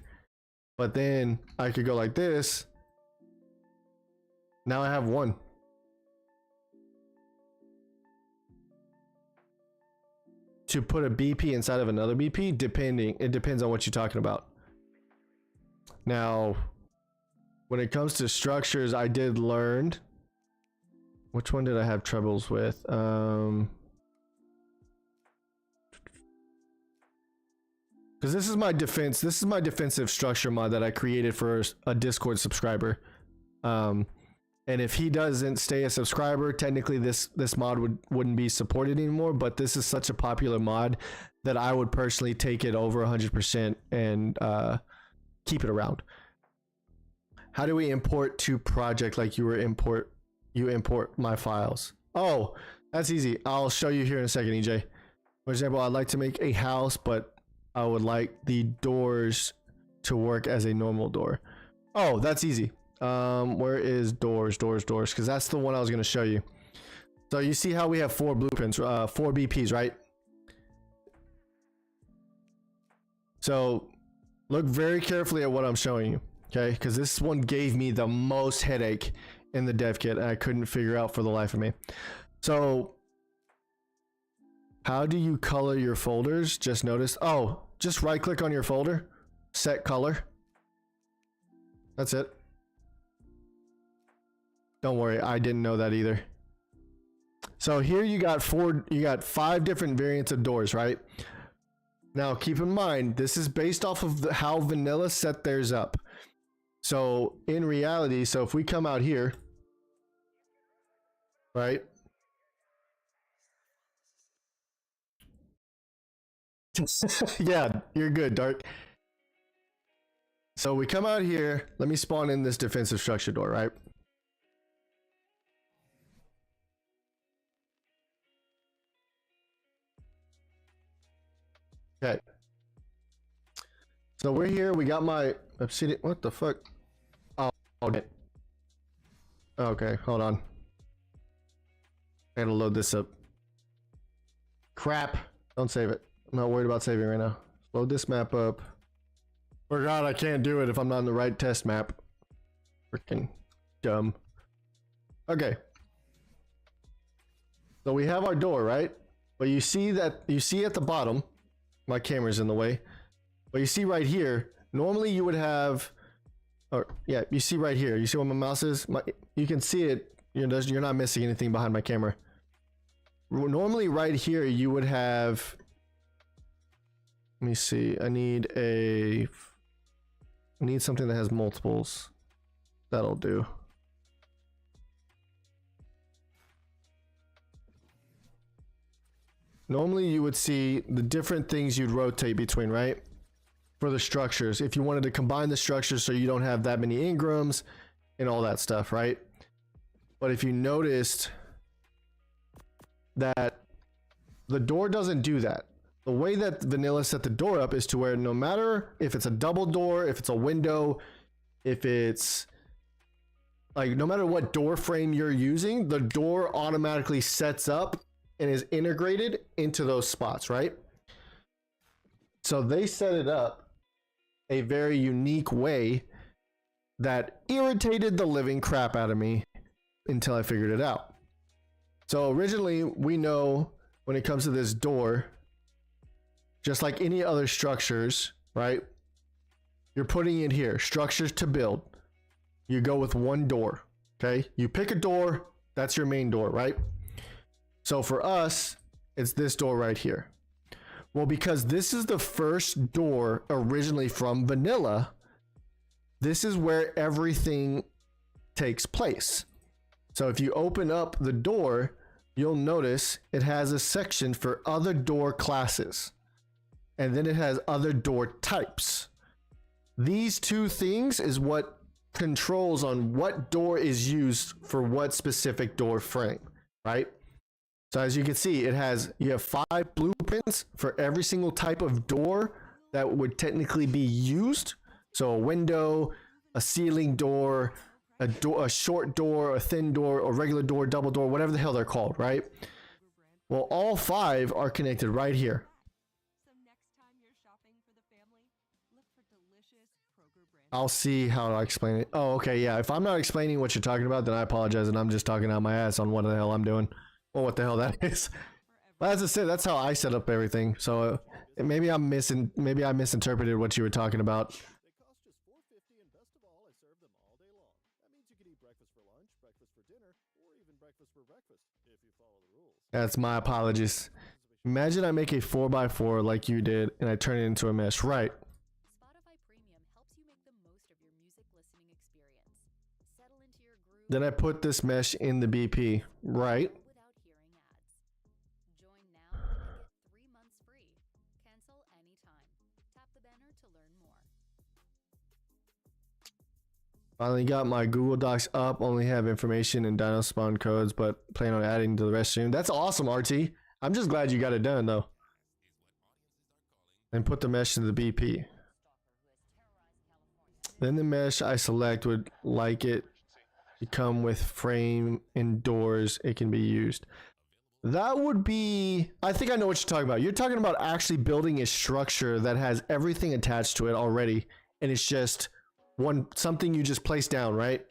[SPEAKER 1] But then I could go like this. Now I have one. To put a BP inside of another BP, it depends on what you're talking about. Now, when it comes to structures, I did learn which one did I have troubles with? Because this is my defense. This is my defensive structure mod that I created for a Discord subscriber. And if he doesn't stay a subscriber, technically this mod wouldn't be supported anymore. But this is such a popular mod that I would personally take it over 100% and keep it around. How do we import to project like you import my files? Oh, that's easy. I'll show you here in a second, EJ. For example, I'd like to make a house, but I would like the doors to work as a normal door. Oh, that's easy. Where is doors? Because that's the one I was going to show you. So you see how we have 4 blueprints, 4 BPs, right? So look very carefully at what I'm showing you, okay? Because this one gave me the most headache in the dev kit, and I couldn't figure out for the life of me. So how do you color your folders? Just notice. Oh, just right click on your folder, set color. That's it. Don't worry, I didn't know that either. So here you got 5 different variants of doors, right? Now keep in mind, this is based off of how vanilla set theirs up. So in reality, so if we come out here, right? Yeah, you're good, Dark. So we come out here, let me spawn in this defensive structure door, right? Okay. So we're here, we got my obsidian, what the fuck? Oh, okay, hold on. I gotta load this up. Crap, don't save it. I'm not worried about saving right now. Load this map up. Forgot I can't do it if I'm not in the right test map. Freaking dumb. Okay. So we have our door, right? But you see at the bottom, my camera's in the way. But you see right here, normally you would have, or yeah, you see right here. You see where my mouse is? You can see it. You're not missing anything behind my camera. Normally right here you would have, let me see, I need something that has multiples. That'll do. Normally you would see the different things you'd rotate between, right? For the structures, if you wanted to combine the structures so you don't have that many engrams and all that stuff, right? But if you noticed that the door doesn't do that. The way that vanilla set the door up is to where no matter if it's a double door, if it's a window, if it's like, no matter what door frame you're using, the door automatically sets up and is integrated into those spots, right? So they set it up a very unique way that irritated the living crap out of me until I figured it out. So originally, we know when it comes to this door, just like any other structures, right? You're putting it here, structures to build. You go with one door, okay? You pick a door, that's your main door, right? So for us, it's this door right here. Well, because this is the first door originally from vanilla, this is where everything takes place. So if you open up the door, you'll notice it has a section for other door classes. And then it has other door types. These two things is what controls on what door is used for what specific door frame, right? So as you can see, you have 5 blueprints for every single type of door that would technically be used. So a window, a ceiling door, a short door, a thin door, a regular door, double door, whatever the hell they're called, right? Well, all 5 are connected right here. I'll see how I explain it. Oh, okay, yeah. If I'm not explaining what you're talking about, then I apologize, and I'm just talking out my ass on what the hell I'm doing. Or what the hell that is. But as I said, that's how I set up everything. So maybe I misinterpreted what you were talking about.
[SPEAKER 5] They cost just $4.50, and best of all, I serve them all day long. That means you can eat breakfast for lunch, breakfast for dinner, or even breakfast for
[SPEAKER 1] That's my apologies. Imagine I make a 4x4 like you did and I turn it into a mesh. Right.
[SPEAKER 6] Spotify Premium helps you make the most of your music listening experience. Settle into your groove.
[SPEAKER 1] Then I put this mesh in the BP. Right.
[SPEAKER 6] Without hearing ads. Join now and get 3 months free. Cancel anytime. Tap the banner to learn more.
[SPEAKER 1] Finally got my Google Docs up. Only have information and Dino Spawn codes, but plan on adding to the rest soon. That's awesome, RT. I'm just glad you got it done though. And put the mesh in the BP. Then the mesh I select would like it to come with frame indoors. It can be used. That would be, I think I know what you're talking about. You're talking about actually building a structure that has everything attached to it already. And it's just something you just place down, right?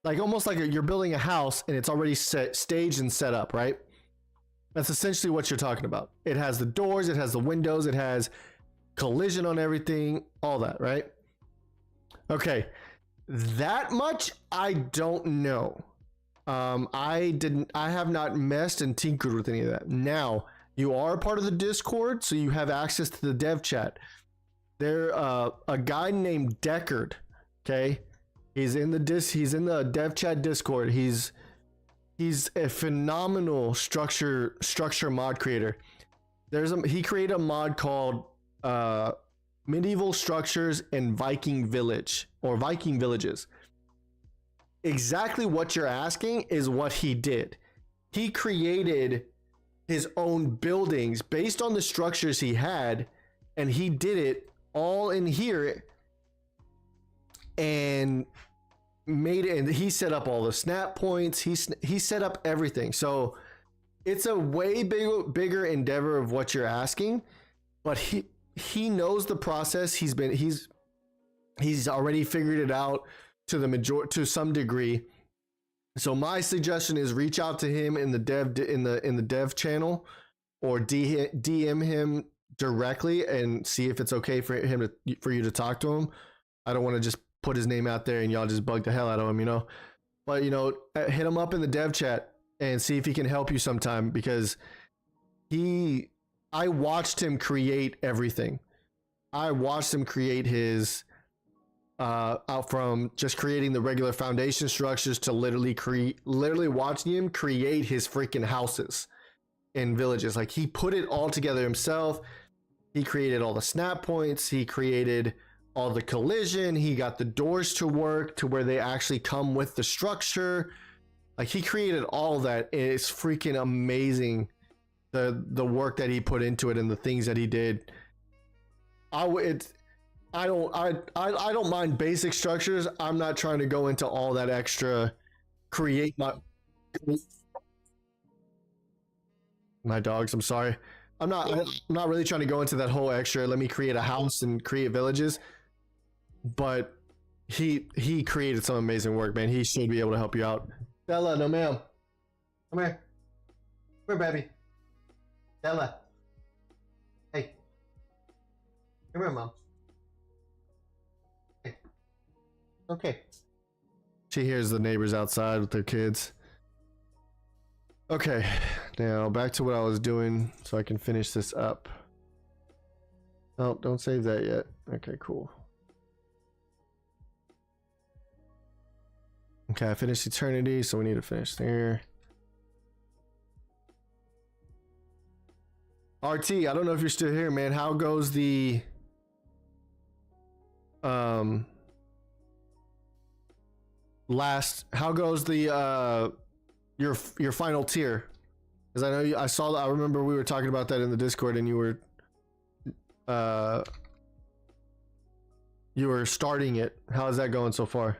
[SPEAKER 1] Like almost like you're building a house and it's already staged and set up, right? That's essentially what you're talking about. It has the doors, it has the windows, it has collision on everything, all that, right? Okay, that much I don't know. I have not messed and tinkered with any of that. Now, you are a part of the Discord, so you have access to the dev chat. There, a guy named Deckard, okay? He's in the dev chat Discord. He's a phenomenal structure mod creator. He created a mod called Medieval Structures and Viking Village or Viking Villages. Exactly what you're asking is what he did. He created his own buildings based on the structures he had, and he did it all in here and made it, and he set up all the snap points. He set up everything. So it's a way bigger endeavor of what you're asking, but he knows the process. He's already figured it out to some degree. So my suggestion is reach out to him in the dev channel, or DM him directly and see if it's okay for you to talk to him. I don't want to just put his name out there and y'all just bug the hell out of him, you know. But hit him up in the dev chat and see if he can help you sometime, because I watched him create everything. I watched him create his out from just creating the regular foundation structures to literally watching him create his freaking houses in villages. Like, he put it all together himself. He created all the snap points. He created all the collision. He got the doors to work to where they actually come with the structure. Like, he created all that. It's freaking amazing, the work that he put into it and the things that he did. I don't mind basic structures. I'm not trying to go into all that extra create my dogs, I'm sorry. I'm not really trying to go into that whole extra let me create a house and create villages. But he created some amazing work, man. He should be able to help you out. Stella, no ma'am. Come here. Come here, baby. Stella. Hey. Come here, mom. Hey. Okay. She hears the neighbors outside with their kids. Okay, now back to what I was doing so I can finish this up. Oh, don't save that yet. Okay, cool. Okay, I finished Eternity, so we need to finish there. RT, I don't know if you're still here, man. How goes the your final tier? Because I know I remember we were talking about that in the Discord, and you were starting it. How is that going so far?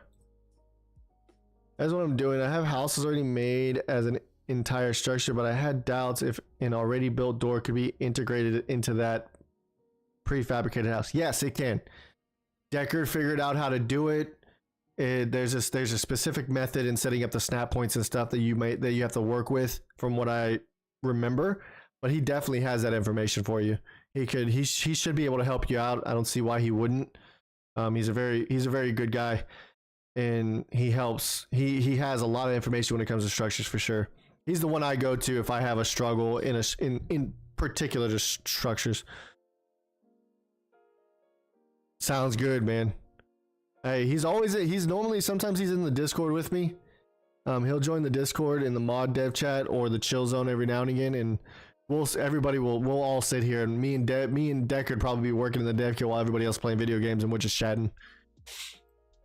[SPEAKER 1] That's what I'm doing. I have houses already made as an entire structure, but I had doubts if an already built door could be integrated into that prefabricated house. Yes, it can. Deckard figured out how to do it. There's a specific method in setting up the snap points and stuff that you have to work with, from what I remember. But he definitely has that information for you. He should be able to help you out. I don't see why he wouldn't. He's a very good guy. And he helps. He has a lot of information when it comes to structures, for sure. He's the one I go to if I have a struggle in particular just structures. Sounds good, man. Hey, he's normally sometimes he's in the Discord with me. He'll join the Discord in the mod dev chat or the chill zone every now and again, and we'll all sit here, and me and Deck would probably be working in the dev kit while everybody else playing video games, and we're just chatting.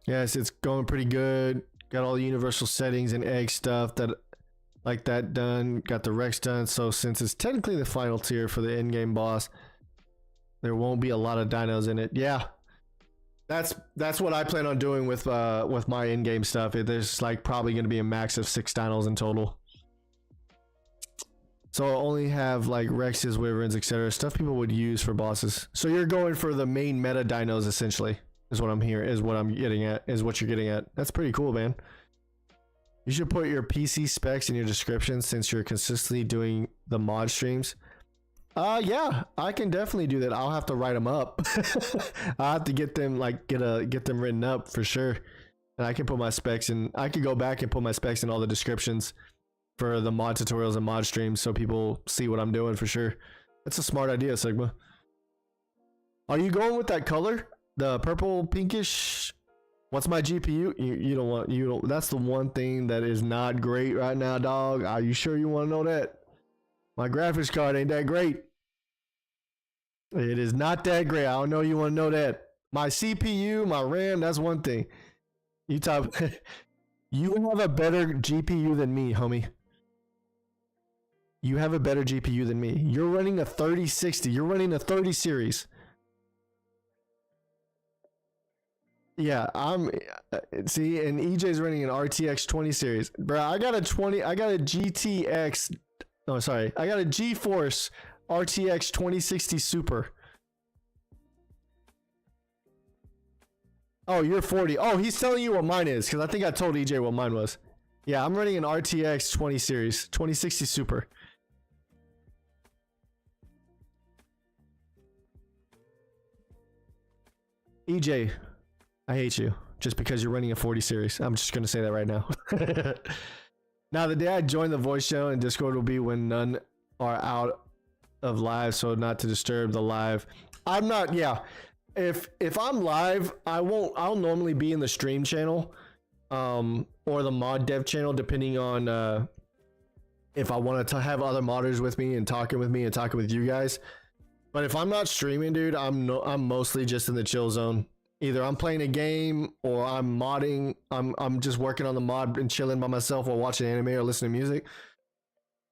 [SPEAKER 1] Yes, it's going pretty good. Got all the universal settings and egg stuff that done. Got the Rex done. So since it's technically the final tier for the in-game boss, there won't be a lot of dinos in it. Yeah, that's what I plan on doing with my in-game stuff. There's like probably going to be a max of 6 dinos in total. So I'll only have like Rexes, Wyverns, etc. Stuff people would use for bosses. So you're going for the main meta dinos essentially. Is what I'm getting at. Is what you're getting at. That's pretty cool, man. You should put your PC specs in your description since you're consistently doing the mod streams. Yeah, I can definitely do that. I'll have to write them up. I'll have to get them get them written up for sure. And I can put my specs in. I can go back and put my specs in all the descriptions for the mod tutorials and mod streams so people see what I'm doing for sure. That's a smart idea, Sigma. Are you going with that color? The purple pinkish. What's my GPU? You don't. That's the one thing that is not great right now, dog. Are you sure you want to know that? My graphics card ain't that great. It is not that great. I don't know you want to know that. My CPU, my RAM, that's one thing. You have a better GPU than me, homie. You have a better GPU than me. You're running a 3060. You're running a 30 series. Yeah, see, and EJ's running an RTX 20 series. Bro, I got a GeForce RTX 2060 Super. Oh, you're 40. Oh, he's telling you what mine is, because I think I told EJ what mine was. Yeah, I'm running an RTX 20 series, 2060 Super. EJ, I hate you just because you're running a 40 series. I'm just going to say that right now. Now, the day I join the voice channel and Discord will be when none are out of live, so not to disturb the live. I'm not, yeah. If I'm live, I'll normally be in the stream channel or the mod dev channel, depending on if I wanted to have other modders with me and talking with you guys. But if I'm not streaming, dude, I'm mostly just in the chill zone. Either I'm playing a game or I'm modding. I'm just working on the mod and chilling by myself while watching anime or listening to music.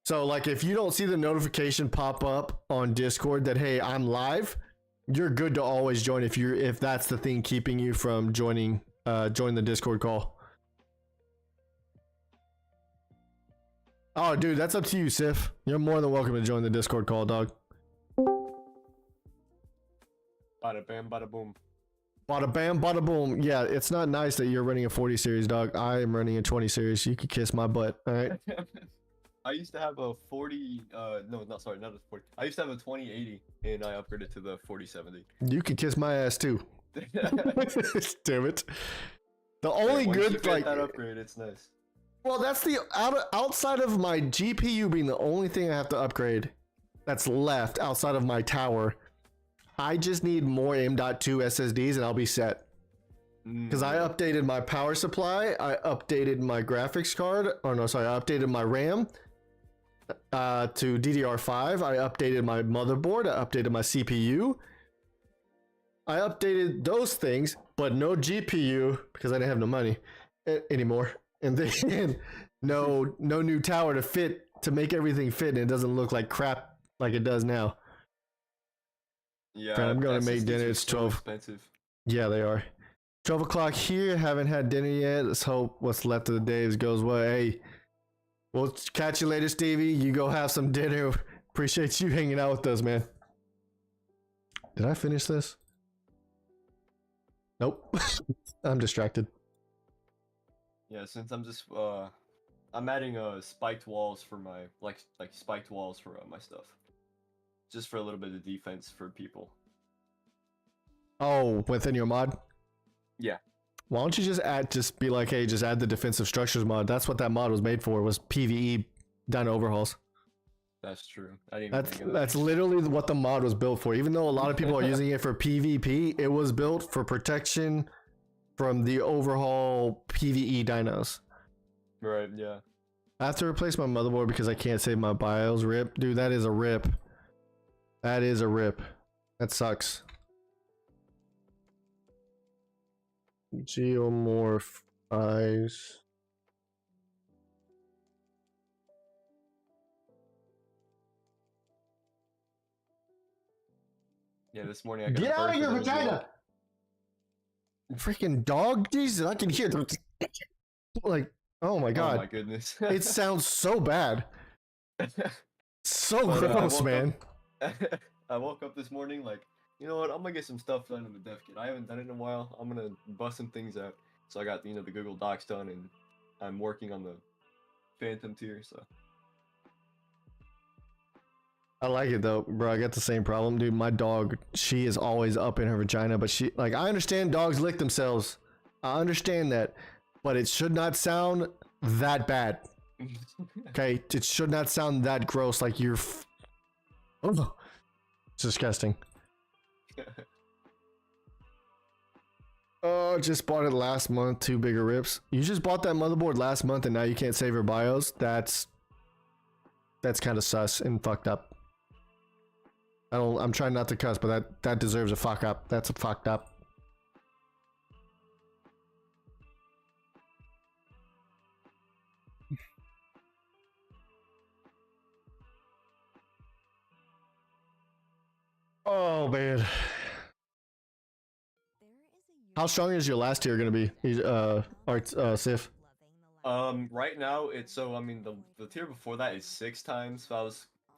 [SPEAKER 1] So like if you don't see the notification pop up on Discord that hey, I'm live, you're good to always join if that's the thing keeping you from joining the Discord call. Oh, dude, that's up to you, Sif. You're more than welcome to join the Discord call, dog.
[SPEAKER 7] Bada bam, bada boom.
[SPEAKER 1] Bada bam, bada boom. Yeah, it's not nice that you're running a 40 series, dog. I am running a 20 series. You can kiss my butt, all right?
[SPEAKER 7] I used to have a 40, not a 40. I used to have a 2080, and I upgraded to the 4070.
[SPEAKER 1] You can kiss my ass too. Damn it. The only
[SPEAKER 7] Once
[SPEAKER 1] good,
[SPEAKER 7] you get
[SPEAKER 1] like,
[SPEAKER 7] that upgrade, it's nice.
[SPEAKER 1] well, that's the, outside of my GPU being the only thing I have to upgrade that's left outside of my tower, I just need more M.2 SSDs and I'll be set. Because I updated my power supply, I updated my graphics card, I updated my RAM to DDR5, I updated my motherboard, I updated my CPU, I updated those things, but no GPU because I didn't have no money anymore, and then no new tower to make everything fit, and it doesn't look like crap like it does now.
[SPEAKER 7] Yeah,
[SPEAKER 1] Friend, I'm going to make
[SPEAKER 7] SSDs
[SPEAKER 1] dinner.
[SPEAKER 7] are
[SPEAKER 1] It's
[SPEAKER 7] so
[SPEAKER 1] 12.
[SPEAKER 7] expensive.
[SPEAKER 1] Yeah, they are. 12 o'clock here. Haven't had dinner yet. Let's hope what's left of the day goes well. Hey, we'll catch you later, Stevie. You go have some dinner. Appreciate you hanging out with us, man. Did I finish this? Nope. I'm distracted.
[SPEAKER 7] Yeah, since I'm just I'm adding spiked walls for my like spiked walls for my stuff. Just for a little bit of defense for people.
[SPEAKER 1] Oh, within your mod?
[SPEAKER 7] Yeah.
[SPEAKER 1] Why don't you just be like, hey, just add the defensive structures mod. That's what that mod was made for, was PvE Dino overhauls.
[SPEAKER 7] That's true. I didn't even think of that.
[SPEAKER 1] That's literally what the mod was built for. Even though a lot of people are using it for PvP, it was built for protection from the overhaul PvE dinos.
[SPEAKER 7] Right, yeah.
[SPEAKER 1] I have to replace my motherboard because I can't save my BIOS. Rip. Dude, that is a rip. That is a rip. That sucks. Geomorph eyes.
[SPEAKER 7] Yeah, this morning I got
[SPEAKER 1] Get
[SPEAKER 7] a
[SPEAKER 1] out of
[SPEAKER 7] burst
[SPEAKER 1] your
[SPEAKER 7] and it was
[SPEAKER 1] vagina! Freaking dog? Jesus, I can hear them. Like, oh my
[SPEAKER 7] Oh
[SPEAKER 1] god.
[SPEAKER 7] my goodness.
[SPEAKER 1] It sounds so bad. So
[SPEAKER 7] But, I
[SPEAKER 1] gross,
[SPEAKER 7] woke
[SPEAKER 1] man.
[SPEAKER 7] I woke up this morning like, you know what? I'm gonna get some stuff done in the dev kit. I haven't done it in a while. I'm gonna bust some things out. So I got the Google Docs done, and I'm working on the Phantom tier. So
[SPEAKER 1] I like it though, bro. I got the same problem, dude. My dog, she is always up in her vagina, but she, like, I understand dogs lick themselves. I understand that, but it should not sound that bad. Okay, it should not sound that gross. Like you're. Oh, it's disgusting. Oh, just bought it last month. 2 bigger rips. You just bought that motherboard last month, and now you can't save your BIOS. That's kind of sus and fucked up. I'm trying not to cuss, but that deserves a fuck up. That's a fucked up. Oh man. How strong is your last tier gonna be? Sif.
[SPEAKER 7] Right now it's I mean the tier before that is 6 times. So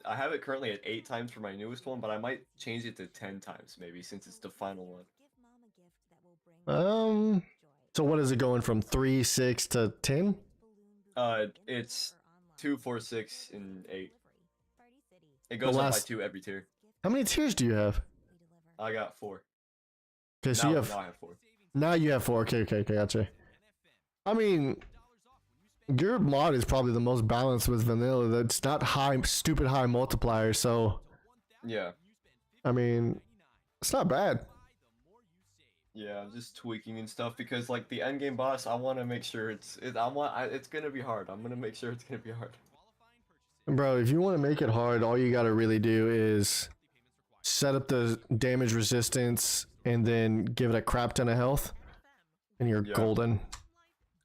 [SPEAKER 7] I have it currently at 8 times for my newest one, but I might change it to 10 times maybe since it's the final one.
[SPEAKER 1] So what is it going from 3, 6 to 10?
[SPEAKER 7] It's 2, 4, 6, and 8. It goes up by 2 every tier.
[SPEAKER 1] How many tiers do you have?
[SPEAKER 7] I got 4.
[SPEAKER 1] Okay, so
[SPEAKER 7] now I have 4.
[SPEAKER 1] Now you have 4. Okay, gotcha. I mean, your mod is probably the most balanced with vanilla. That's not stupid high multiplier. So
[SPEAKER 7] Yeah.
[SPEAKER 1] I mean, it's not bad.
[SPEAKER 7] Yeah, I'm just tweaking and stuff because like the end game boss, I want to make sure it's gonna be hard. I'm gonna make sure it's gonna be hard.
[SPEAKER 1] Bro, if you want to make it hard, all you gotta really do is set up the damage resistance and then give it a crap ton of health, and you're golden.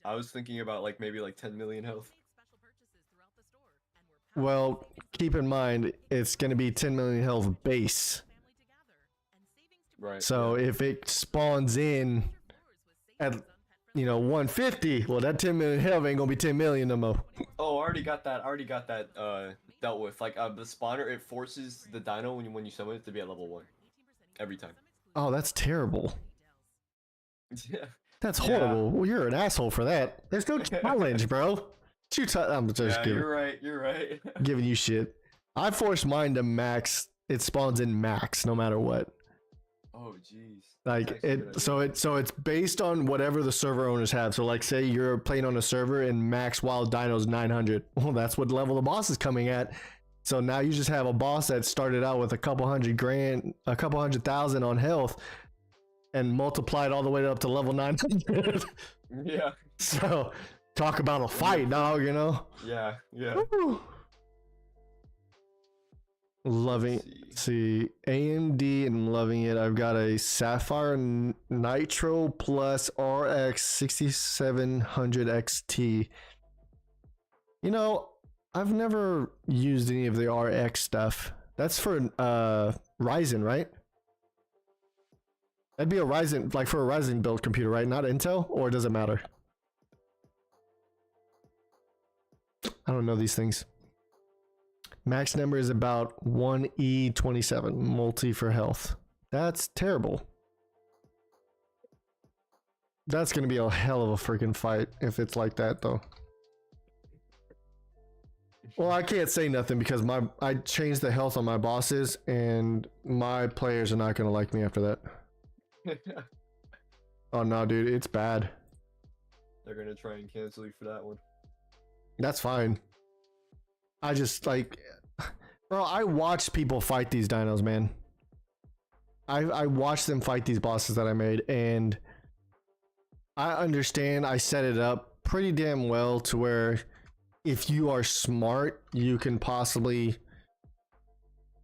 [SPEAKER 7] I was thinking about like maybe like 10 million health.
[SPEAKER 1] Well, keep in mind it's gonna be 10 million health base.
[SPEAKER 7] Right.
[SPEAKER 1] So if it spawns in at 150, well that 10 million health ain't gonna be 10 million no more.
[SPEAKER 7] Oh, I already got that dealt with. Like the spawner, it forces the dino when you summon it to be at level 1 every time.
[SPEAKER 1] Oh, that's terrible.
[SPEAKER 7] Yeah.
[SPEAKER 1] That's horrible. Well, you're an asshole for that. There's no challenge, bro. I'm just giving.
[SPEAKER 7] You're right.
[SPEAKER 1] Giving you shit. I forced mine to max. It spawns in max no matter what.
[SPEAKER 7] Oh jeez.
[SPEAKER 1] Like so it's based on whatever the server owners have. So like say you're playing on a server and max wild dino's 900. Well, that's what level the boss is coming at. So now you just have a boss that started out with a couple hundred thousand on health and multiplied all the way up to level 900.
[SPEAKER 7] Yeah.
[SPEAKER 1] So talk about a fight, dog,
[SPEAKER 7] Yeah.
[SPEAKER 1] Woo. Loving see AMD and loving it. I've got a Sapphire Nitro Plus RX 6700 XT. I've never used any of the RX stuff. That's for Ryzen, right? That'd be a Ryzen, like for a Ryzen build computer, right? Not Intel, or does it matter? I don't know these things. Max number is about 1E27 multi for health. That's terrible. That's gonna be a hell of a freaking fight if it's like that, though. Well, I can't say nothing because I changed the health on my bosses, and my players are not gonna like me after that. Oh no, dude, it's bad.
[SPEAKER 7] They're gonna try and cancel you for that one.
[SPEAKER 1] That's fine. I just like, bro, I watched people fight these dinos, man. I watched them fight these bosses that I made, and I understand I set it up pretty damn well to where if you are smart, you can possibly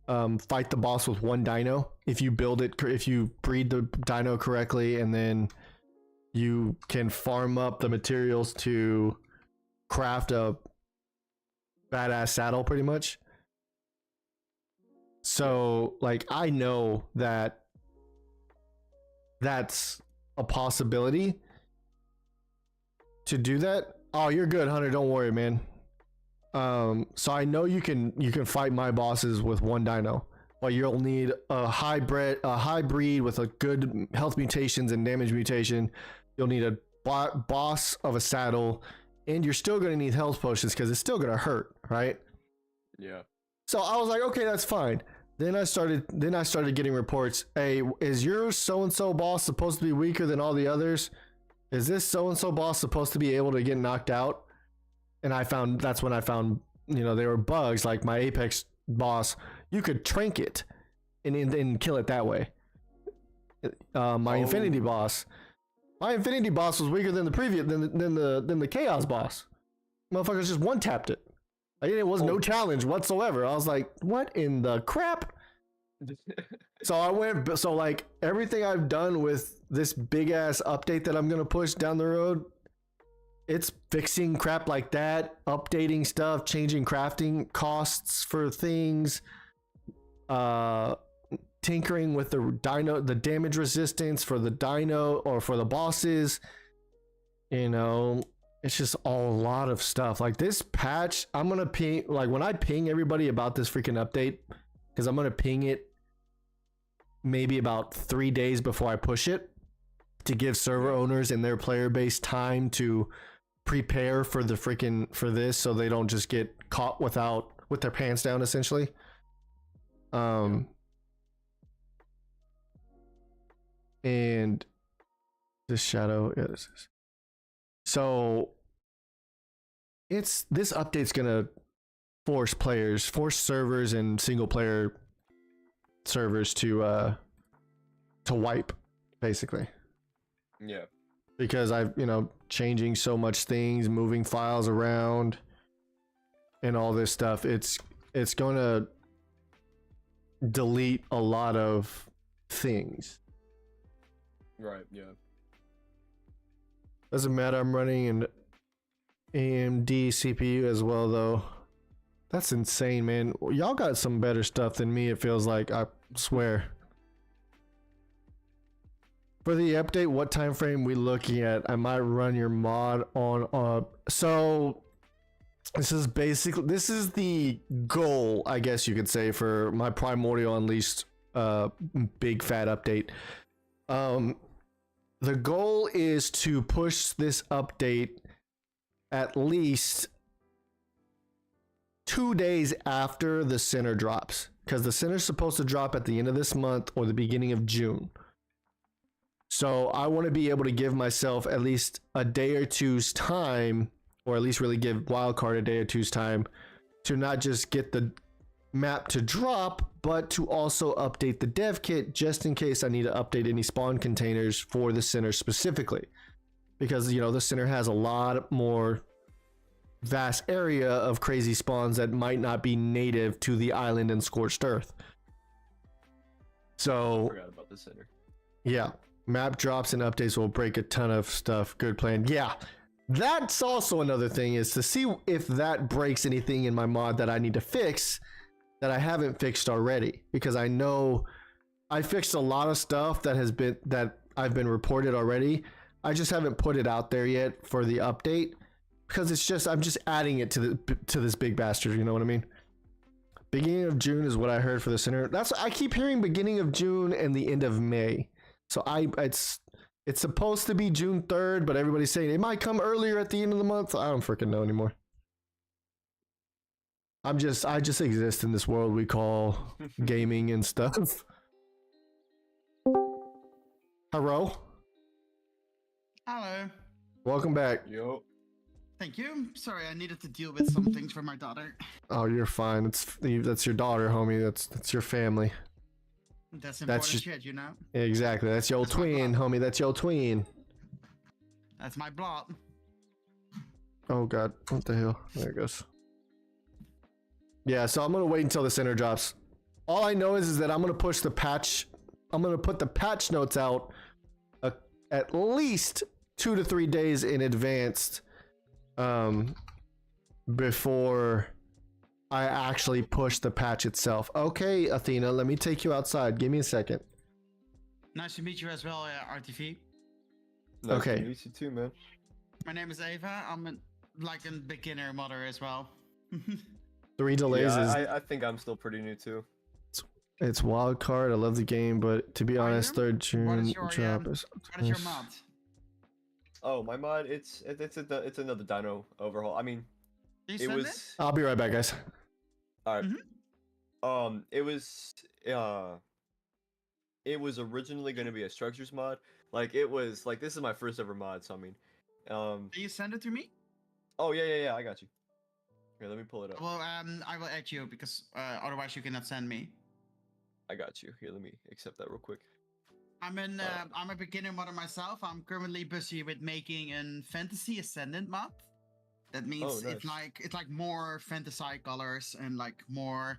[SPEAKER 1] fight the boss with one dino. If you build it, if you breed the dino correctly, and then you can farm up the materials to craft a badass saddle pretty much. So like I know that that's a possibility to do that. Oh, you're good, Hunter, don't worry, man. So I know you can fight my bosses with one dino, but you'll need a hybrid with a good health mutations and damage mutation. You'll need a boss of a saddle, and you're still going to need health potions because it's still going to hurt, right?
[SPEAKER 7] Yeah.
[SPEAKER 1] So I was like, okay, that's fine. Then I started getting reports. Hey, is your so-and-so boss supposed to be weaker than all the others? Is this so-and-so boss supposed to be able to get knocked out? And that's when I found, there were bugs. Like my Apex boss, you could trinket and kill it that way. My Infinity boss was weaker than the previous than the Chaos boss. Motherfuckers just one tapped it. Like, it was no challenge whatsoever. I was like, what in the crap? So like everything I've done with this big ass update that I'm gonna push down the road, it's fixing crap like that, updating stuff, changing crafting costs for things, tinkering with the damage resistance for the dino or for the bosses. It's just a lot of stuff. Like this patch, I'm gonna ping, like when I ping everybody about this freaking update, because I'm gonna ping it maybe about 3 days before I push it to give server owners and their player base time to prepare for this, so they don't just get caught with their pants down, essentially. And this shadow is. So this update's gonna force servers and single player servers to wipe, basically.
[SPEAKER 7] Yeah.
[SPEAKER 1] Because I've changing so much things, moving files around, and all this stuff. It's gonna delete a lot of things.
[SPEAKER 7] Right. Yeah.
[SPEAKER 1] Doesn't matter, I'm running an AMD CPU as well, though. That's insane, man. Y'all got some better stuff than me, it feels like, I swear. For the update, what time frame we looking at? I might run your mod on so this is the goal, I guess you could say, for my Primordial Unleashed big fat update. The goal is to push this update at least 2 days after the center drops, because the center's supposed to drop at the end of this month or the beginning of June. So I want to be able to give myself at least a day or two's time, or at least really give Wildcard a day or two's time to not just get the map to drop, but to also update the dev kit just in case I need to update any spawn containers for the center specifically. Because, the center has a lot more vast area of crazy spawns that might not be native to the island and Scorched Earth. So,
[SPEAKER 7] I forgot about the center.
[SPEAKER 1] Yeah. Map drops and updates will break a ton of stuff. Good plan. Yeah. That's also another thing, is to see if that breaks anything in my mod that I need to fix that I haven't fixed already, because I know I fixed a lot of stuff that I've been reported already. I just haven't put it out there yet for the update, because I'm just adding it to this big bastard, you know what I mean? Beginning of June is what I heard for the center. I keep hearing beginning of June and the end of May. So it's supposed to be June 3rd, but everybody's saying it might come earlier at the end of the month. I don't freaking know anymore. I just exist in this world we call gaming and stuff. Hello.
[SPEAKER 2] Hello.
[SPEAKER 1] Welcome back.
[SPEAKER 7] Yo.
[SPEAKER 2] Thank you. Sorry, I needed to deal with some things for my daughter.
[SPEAKER 1] Oh, you're fine. That's your daughter, homie. That's your family.
[SPEAKER 2] That's
[SPEAKER 1] That's
[SPEAKER 2] important
[SPEAKER 1] just-
[SPEAKER 2] shit, you know?
[SPEAKER 1] Exactly. That's your
[SPEAKER 2] That's my
[SPEAKER 1] twin,
[SPEAKER 2] blood.
[SPEAKER 1] homie. That's your twin.
[SPEAKER 2] That's my blood.
[SPEAKER 1] Oh god, what the hell? There it goes. Yeah, so I'm gonna wait until the center drops. All I know is that I'm gonna push the patch. I'm gonna put the patch notes out at least 2 to 3 days in advance, before I actually push the patch itself. Okay, Athena, let me take you outside. Give me a second.
[SPEAKER 2] Nice to meet you as well, RTV.
[SPEAKER 7] Nice
[SPEAKER 1] Okay.
[SPEAKER 7] to meet you too, man.
[SPEAKER 2] My name is Ava. I'm like a beginner modder as well.
[SPEAKER 1] 3 delays
[SPEAKER 7] Yeah,
[SPEAKER 1] is
[SPEAKER 7] I think I'm still pretty new too.
[SPEAKER 1] it's wild card. I love the game, but to be
[SPEAKER 2] Are
[SPEAKER 1] honest,
[SPEAKER 2] you?
[SPEAKER 1] 3rd June
[SPEAKER 2] your,
[SPEAKER 1] drop is.
[SPEAKER 2] What is your mod?
[SPEAKER 7] Oh, my mod, it's another dino overhaul. I mean,
[SPEAKER 2] Can you
[SPEAKER 7] it
[SPEAKER 2] send
[SPEAKER 7] was
[SPEAKER 1] I'll be right back, guys.
[SPEAKER 7] alright.
[SPEAKER 2] Mhm.
[SPEAKER 7] It was originally gonna be a structures mod. Like it was like this is my first ever mod, so I mean,
[SPEAKER 2] Can you send it to me?
[SPEAKER 7] oh yeah, I got you. Here, let me pull it up.
[SPEAKER 2] Well, I will add you because otherwise you cannot send me.
[SPEAKER 7] I got you. Here, let me accept that real quick.
[SPEAKER 2] I'm a beginner modder myself. I'm currently busy with making a fantasy ascendant mod. That means
[SPEAKER 7] nice.
[SPEAKER 2] it's like more fantasy colors and like more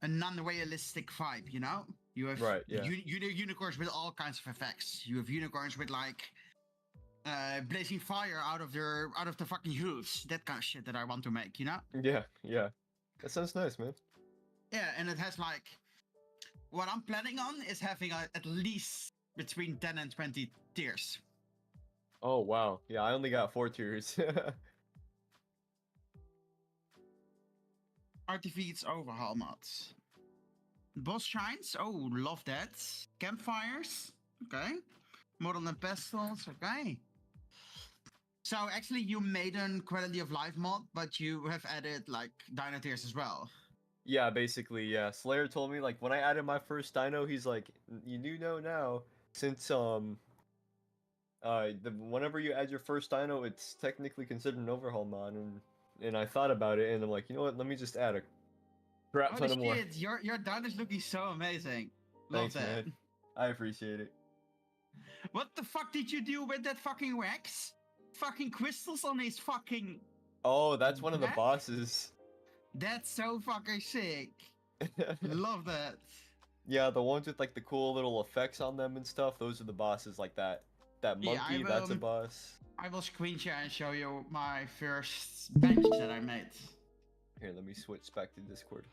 [SPEAKER 2] a non-realistic vibe, you know? You have
[SPEAKER 7] Right, yeah.
[SPEAKER 2] unicorns with all kinds of effects. You have unicorns with like blazing fire out of the fucking hooves. That kind of shit that I want to make, you know?
[SPEAKER 7] Yeah. That sounds nice, man.
[SPEAKER 2] Yeah, and it has like what I'm planning on is having at least between 10 and 20 tiers.
[SPEAKER 7] Oh wow. Yeah, I only got 4 tiers.
[SPEAKER 2] Artifeats overhaul mods. Boss shrines. Oh, love that. Campfires. Okay. Model and pestles. Okay. So actually, you made a quality of life mod, but you have added like dino tiers as well.
[SPEAKER 7] Yeah, basically, yeah. Slayer told me like when I added my first dino, he's like, you do know now since whenever you add your first dino, it's technically considered an overhaul mod, and I thought about it, and I'm like, you know what? Let me just add a crap ton
[SPEAKER 2] Holy
[SPEAKER 7] of more.
[SPEAKER 2] shit! Your dino's looking so amazing. Love
[SPEAKER 7] Thanks,
[SPEAKER 2] that.
[SPEAKER 7] man. I appreciate it.
[SPEAKER 2] What the fuck did you do with that fucking wax? Fucking crystals on his fucking.
[SPEAKER 7] Oh, that's one of the
[SPEAKER 2] Back?
[SPEAKER 7] bosses.
[SPEAKER 2] That's so fucking sick. Love that.
[SPEAKER 7] Yeah, the ones with like the cool little effects on them and stuff. Those are the bosses. Like that
[SPEAKER 2] Yeah,
[SPEAKER 7] monkey. That's a boss.
[SPEAKER 2] I will screen share and show you my first bench that I made.
[SPEAKER 7] Here, let me switch back to Discord.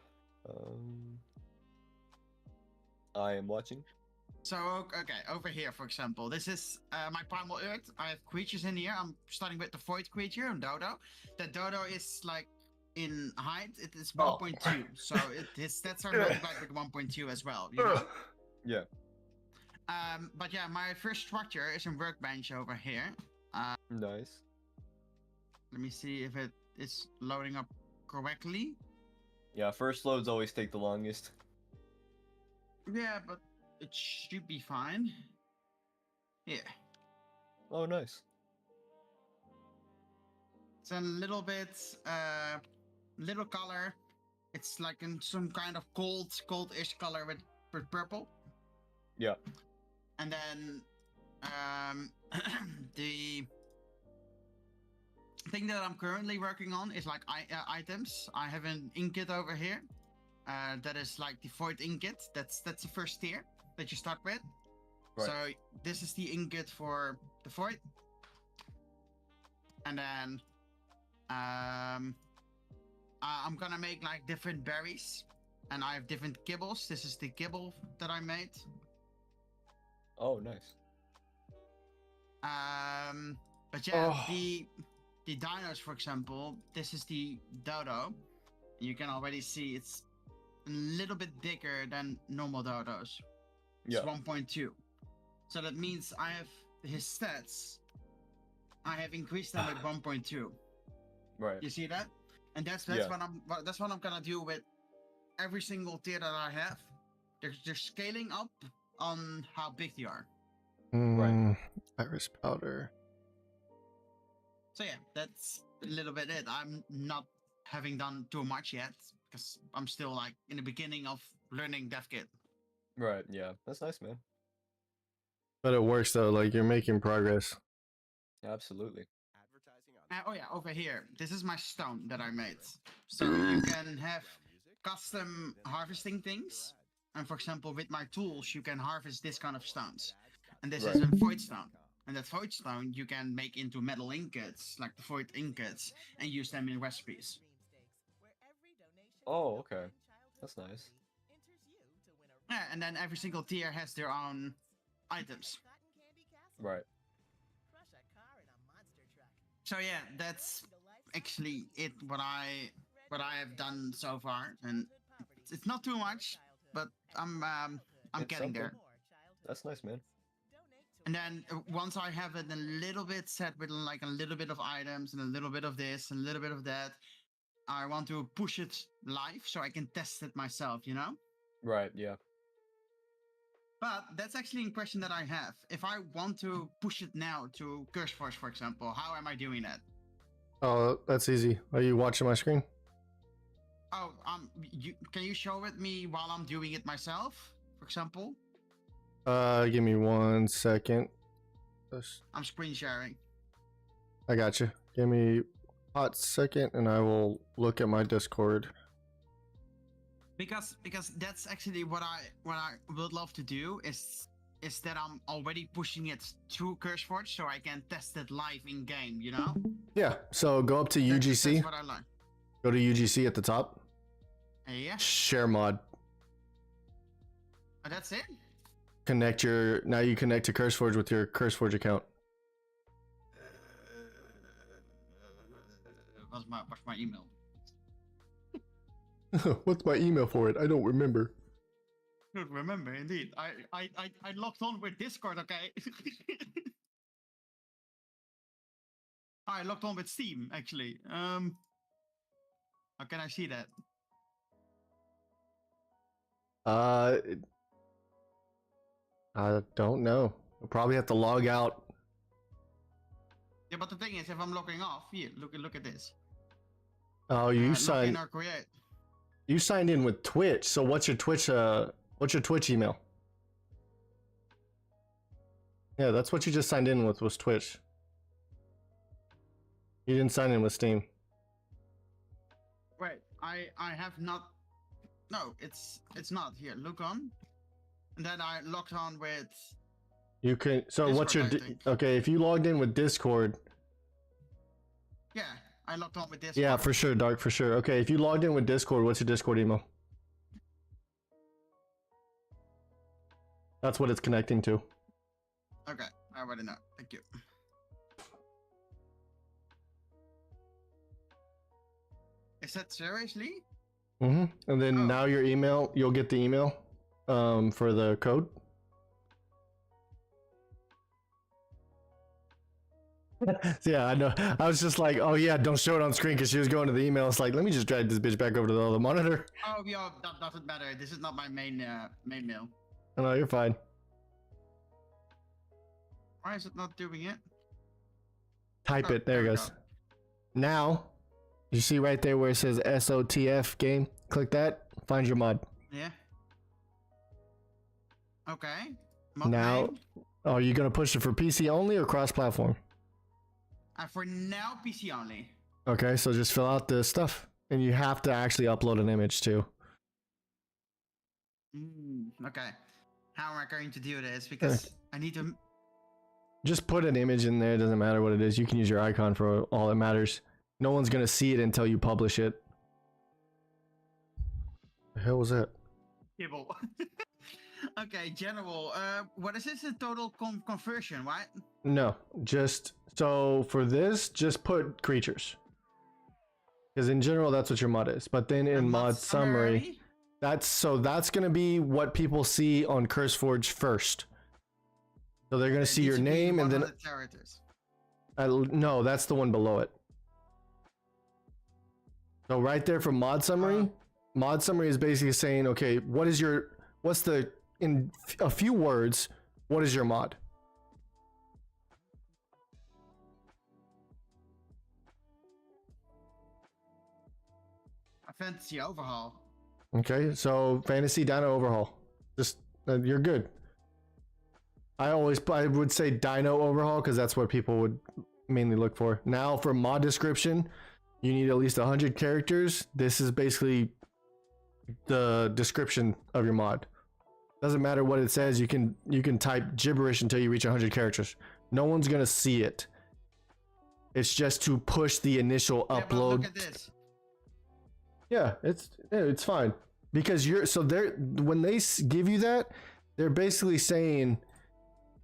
[SPEAKER 7] I am watching.
[SPEAKER 2] So, okay, over here, for example, this is my primal earth. I have creatures in here. I'm starting with the void creature, Dodo. That Dodo is like in height, it is 1.2. So his stats are multiplied with 1.2 as well, you know?
[SPEAKER 7] Yeah.
[SPEAKER 2] But yeah, my first structure is a workbench over here.
[SPEAKER 7] Nice.
[SPEAKER 2] Let me see if it is loading up correctly.
[SPEAKER 7] Yeah, first loads always take the longest.
[SPEAKER 2] Yeah, but it should be fine. Yeah.
[SPEAKER 7] Oh, nice.
[SPEAKER 2] It's a little bit, little color. It's like in some kind of cold-ish color with purple.
[SPEAKER 7] Yeah.
[SPEAKER 2] And then, the thing that I'm currently working on is like items. I have an ingot over here. That is like the void ingot. That's the first tier that you start with.
[SPEAKER 7] Right.
[SPEAKER 2] So this is the ingot for the void. And then I'm gonna make like different berries, and I have different kibbles. This is the kibble that I made.
[SPEAKER 7] Oh, nice.
[SPEAKER 2] But yeah,
[SPEAKER 1] Oh.
[SPEAKER 2] the dinos, for example, this is the dodo. You can already see it's a little bit bigger than normal dodos. It's
[SPEAKER 7] Yeah.
[SPEAKER 2] 1.2. So that means I have his stats. I have increased them with 1.2.
[SPEAKER 7] Right.
[SPEAKER 2] You see that? And that's
[SPEAKER 7] Yeah.
[SPEAKER 2] what I'm gonna do with every single tier that I have. They're scaling up on how big they are.
[SPEAKER 1] Iris powder.
[SPEAKER 2] So yeah, that's a little bit it. I'm not having done too much yet because I'm still like in the beginning of learning DevKit.
[SPEAKER 7] Right. Yeah. That's nice, man.
[SPEAKER 1] But it works though. Like you're making progress.
[SPEAKER 7] Absolutely.
[SPEAKER 2] Oh yeah, over here. This is my stone that I made. So you can have custom harvesting things. And for example, with my tools, you can harvest this kind of stones. And this is
[SPEAKER 7] Right.
[SPEAKER 2] a void stone. And that void stone you can make into metal ingots, like the void ingots, and use them in recipes.
[SPEAKER 7] Oh, okay. That's nice.
[SPEAKER 2] Yeah, and then every single tier has their own items.
[SPEAKER 7] Right.
[SPEAKER 2] So yeah, that's actually it. What I have done so far, and it's not too much, but I'm
[SPEAKER 7] It's
[SPEAKER 2] getting there.
[SPEAKER 7] something. That's nice, man.
[SPEAKER 2] And then once I have it a little bit set with like a little bit of items and a little bit of this and a little bit of that, I want to push it live so I can test it myself, you know?
[SPEAKER 7] Right. Yeah.
[SPEAKER 2] But that's actually a question that I have. If I want to push it now to CurseForce, for example, how am I doing that?
[SPEAKER 1] Oh, that's easy. Are you watching my screen?
[SPEAKER 2] Oh, can you show it me while I'm doing it myself, for example?
[SPEAKER 1] Give me 1 second.
[SPEAKER 2] I'm screen sharing.
[SPEAKER 1] I got you. Give me a hot second, and I will look at my Discord.
[SPEAKER 2] Because that's actually what I would love to do is that I'm already pushing it through CurseForge so I can test it live in game, you know?
[SPEAKER 1] Yeah. So go up to UGC.
[SPEAKER 2] That's what I like.
[SPEAKER 1] Go to UGC at the top.
[SPEAKER 2] Yeah.
[SPEAKER 1] Share mod.
[SPEAKER 2] Oh, that's it?
[SPEAKER 1] Now you connect to CurseForge with your CurseForge account.
[SPEAKER 2] What's my email?
[SPEAKER 1] What's my email for it? I don't remember.
[SPEAKER 2] Don't remember indeed. I logged on with Discord, okay? I logged on with Steam actually. How can I see that?
[SPEAKER 1] I don't know. You'll probably have to log out.
[SPEAKER 2] Yeah, but the thing is, if I'm logging off, here, look at this.
[SPEAKER 1] Oh,
[SPEAKER 2] Log
[SPEAKER 1] you
[SPEAKER 2] in
[SPEAKER 1] signed.
[SPEAKER 2] or create.
[SPEAKER 1] You signed in with Twitch. So what's your Twitch? What's your Twitch email? Yeah, that's what you just signed in with, was Twitch. You didn't sign in with Steam.
[SPEAKER 2] Wait, I have not. No, it's not here. Look on, and then I logged on with.
[SPEAKER 1] You can. So what's your?
[SPEAKER 2] Discord, I think.
[SPEAKER 1] Okay, if you logged in with Discord.
[SPEAKER 2] Yeah, I logged on with this.
[SPEAKER 1] Yeah, for sure, Dark, for sure. Okay, if you logged in with Discord, what's your Discord email? That's what it's connecting to.
[SPEAKER 2] Okay, I already know. Thank you. Is that seriously?
[SPEAKER 1] And then
[SPEAKER 2] Oh.
[SPEAKER 1] now your email, you'll get the email for the code. Yeah, I know. I was just like, oh yeah, don't show it on screen because she was going to the email. It's like, let me just drag this bitch back over to the other monitor.
[SPEAKER 2] Oh yeah, that doesn't matter. This is not my main mail.
[SPEAKER 1] Oh, no, you're fine.
[SPEAKER 2] Why is it not doing it?
[SPEAKER 1] Type
[SPEAKER 2] Oh,
[SPEAKER 1] it. There it
[SPEAKER 2] we
[SPEAKER 1] goes.
[SPEAKER 2] go.
[SPEAKER 1] Now, you see right there where it says SOTF game? Click that. Find your mod.
[SPEAKER 2] Yeah. Okay. Mod
[SPEAKER 1] Now,
[SPEAKER 2] name.
[SPEAKER 1] are you going to push it for PC only or cross-platform?
[SPEAKER 2] For now, PC only.
[SPEAKER 1] Okay, so just fill out the stuff. And you have to actually upload an image too.
[SPEAKER 2] Okay. How am I going to do this? Because I need to.
[SPEAKER 1] Just put an image in there. It doesn't matter what it is. You can use your icon for all that matters. No one's going to see it until you publish it. The hell was that?
[SPEAKER 2] Kibble. Okay, general. What is this? A total conversion, right?
[SPEAKER 1] No, just so for this, just put creatures. Because in general, that's what your mod is. But then in
[SPEAKER 2] And
[SPEAKER 1] mod summary, that's gonna be what people see on CurseForge first. So they're gonna see your name and then
[SPEAKER 2] characters.
[SPEAKER 1] no, that's the one below it. So right there for mod summary, mod summary is basically saying, okay, what's the, in a few words, what is your mod?
[SPEAKER 2] Fantasy overhaul.
[SPEAKER 1] Okay, so fantasy dino overhaul. Just you're good. I would say dino overhaul because that's what people would mainly look for. Now for mod description, you need at least 100 characters. This is basically the description of your mod. Doesn't matter what it says. You can type gibberish until you reach 100 characters. No one's gonna see it. It's just to push the initial
[SPEAKER 2] Yeah, but
[SPEAKER 1] upload.
[SPEAKER 2] look at this.
[SPEAKER 1] Yeah, it's fine because when they give you that, they're basically saying,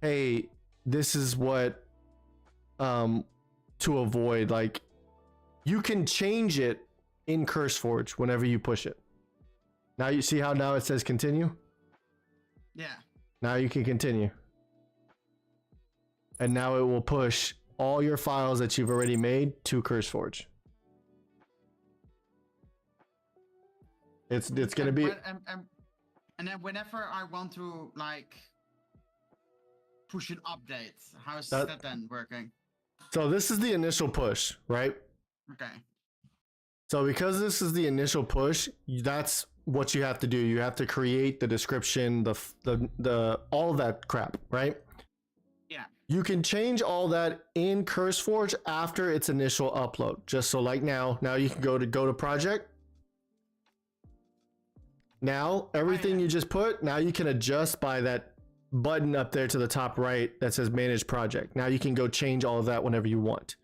[SPEAKER 1] "Hey, this is what to avoid." Like, you can change it in CurseForge whenever you push it. Now you see how now it says continue.
[SPEAKER 2] Yeah.
[SPEAKER 1] Now you can continue, and now it will push all your files that you've already made to CurseForge. It's gonna be.
[SPEAKER 2] And then whenever I want to like push an update, how's that then working?
[SPEAKER 1] So this is the initial push, right?
[SPEAKER 2] Okay.
[SPEAKER 1] So because this is the initial push, that's what you have to do. You have to create the description, the all that crap, right?
[SPEAKER 2] Yeah.
[SPEAKER 1] You can change all that in CurseForge after its initial upload. Just so like now you can go to project. Now everything you just put, now you can adjust by that button up there to the top right that says manage project. Now you can go change all of that whenever you want.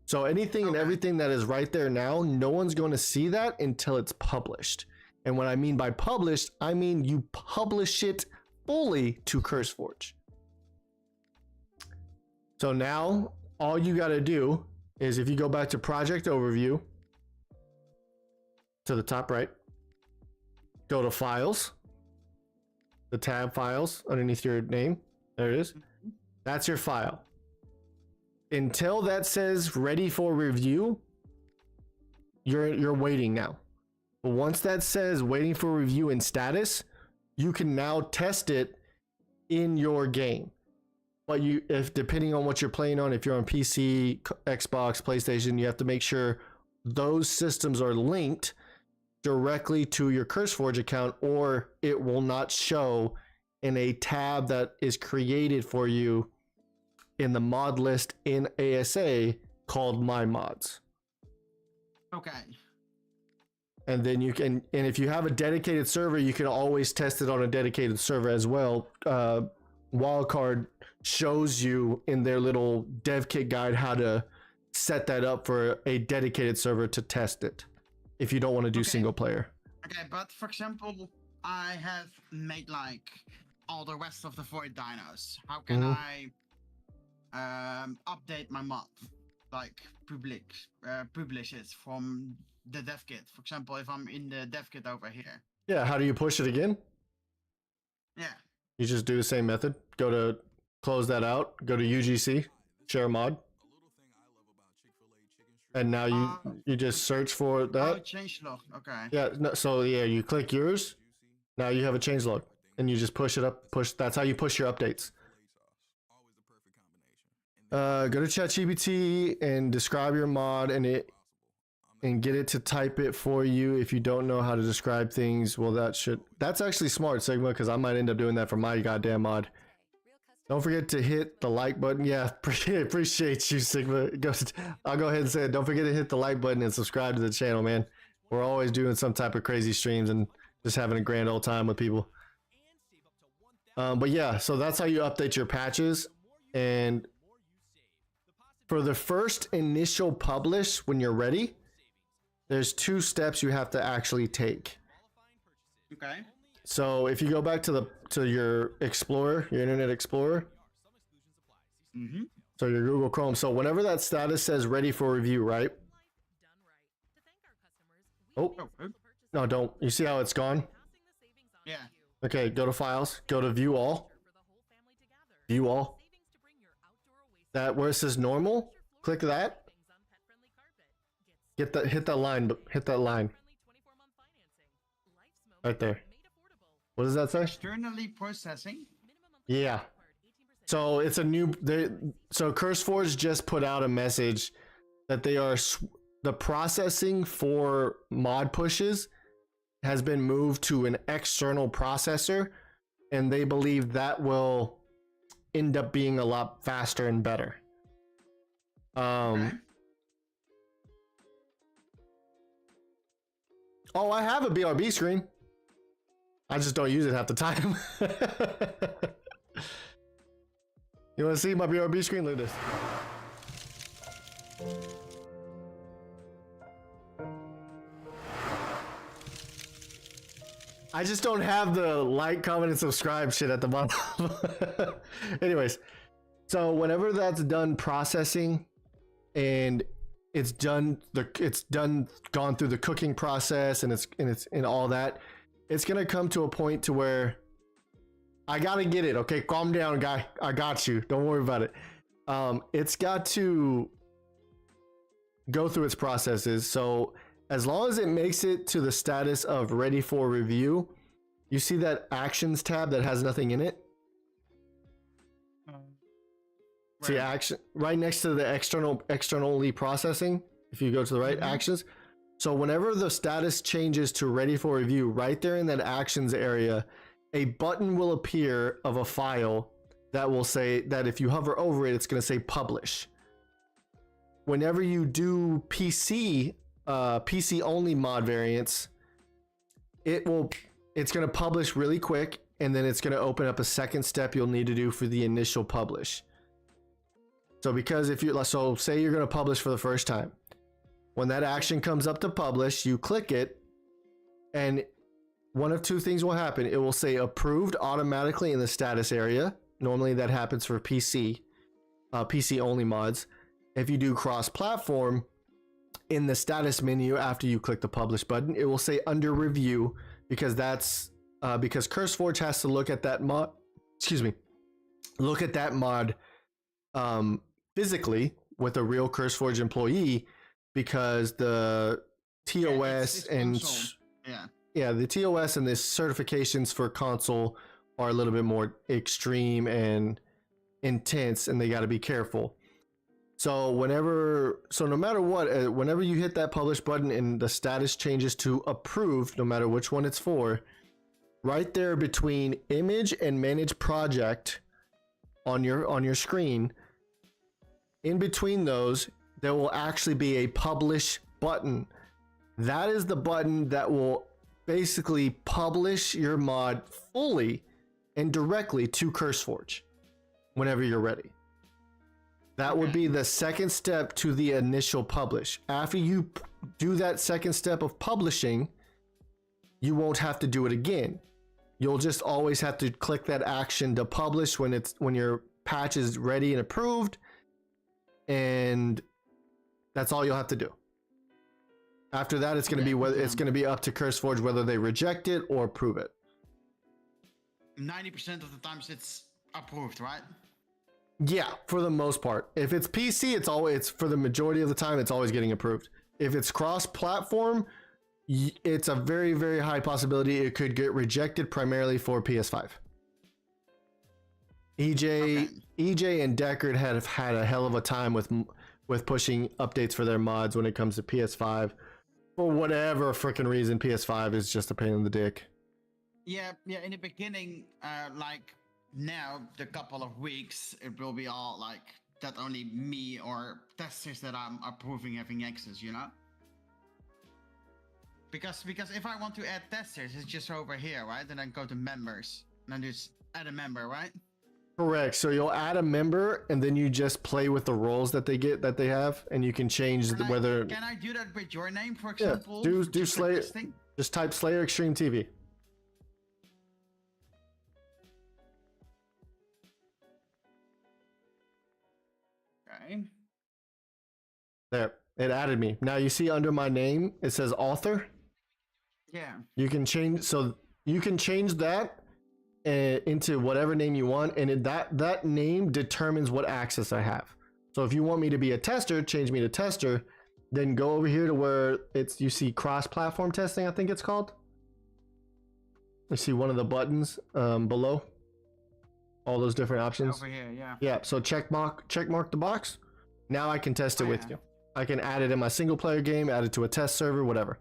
[SPEAKER 1] So anything and everything that is right there now, no one's going to see that until it's published. And what I mean by published, I mean you publish it fully to CurseForge. So now all you got to do is if you go back to project overview to the top right, go to files, the tab files underneath your name. There it is. That's your file. Until that says ready for review, you're waiting now. But once that says waiting for review in status, you can now test it in your game. But if depending on what you're playing on, if you're on PC, Xbox, PlayStation, you have to make sure those systems are linked directly to your CurseForge account, or it will not show in a tab that is created for you in the mod list in ASA called My Mods.
[SPEAKER 2] Okay.
[SPEAKER 1] And then you can, and if you have a dedicated server, you can always test it on a dedicated server as well. Wildcard shows you in their little dev kit guide how to set that up for a dedicated server to test it if you don't want to do single player.
[SPEAKER 2] Okay, but for example, I have made like all the rest of the Void dinos. How can I update my mod? Like publish it from the dev kit. For example, if I'm in the dev kit over here.
[SPEAKER 1] Yeah, how do you push it again?
[SPEAKER 2] Yeah.
[SPEAKER 1] You just do the same method. Go to close that out. Go to UGC, share mod. And now you just search for that.
[SPEAKER 2] Oh, change log. Okay.
[SPEAKER 1] Yeah. No, so yeah, you click yours. Now you have a change log, and you just push it up. That's how you push your updates. Go to ChatGPT and describe your mod, and get it to type it for you. If you don't know how to describe things, well, that's actually smart, Sigma, because I might end up doing that for my goddamn mod. Don't forget to hit the like button. Yeah, appreciate you, Sigma. I'll go ahead and say it. Don't forget to hit the like button and subscribe to the channel, man. We're always doing some type of crazy streams and just having a grand old time with people. But yeah, so that's how you update your patches. And for the first initial publish, when you're ready, there's 2 steps you have to actually take.
[SPEAKER 2] Okay.
[SPEAKER 1] So if you go back to your Explorer, your Internet Explorer, so your Google Chrome. So whenever that status says ready for review, right? Oh, no, don't. You see how it's gone?
[SPEAKER 2] Yeah.
[SPEAKER 1] Okay, go to files, go to view all. View all. That where it says normal, click that. Hit that line. Right there. What does that say?
[SPEAKER 2] Externally processing.
[SPEAKER 1] Yeah. So it's a new. So CurseForge just put out a message that they are the processing for mod pushes has been moved to an external processor, and they believe that will end up being a lot faster and better.
[SPEAKER 2] Okay.
[SPEAKER 1] Oh, I have a BRB screen. I just don't use it half the time. You want to see my BRB screen? Look at this. I just don't have the like, comment, and subscribe shit at the bottom. Anyways, so whenever that's done processing and it's done, gone through the cooking process and it's all that, it's gonna come to a point to where I gotta get it. Okay, calm down, guy. I got you. Don't worry about it. It's got to go through its processes. So as long as it makes it to the status of ready for review, you see that actions tab that has nothing in it? See action right next to the externally processing. If you go to the right, actions. So whenever the status changes to ready for review, right there in that actions area, a button will appear of a file that will say that if you hover over it, it's going to say publish. Whenever you do PC only mod variants, it's going to publish really quick, and then it's going to open up a second step you'll need to do for the initial publish. So because say you're going to publish for the first time, when that action comes up to publish, you click it, and one of two things will happen. It will say approved automatically in the status area. Normally that happens for PC only mods. If you do cross-platform, in the status menu after you click the publish button, it will say under review, because that's because CurseForge has to look at that mod. Look at that mod physically with a real CurseForge employee, because the TOS the TOS and the certifications for console are a little bit more extreme and intense, and they got to be careful. So no matter what, whenever you hit that publish button and the status changes to approved, no matter which one it's for, right there between image and manage project on your screen, in between those, there will actually be a publish button. That is the button that will basically publish your mod fully and directly to CurseForge whenever you're ready. That would be the second step to the initial publish. After you do that second step of publishing, you won't have to do it again. You'll just always have to click that action to publish when your patch is ready and approved, and that's all you'll have to do. After that, it's going to be up to CurseForge whether they reject it or approve it.
[SPEAKER 2] 90% of the times it's approved, right?
[SPEAKER 1] Yeah, for the most part. If it's PC, it's for the majority of the time, it's always getting approved. If it's cross-platform, it's a very, very high possibility it could get rejected, primarily for PS5. EJ and Deckard have had a hell of a time with pushing updates for their mods when it comes to PS5. For whatever freaking reason, PS5 is just a pain in the dick.
[SPEAKER 2] Yeah. In the beginning, like now, the couple of weeks, it will be all like that. Only me or testers that I'm approving having access, you know. Because if I want to add testers, it's just over here, right? And then go to members, and then just add a member, right?
[SPEAKER 1] Correct. So you'll add a member, and then you just play with the roles that they have, and you can change whether.
[SPEAKER 2] Can I do that with your name, for example?
[SPEAKER 1] Yeah. Do Slayer. Just type Slayer Extreme TV.
[SPEAKER 2] Okay.
[SPEAKER 1] There. It added me. Now you see under my name, it says author.
[SPEAKER 2] Yeah.
[SPEAKER 1] You can change that into whatever name you want, and that name determines what access I have. So if you want me to be a tester, change me to tester, then go over here to where you see cross-platform testing, I think it's called. You see one of the buttons below. All those different options.
[SPEAKER 2] Over here, yeah.
[SPEAKER 1] Yeah, so check mark the box. Now I can test it with you. I can add it in my single player game, add it to a test server, whatever.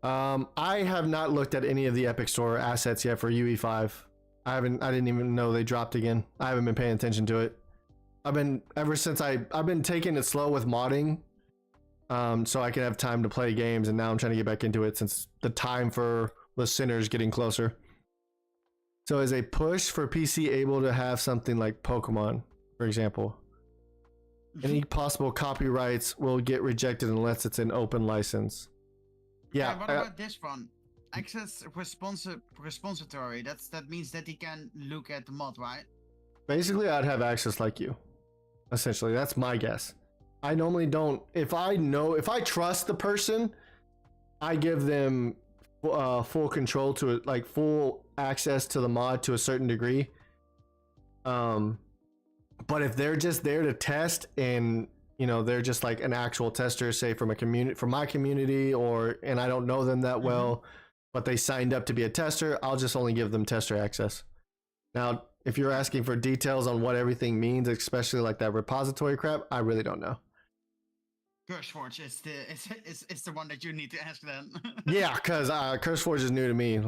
[SPEAKER 1] I have not looked at any of the Epic Store assets yet for UE5. I didn't even know they dropped again. I haven't been paying attention to it. I've been taking it slow with modding, so I can have time to play games, and now I'm trying to get back into it since the time for the Sinner is getting closer. So is a push for PC able to have something like Pokemon, for example? Any possible copyrights will get rejected unless it's an open license. Yeah.
[SPEAKER 2] What about this one? Access repository. That means that he can look at the mod, right?
[SPEAKER 1] Basically, I'd have access like you. Essentially, that's my guess. I normally don't. If I trust the person, I give them full control to it, like full access to the mod to a certain degree. But if they're just there to test, and they're just like an actual tester, say from my community, and I don't know them that well, but they signed up to be a tester, I'll just only give them tester access. Now, if you're asking for details on what everything means, especially like that repository crap, I really don't know.
[SPEAKER 2] CurseForge is the one that you need to ask then.
[SPEAKER 1] Yeah, because CurseForge is new to me,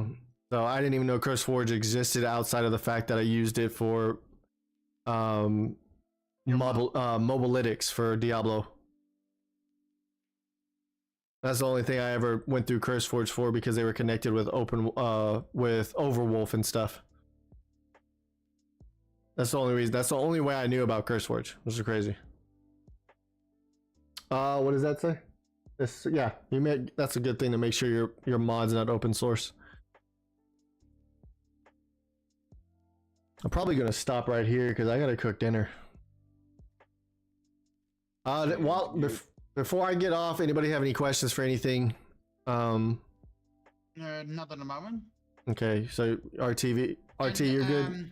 [SPEAKER 1] so I didn't even know CurseForge existed outside of the fact that I used it for mobalytics for Diablo. That's the only thing I ever went through CurseForge for, because they were connected with with Overwolf and stuff. That's the only reason. That's the only way I knew about CurseForge, which is crazy. What does that say? Yeah, that's a good thing to make sure your mod's not open source. I'm probably gonna stop right here because I gotta cook dinner. Before I get off, anybody have any questions for anything?
[SPEAKER 2] Not at the moment.
[SPEAKER 1] Okay, so RT, you're good.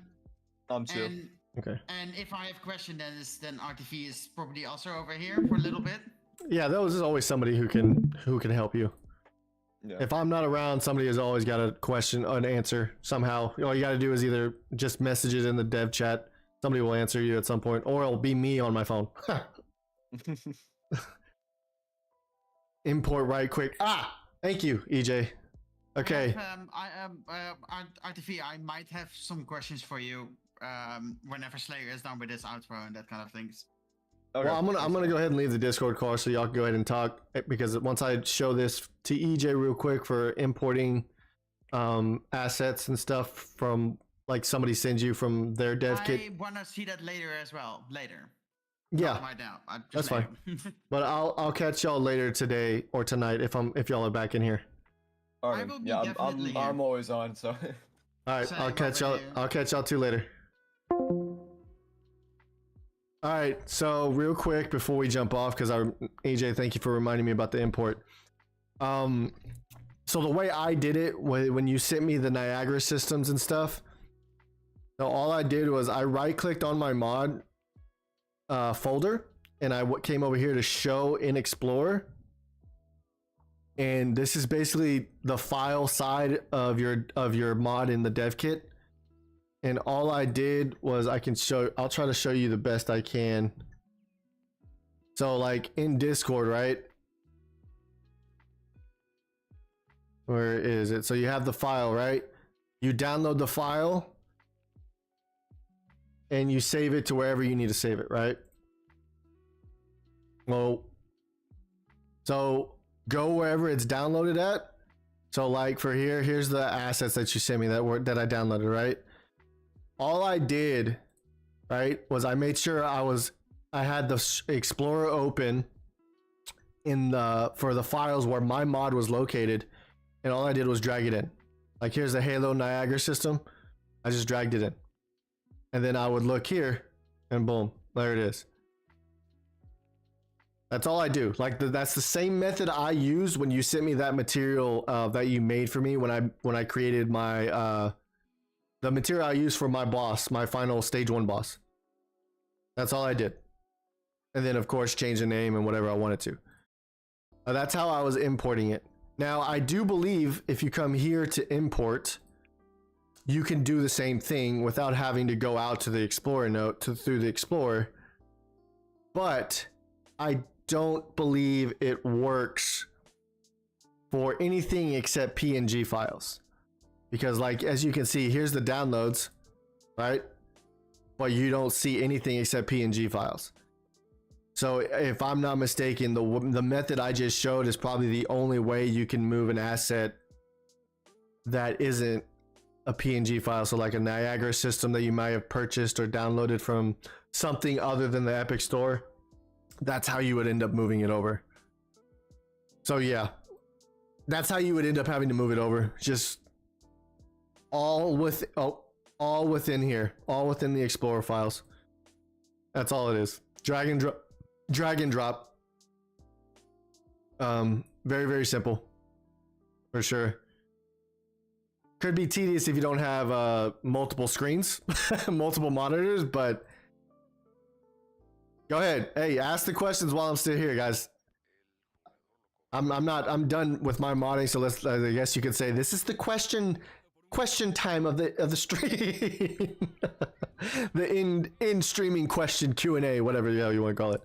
[SPEAKER 7] I'm chill.
[SPEAKER 1] Okay.
[SPEAKER 2] And if I have a question, then RTV is probably also over here for a little bit.
[SPEAKER 1] Yeah, there's always somebody who can help you.
[SPEAKER 7] Yeah.
[SPEAKER 1] If I'm not around, somebody has always got a question, an answer somehow. All you got to do is either just message it in the dev chat. Somebody will answer you at some point, or it'll be me on my phone. Import right quick. Thank you, EJ. Okay.
[SPEAKER 2] RTV, I might have some questions for you whenever Slayer is done with his outro and that kind of things.
[SPEAKER 7] Okay.
[SPEAKER 1] Well, I'm gonna go ahead and leave the Discord call so y'all can go ahead and talk, because once I show this to EJ real quick for importing assets and stuff from, like, somebody sends you from their dev kit.
[SPEAKER 2] I wanna see that later as well. Later.
[SPEAKER 1] Yeah,
[SPEAKER 2] Not right now.
[SPEAKER 1] that's fine. But I'll catch y'all later today or tonight if y'all are back in here.
[SPEAKER 7] All
[SPEAKER 2] I
[SPEAKER 7] right.
[SPEAKER 2] will be
[SPEAKER 7] Yeah,
[SPEAKER 2] definitely here.
[SPEAKER 7] I'm always on. So.
[SPEAKER 1] All right,
[SPEAKER 2] Same
[SPEAKER 1] I'll catch
[SPEAKER 2] over
[SPEAKER 1] y'all.
[SPEAKER 2] here.
[SPEAKER 1] I'll catch y'all too later. All right, so real quick before we jump off, because AJ, thank you for reminding me about the import. So the way I did it, when you sent me the Niagara systems and stuff, so all I did was I right-clicked on my mod folder, and I came over here to show in Explorer, and this is basically the file side of your mod in the dev kit. And all I did was I'll try to show you the best I can. So like in Discord, right? Where is it? So you have the file, right? You download the file and you save it to wherever you need to save it, right? Well, so go wherever it's downloaded at. So like for here's the assets that you sent me that I downloaded, right? All I did, right, was I made sure I had the Explorer open for the files where my mod was located, and all I did was drag it in. Like here's the Halo Niagara system. I just dragged it in. And then I would look here and boom, there it is. That's all I do. Like that's the same method I used when you sent me that material that you made for me when I created my the material I used for my boss, my final stage 1 boss. That's all I did. And then of course change the name and whatever I wanted to. That's how I was importing it. Now I do believe if you come here to import, you can do the same thing without having to go out to the Explorer through the Explorer. but I don't believe it works for anything except PNG files. Because like, as you can see, here's the downloads, right? But you don't see anything except PNG files. So if I'm not mistaken, the method I just showed is probably the only way you can move an asset that isn't a PNG file. So like a Niagara system that you might have purchased or downloaded from something other than the Epic Store. That's how you would end up moving it over. So yeah, that's how you would end up having to move it over. Just all within here, all within the Explorer files. That's all it is. Drag and drop. Very, very simple for sure. Could be tedious if you don't have multiple screens, multiple monitors, but go ahead. Hey, ask the questions while I'm still here, guys. I'm done with my modding, so let's, I guess you could say this is the question time of the stream. The in streaming question Q&A, whatever you want to call it.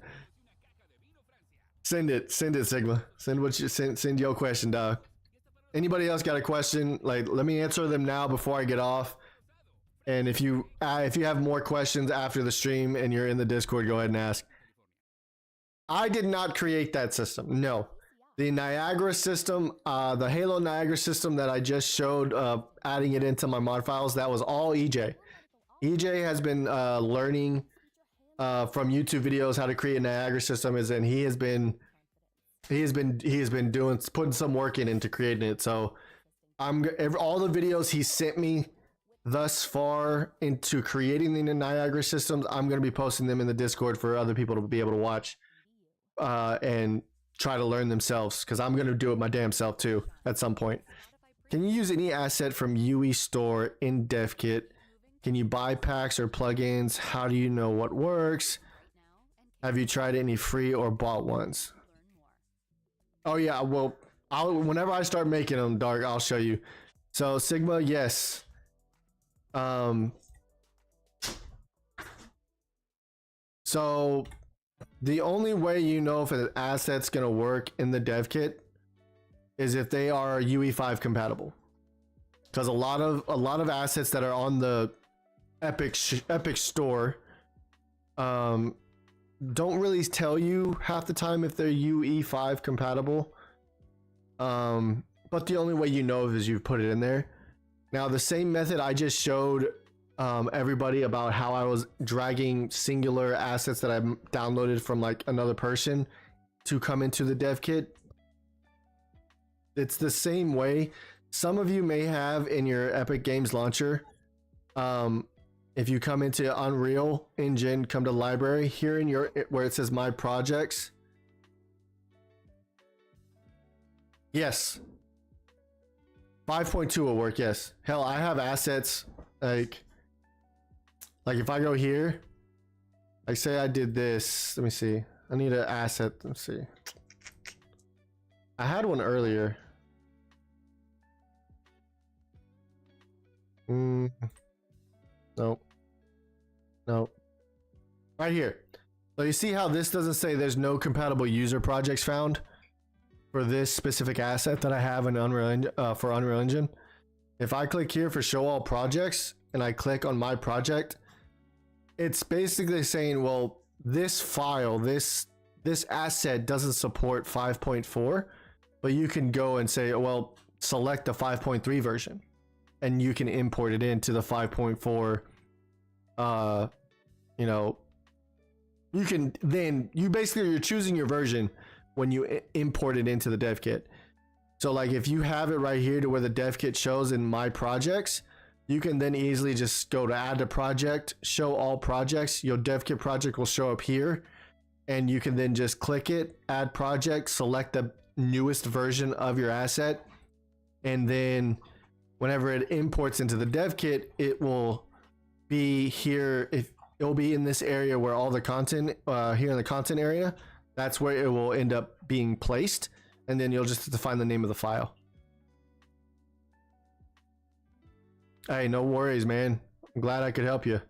[SPEAKER 1] Send it, Sigma. Send your question, dog. Anybody else got a question? Like, let me answer them now before I get off. And if you have more questions after the stream and you're in the Discord, go ahead and ask. I did not create that system. No. The Niagara system, the Halo Niagara system that I just showed, adding it into my mod files, that was all EJ. EJ has been learning from YouTube videos how to create a Niagara system, and he has been putting some work into creating it. So all the videos he sent me thus far into creating the Niagara systems, I'm going to be posting them in the Discord for other people to be able to watch and try to learn themselves, because I'm going to do it my damn self too at some point. Can you use any asset from UE store in DevKit? Can you buy packs or plugins? How do you know what works? Have you tried any free or bought ones? Oh yeah, well, whenever I start making them, Dark, I'll show you. So Sigma, yes. So the only way you know if an asset's gonna work in the dev kit is if they are UE5 compatible. Because a lot of assets that are on the Epic store don't really tell you half the time if they're UE5 compatible. But the only way you know is you've put it in there. Now the same method I just showed everybody about how I was dragging singular assets that I downloaded from like another person to come into the dev kit. It's the same way. Some of you may have in your Epic Games launcher, if you come into Unreal Engine, come to library here in your, where it says my projects. Yes. 5.2 will work. Yes. Hell, I have assets like if I go here, like say I did this, let me see. I need an asset. Let's see. I had one earlier. Nope. Nope. Right here. So you see how this doesn't say there's no compatible user projects found for this specific asset that I have in Unreal for Unreal Engine. If I click here for show all projects and I click on my project, it's basically saying, well, this file, this asset doesn't support 5.4, but you can go and say, well, select the 5.3 version and you can import it into the 5.4. You know, you can then, you're choosing your version when you import it into the dev kit. So like if you have it right here to where the dev kit shows in my projects, you can then easily just go to add to project, show all projects. Your dev kit project will show up here, and you can then just click it, add project, select the newest version of your asset, and then whenever it imports into the dev kit, it will be here. If it will be in this area where all the content here in the content area, that's where it will end up being placed, and then you'll just have to find the name of the file. Hey, no worries, man. I'm glad I could help you.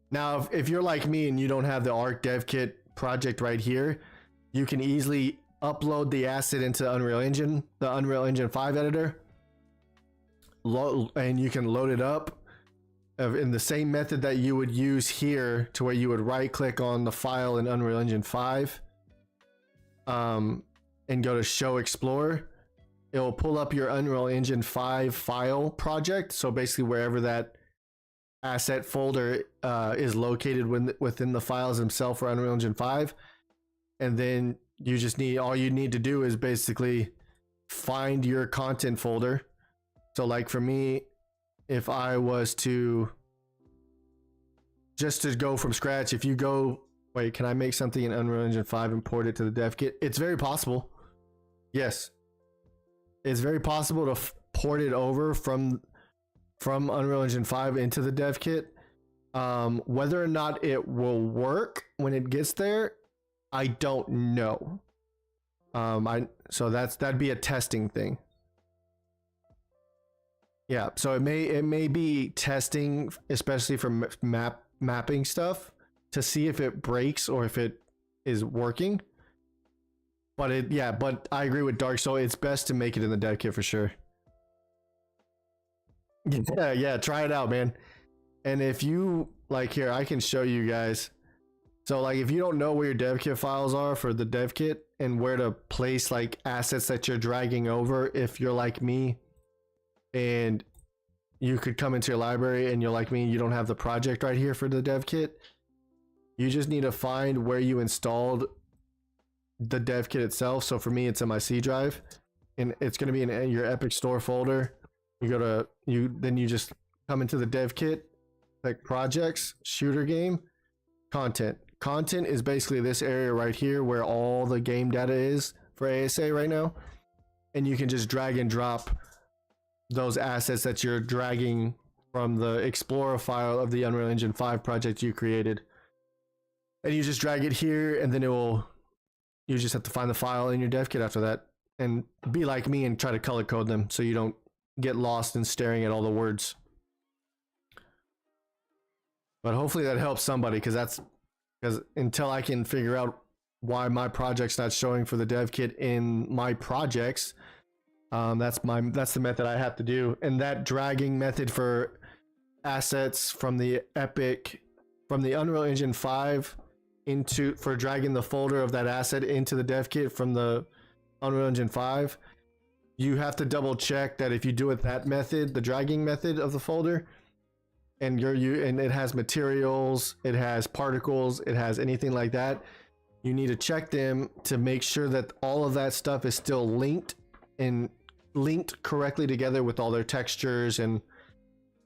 [SPEAKER 1] Now, if you're like me and you don't have the ARK dev kit project right here, you can easily upload the asset into Unreal Engine, the Unreal Engine 5 editor, and you can load it up in the same method that you would use here, to where you would right click on the file in Unreal Engine 5 and go to Show Explorer. It will pull up your Unreal Engine 5 file project. So basically wherever that asset folder is located within the files themselves for Unreal Engine 5. And then you just all you need to do is basically find your content folder. So like for me, if I was to just to go from scratch, if you go, wait, can I make something in Unreal Engine 5 and port it to the dev kit? It's very possible. Yes. It's very possible to port it over from Unreal Engine 5 into the dev kit. Whether or not it will work when it gets there, I don't know. So that'd be a testing thing. Yeah, so it may be testing, especially for mapping stuff, to see if it breaks or if it is working. But I agree with Dark Soul. It's best to make it in the dev kit for sure. Yeah, try it out, man. And if you like, here, I can show you guys. So like, if you don't know where your dev kit files are for the dev kit and where to place like assets that you're dragging over, if you're like me and you could come into your library and you're like me, you don't have the project right here for the dev kit, you just need to find where you installed the dev kit itself. So for me, it's in my C drive, and it's going to be in your Epic Store folder. You go to then you just come into the dev kit, like projects, shooter game, content. Content is basically this area right here where all the game data is for ASA right now, and you can just drag and drop those assets that you're dragging from the Explorer file of the Unreal Engine 5 project you created, and you just drag it here, and then you just have to find the file in your dev kit after that, and be like me and try to color code them so you don't get lost in staring at all the words. But hopefully that helps somebody, because until I can figure out why my project's not showing for the dev kit in my projects, that's the method I have to do. And that dragging method for assets from the Unreal Engine 5 for dragging the folder of that asset into the dev kit from the Unreal Engine 5, you have to double check that if you do it that method, the dragging method of the folder, and and it has materials, it has particles, it has anything like that, you need to check them to make sure that all of that stuff is still linked correctly together with all their textures and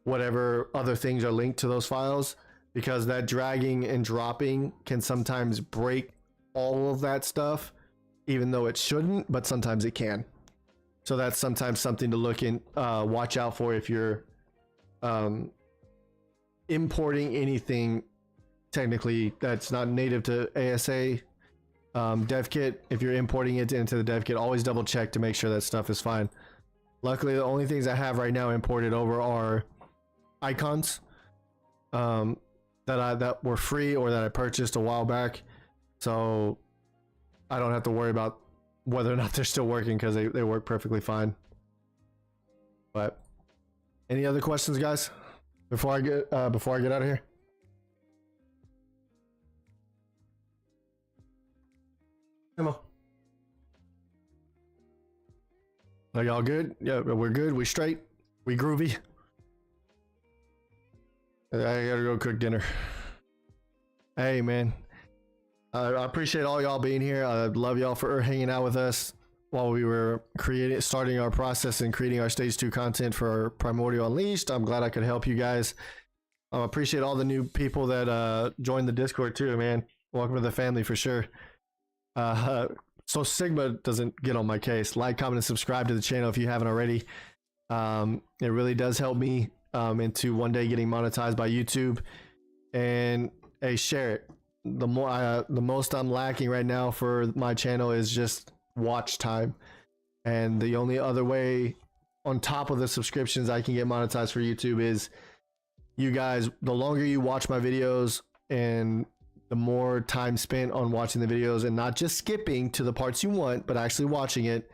[SPEAKER 1] whatever other things are linked to those files, because that dragging and dropping can sometimes break all of that stuff, even though it shouldn't, but sometimes it can. So that's sometimes something to watch out for if you're importing anything technically that's not native to ASA dev kit. If you're importing it into the dev kit, always double check to make sure that stuff is fine. Luckily, the only things I have right now imported over are icons that were free or that I purchased a while back, so I don't have to worry about whether or not they're still working, because they work perfectly fine. But any other questions, guys, before I get out of here? Come on. Are y'all good? Yeah, we're good. We straight. We groovy. I gotta go cook dinner. Hey, man. I appreciate all y'all being here. I love y'all for hanging out with us while we were starting our process and creating our stage 2 content for Primordial Unleashed. I'm glad I could help you guys. I appreciate all the new people that joined the Discord too, man. Welcome to the family for sure. So Sigma doesn't get on my case. Like, comment, and subscribe to the channel if you haven't already. It really does help me into one day getting monetized by YouTube. And hey, share it. The most I'm lacking right now for my channel is just watch time, and the only other way on top of the subscriptions I can get monetized for YouTube is you guys, the longer you watch my videos and the more time spent on watching the videos and not just skipping to the parts you want, but actually watching it,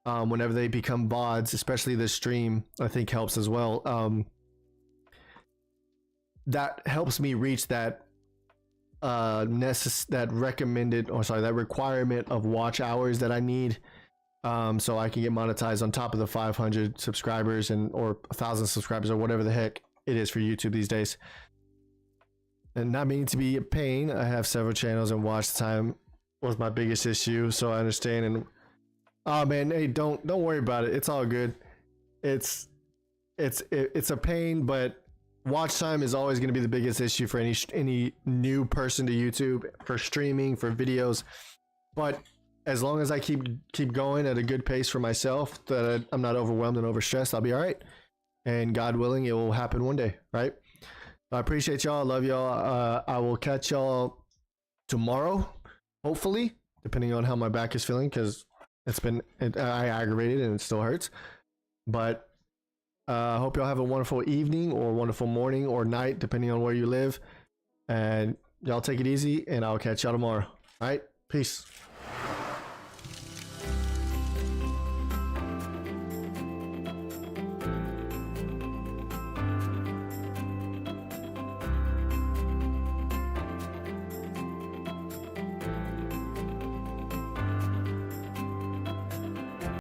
[SPEAKER 1] whenever they become VODs, especially this stream, I think helps as well. That helps me reach that that requirement of watch hours that I need, so I can get monetized on top of the 500 subscribers or 1,000 subscribers or whatever the heck it is for YouTube these days. And not meaning to be a pain, I have several channels and watch time was my biggest issue, so I understand. And oh man, hey, don't worry about it. It's all good. It's a pain, but watch time is always going to be the biggest issue for any new person to YouTube, for streaming, for videos. But as long as I keep going at a good pace for myself, that I'm not overwhelmed and overstressed, I'll be all right. And God willing, it will happen one day, right? I appreciate y'all. I love y'all. I will catch y'all tomorrow, hopefully, depending on how my back is feeling, because I aggravated and it still hurts. But I hope y'all have a wonderful evening or wonderful morning or night, depending on where you live. And y'all take it easy, and I'll catch y'all tomorrow. All right, peace.